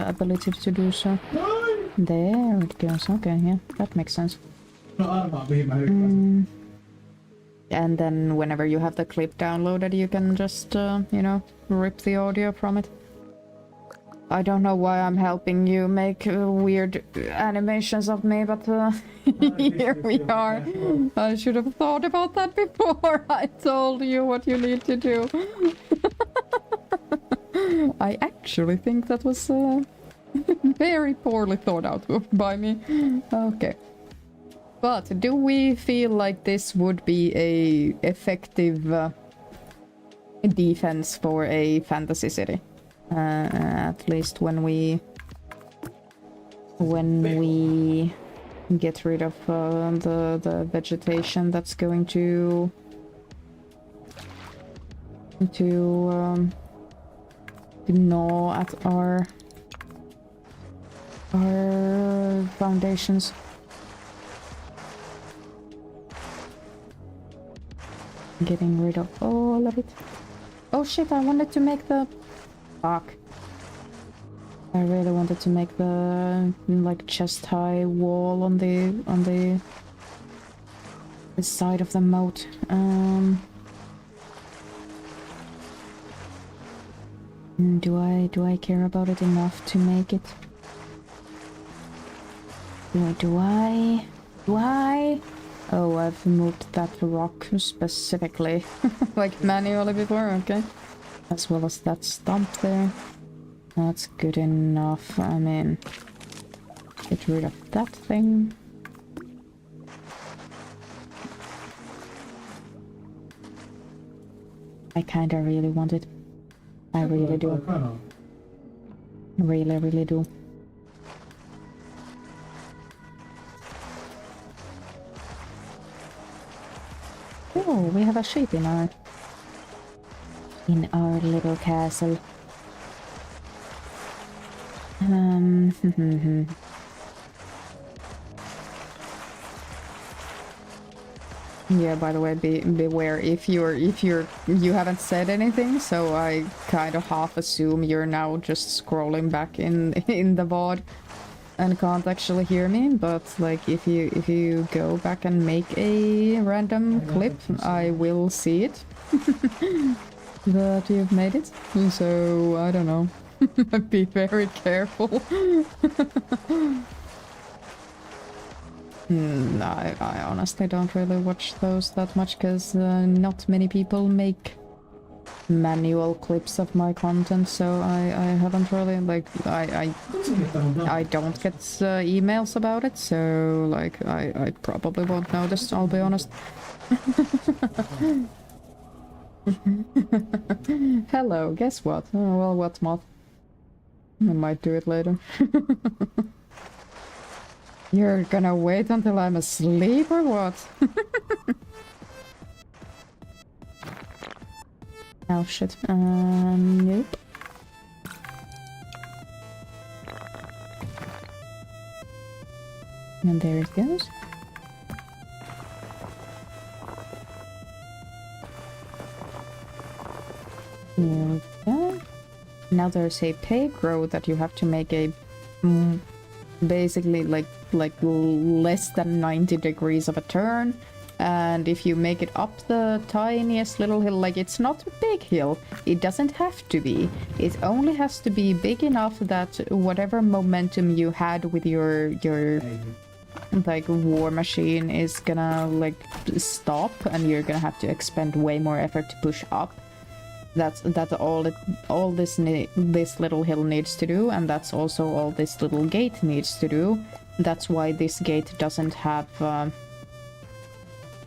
ability to do so. There it goes. Okay, yeah, that makes sense. And then whenever you have the clip downloaded, you can just, you know, rip the audio from it. I don't know why I'm helping you make weird animations of me, but here we are. I should have thought about that before I told you what you need to do. I actually think that was very poorly thought out by me. Okay. But do we feel like this would be a effective defense for a fantasy city? At least when we get rid of the vegetation that's going to gnaw at our foundations. Getting rid of all of it. Oh shit, I wanted to make the... Fuck. I really wanted to make the like chest-high wall on the side of the moat. Do I care about it enough to make it? Do I? Oh, I've moved that rock specifically, like manually before. Okay, as well as that stump there. That's good enough. I mean, get rid of that thing. I kinda really want it. I really do. Really do. Oh, we have a sheep in our little castle. Yeah, by the way, beware if you haven't said anything, so I kind of half assume you're now just scrolling back in the VOD and can't actually hear me, but like if you go back and make a random clip, I will see it that you've made it. So I don't know. Be very careful. I honestly don't really watch those that much because not many people make manual clips of my content, so I haven't really, like, I don't get emails about it, so like I probably won't notice, I'll be honest. Hello, guess what? Oh, well, what moth? I might do it later. You're gonna wait until I'm asleep or what? Oh shit. Nope. And there it goes. Here we go. Now there's a peg road that you have to make a basically like less than 90 degrees of a turn, and if you make it up the tiniest little hill, like it's not a big hill, it doesn't have to be, it only has to be big enough that whatever momentum you had with your like war machine is gonna like stop, and you're gonna have to expend way more effort to push up. That's all this little hill needs to do, and that's also all this little gate needs to do. That's why this gate doesn't have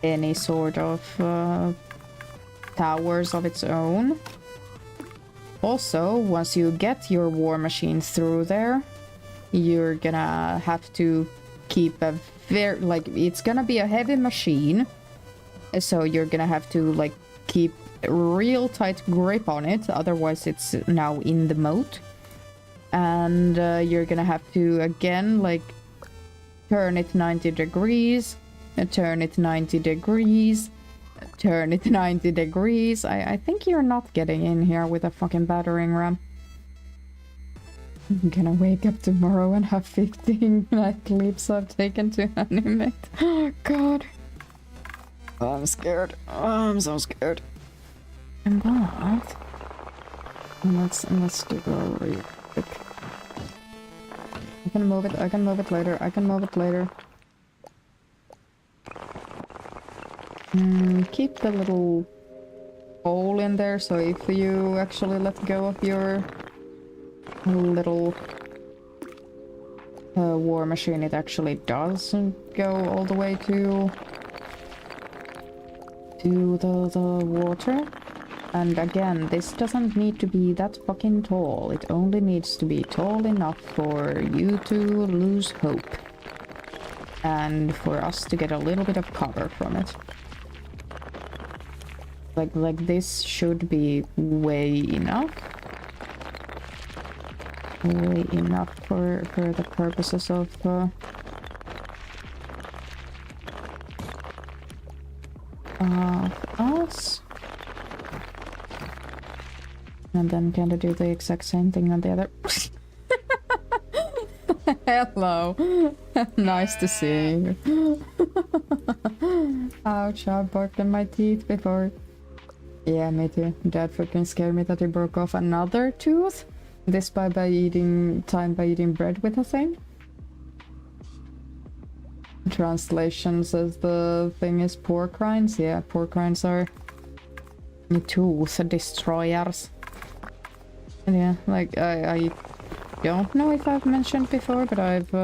any sort of towers of its own. Also, once you get your war machine through there, you're gonna have to keep a very, like, it's gonna be a heavy machine, so you're gonna have to like keep a real tight grip on it, otherwise it's now in the moat. And you're gonna have to again like turn it 90 degrees, turn it 90 degrees, turn it 90 degrees. I think you're not getting in here with a fucking battering ram. I'm gonna wake up tomorrow and have 15 clips I've taken to animate. Oh god. I'm scared. I'm so scared. And what? Let's do it real quick. I can move it later, I can move it later. Keep the little hole in there, so if you actually let go of your little war machine, it actually does go all the way to the water. And again, this doesn't need to be that fucking tall. It only needs to be tall enough for you to lose hope. and for us to get a little bit of cover from it. Like this should be way enough. Way enough for the purposes of us. And then kind of do the exact same thing on the other. Hello. Nice to see you. Ouch, I broken my teeth before. Yeah, me too. Dad freaking scared me that he broke off another tooth. This by eating bread with a thing. Translation says the thing is pork rinds. Yeah, pork rinds are tooth destroyers. Yeah, like I don't know if I've mentioned before, but I've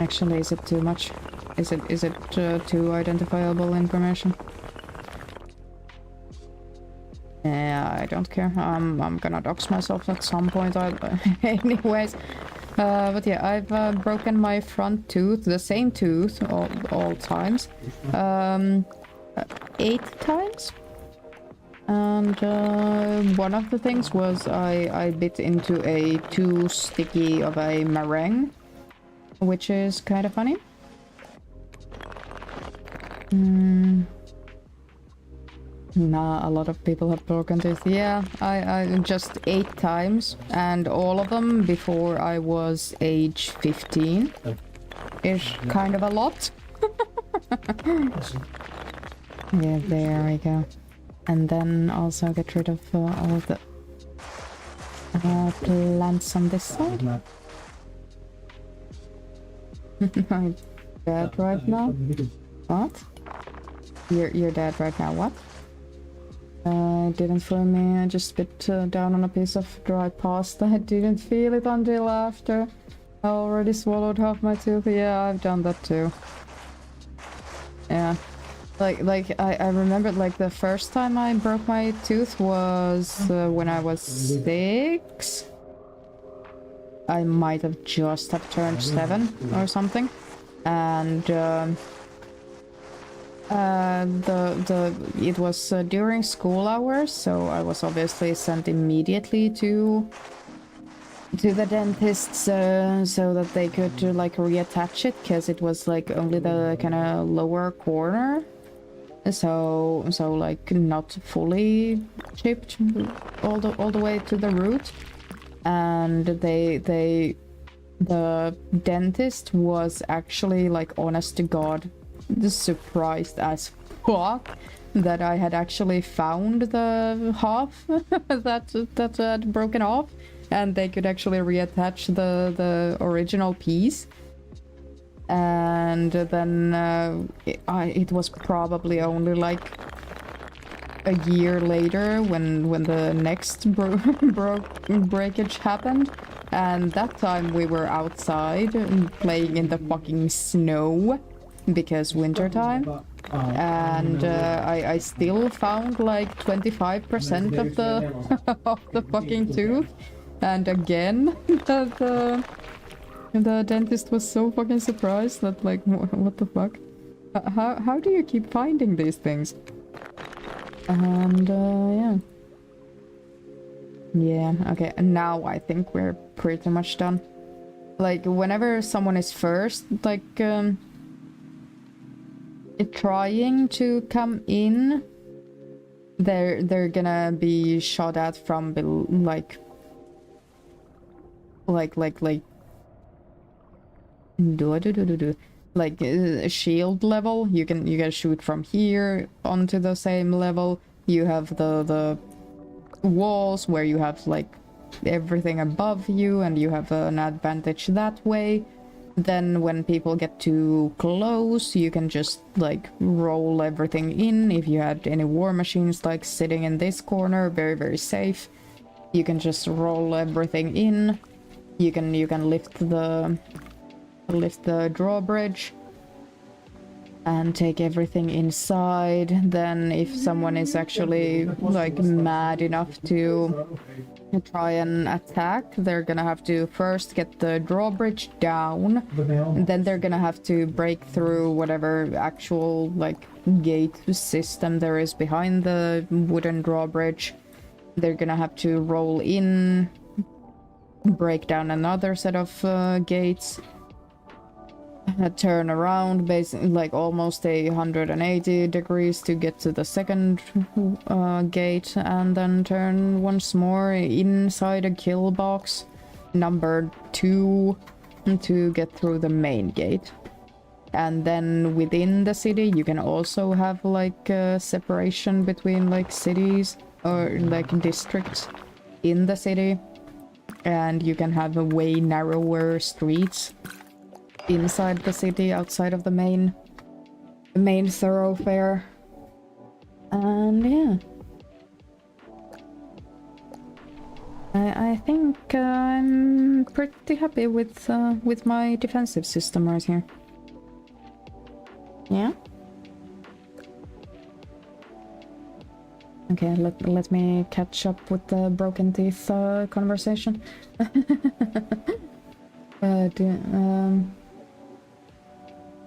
actually, is it too much? Is it too identifiable information? Yeah, I don't care. I'm gonna dox myself at some point. Anyways, but yeah, I've broken my front tooth, the same tooth, all times, 8 times. And one of the things was I bit into a too sticky of a meringue, which is kind of funny. Nah, a lot of people have broken teeth. Yeah, I just 8 times, and all of them before I was age 15. Is kind of a lot. Yeah, there we go. And then also get rid of all of the plants on this side. I'm dead right now. What? You're dead right now, what? Didn't fool me, I just spit down on a piece of dry pasta. I didn't feel it until after. I already swallowed half my tooth. Yeah, I've done that too. Yeah. Like I remember like the first time I broke my tooth was when I was 6. I might have just have turned 7 or something. And it was during school hours, so I was obviously sent immediately to the dentist so that they could like reattach it, because it was like only the kind of lower corner, so like not fully chipped all the way to the root. And the dentist was actually like, honest to God, surprised as fuck that I had actually found the half that had broken off, and they could actually reattach the original piece. And then it was probably only like a year later when the next breakage happened, and that time we were outside playing in the fucking snow because winter time. And I still found like 25% of the of the fucking tooth. And again, the dentist was so fucking surprised that like, what the fuck? How do you keep finding these things? And yeah. Yeah, okay, and now I think we're pretty much done. Like, whenever someone is first, like, trying to come in, they're gonna be shot at from below, like a shield level. You can shoot from here onto the same level. You have the walls where you have like everything above you, and you have an advantage that way. Then when people get too close, you can just like roll everything in. If you had any war machines like sitting in this corner, very very safe, you can just roll everything in. You can lift the drawbridge. and take everything inside. Then if someone is actually like mad enough to try and attack, they're gonna have to first get the drawbridge down, and then they're gonna have to break through whatever actual like gate system there is behind the wooden drawbridge. They're gonna have to roll in, break down another set of gates, turn around basically like almost 180 degrees to get to the second gate, and then turn once more inside a kill box number 2 to get through the main gate. And then within the city you can also have like a separation between like cities or like districts in the city, and you can have a way narrower streets inside the city outside of the main thoroughfare. And yeah, I think I'm pretty happy with my defensive system right here. Yeah. Okay, let me catch up with the broken teeth conversation.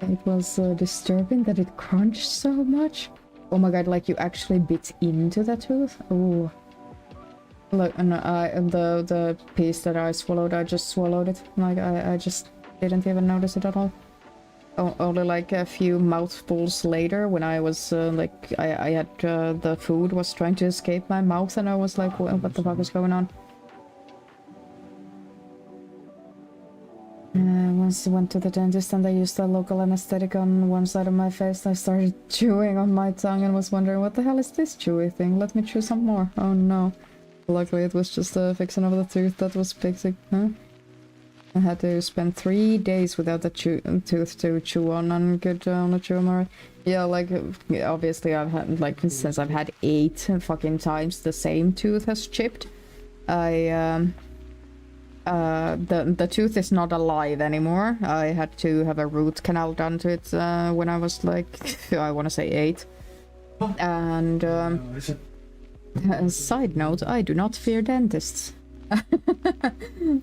It was disturbing that it crunched so much. Oh my god, like you actually bit into the tooth? Oh. Look, no, the piece that I swallowed, I just swallowed it. Like, I just didn't even notice it at all. Only like a few mouthfuls later, when I was like, I had the food was trying to escape my mouth, and I was like, what the fuck is going on? Once I went to the dentist and they used a local anesthetic on one side of my face, I started chewing on my tongue and was wondering, what the hell is this chewy thing? Let me chew some more. Oh no. Luckily it was just a fixing of the tooth that was fixing. Huh? I had to spend 3 days without the tooth to chew on and could only chew more. Yeah, like, obviously I've had, like, since I've had 8 fucking times the same tooth has chipped, the tooth is not alive anymore. I had to have a root canal done to it when I was like, I want to say 8. And side note, I do not fear dentists.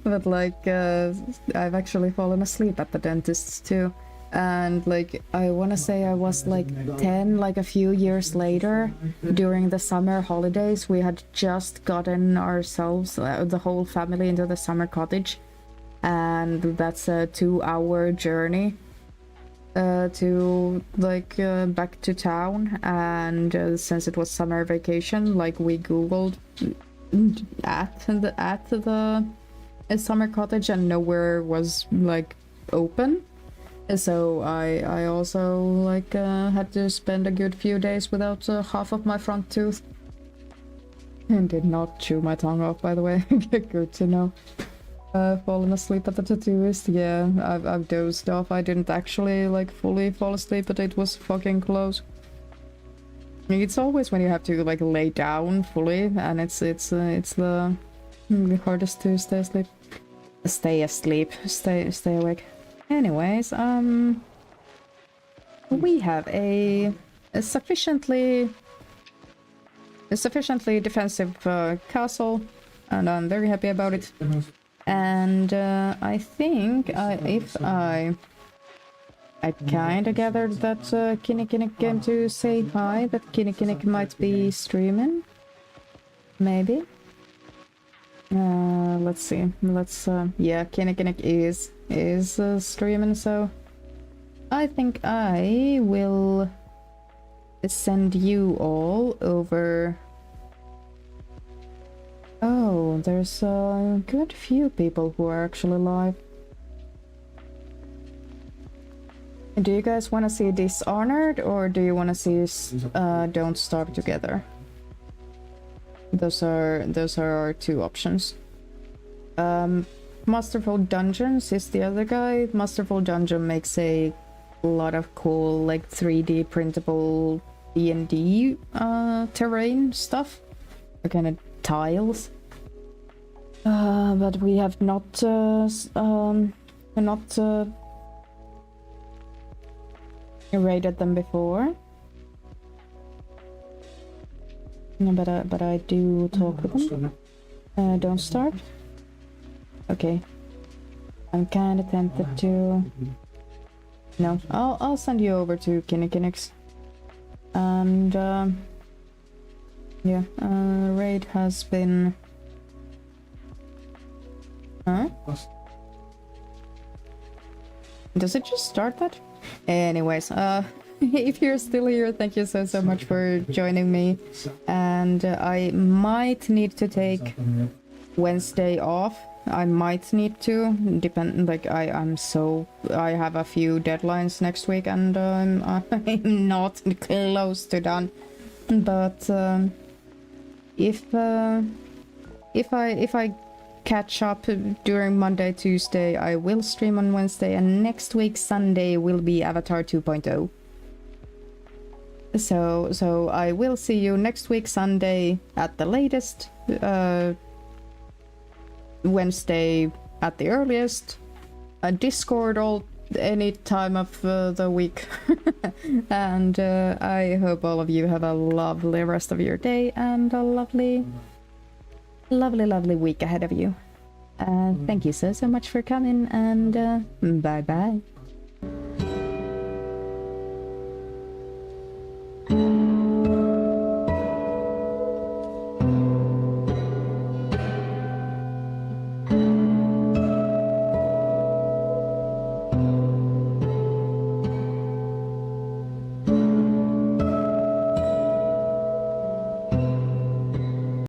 But like, I've actually fallen asleep at the dentist's too. And like, I want to say I was like 10, like a few years later, during the summer holidays. We had just gotten ourselves, the whole family, into the summer cottage, and that's a 2-hour journey to like back to town. And since it was summer vacation, like, we googled at the summer cottage and nowhere was like open. So I also like had to spend a good few days without half of my front tooth. And did not chew my tongue off, by the way. Good to know. Fallen asleep at the tattooist. Yeah, I've dozed off. I didn't actually like fully fall asleep, but it was fucking close. It's always when you have to like lay down fully, and it's the hardest to stay asleep. Stay awake. Anyways, we have a sufficiently defensive castle, and I'm very happy about it. And I think if I kinda gathered that Kinnikinnick came to say hi, that Kinnikinnick might be streaming. Maybe. Let's see. Yeah, Kinnikinnick is streaming, so I think I will send you all over. Oh, there's a good few people who are actually live. Do you guys want to see Dishonored, or do you want to see Don't Starve Together? Those are our 2 options. Masterful Dungeons is the other guy. Masterful Dungeon makes a lot of cool, like, 3D printable D&D terrain stuff, kind of tiles. But we have raided them before. No, but I do talk with them. Don't start. Okay. I'm kind of tempted to. No, I'll send you over to Kinnikinix. And yeah, raid has been. Huh? Does it just start that? Anyways, if you're still here, thank you so much for joining me. And I might need to take Wednesday off. I might need to depend. Like I have a few deadlines next week, and I'm not close to done. But if I catch up during Monday, Tuesday, I will stream on Wednesday, and next week Sunday will be Avatar 2.0. So I will see you next week Sunday at the latest. Wednesday at the earliest. Discord all any time of the week. And I hope all of you have a lovely rest of your day and a lovely week ahead of you. Thank you so much for coming, and bye bye.